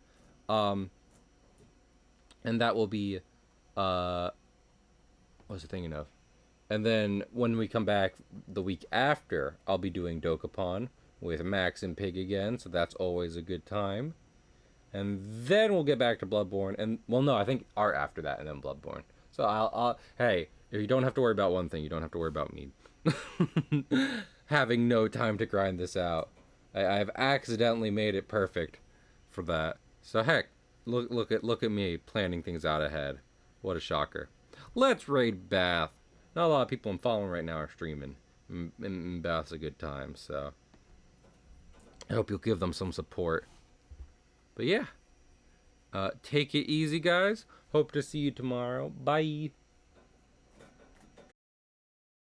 And that will be, what was I thinking of? And then when we come back the week after, I'll be doing Dokapon with Max and Pig again, so that's always a good time. And then we'll get back to Bloodborne, and, well, no, I think Art after that, and then Bloodborne. So I'll hey, if you don't have to worry about one thing, you don't have to worry about me having no time to grind this out. I've accidentally made it perfect for that. So heck, look at me planning things out ahead. What a shocker. Let's raid Bath. Not a lot of people I'm following right now are streaming. And Bath's a good time, so I hope you'll give them some support. But yeah, take it easy, guys. Hope to see you tomorrow. Bye.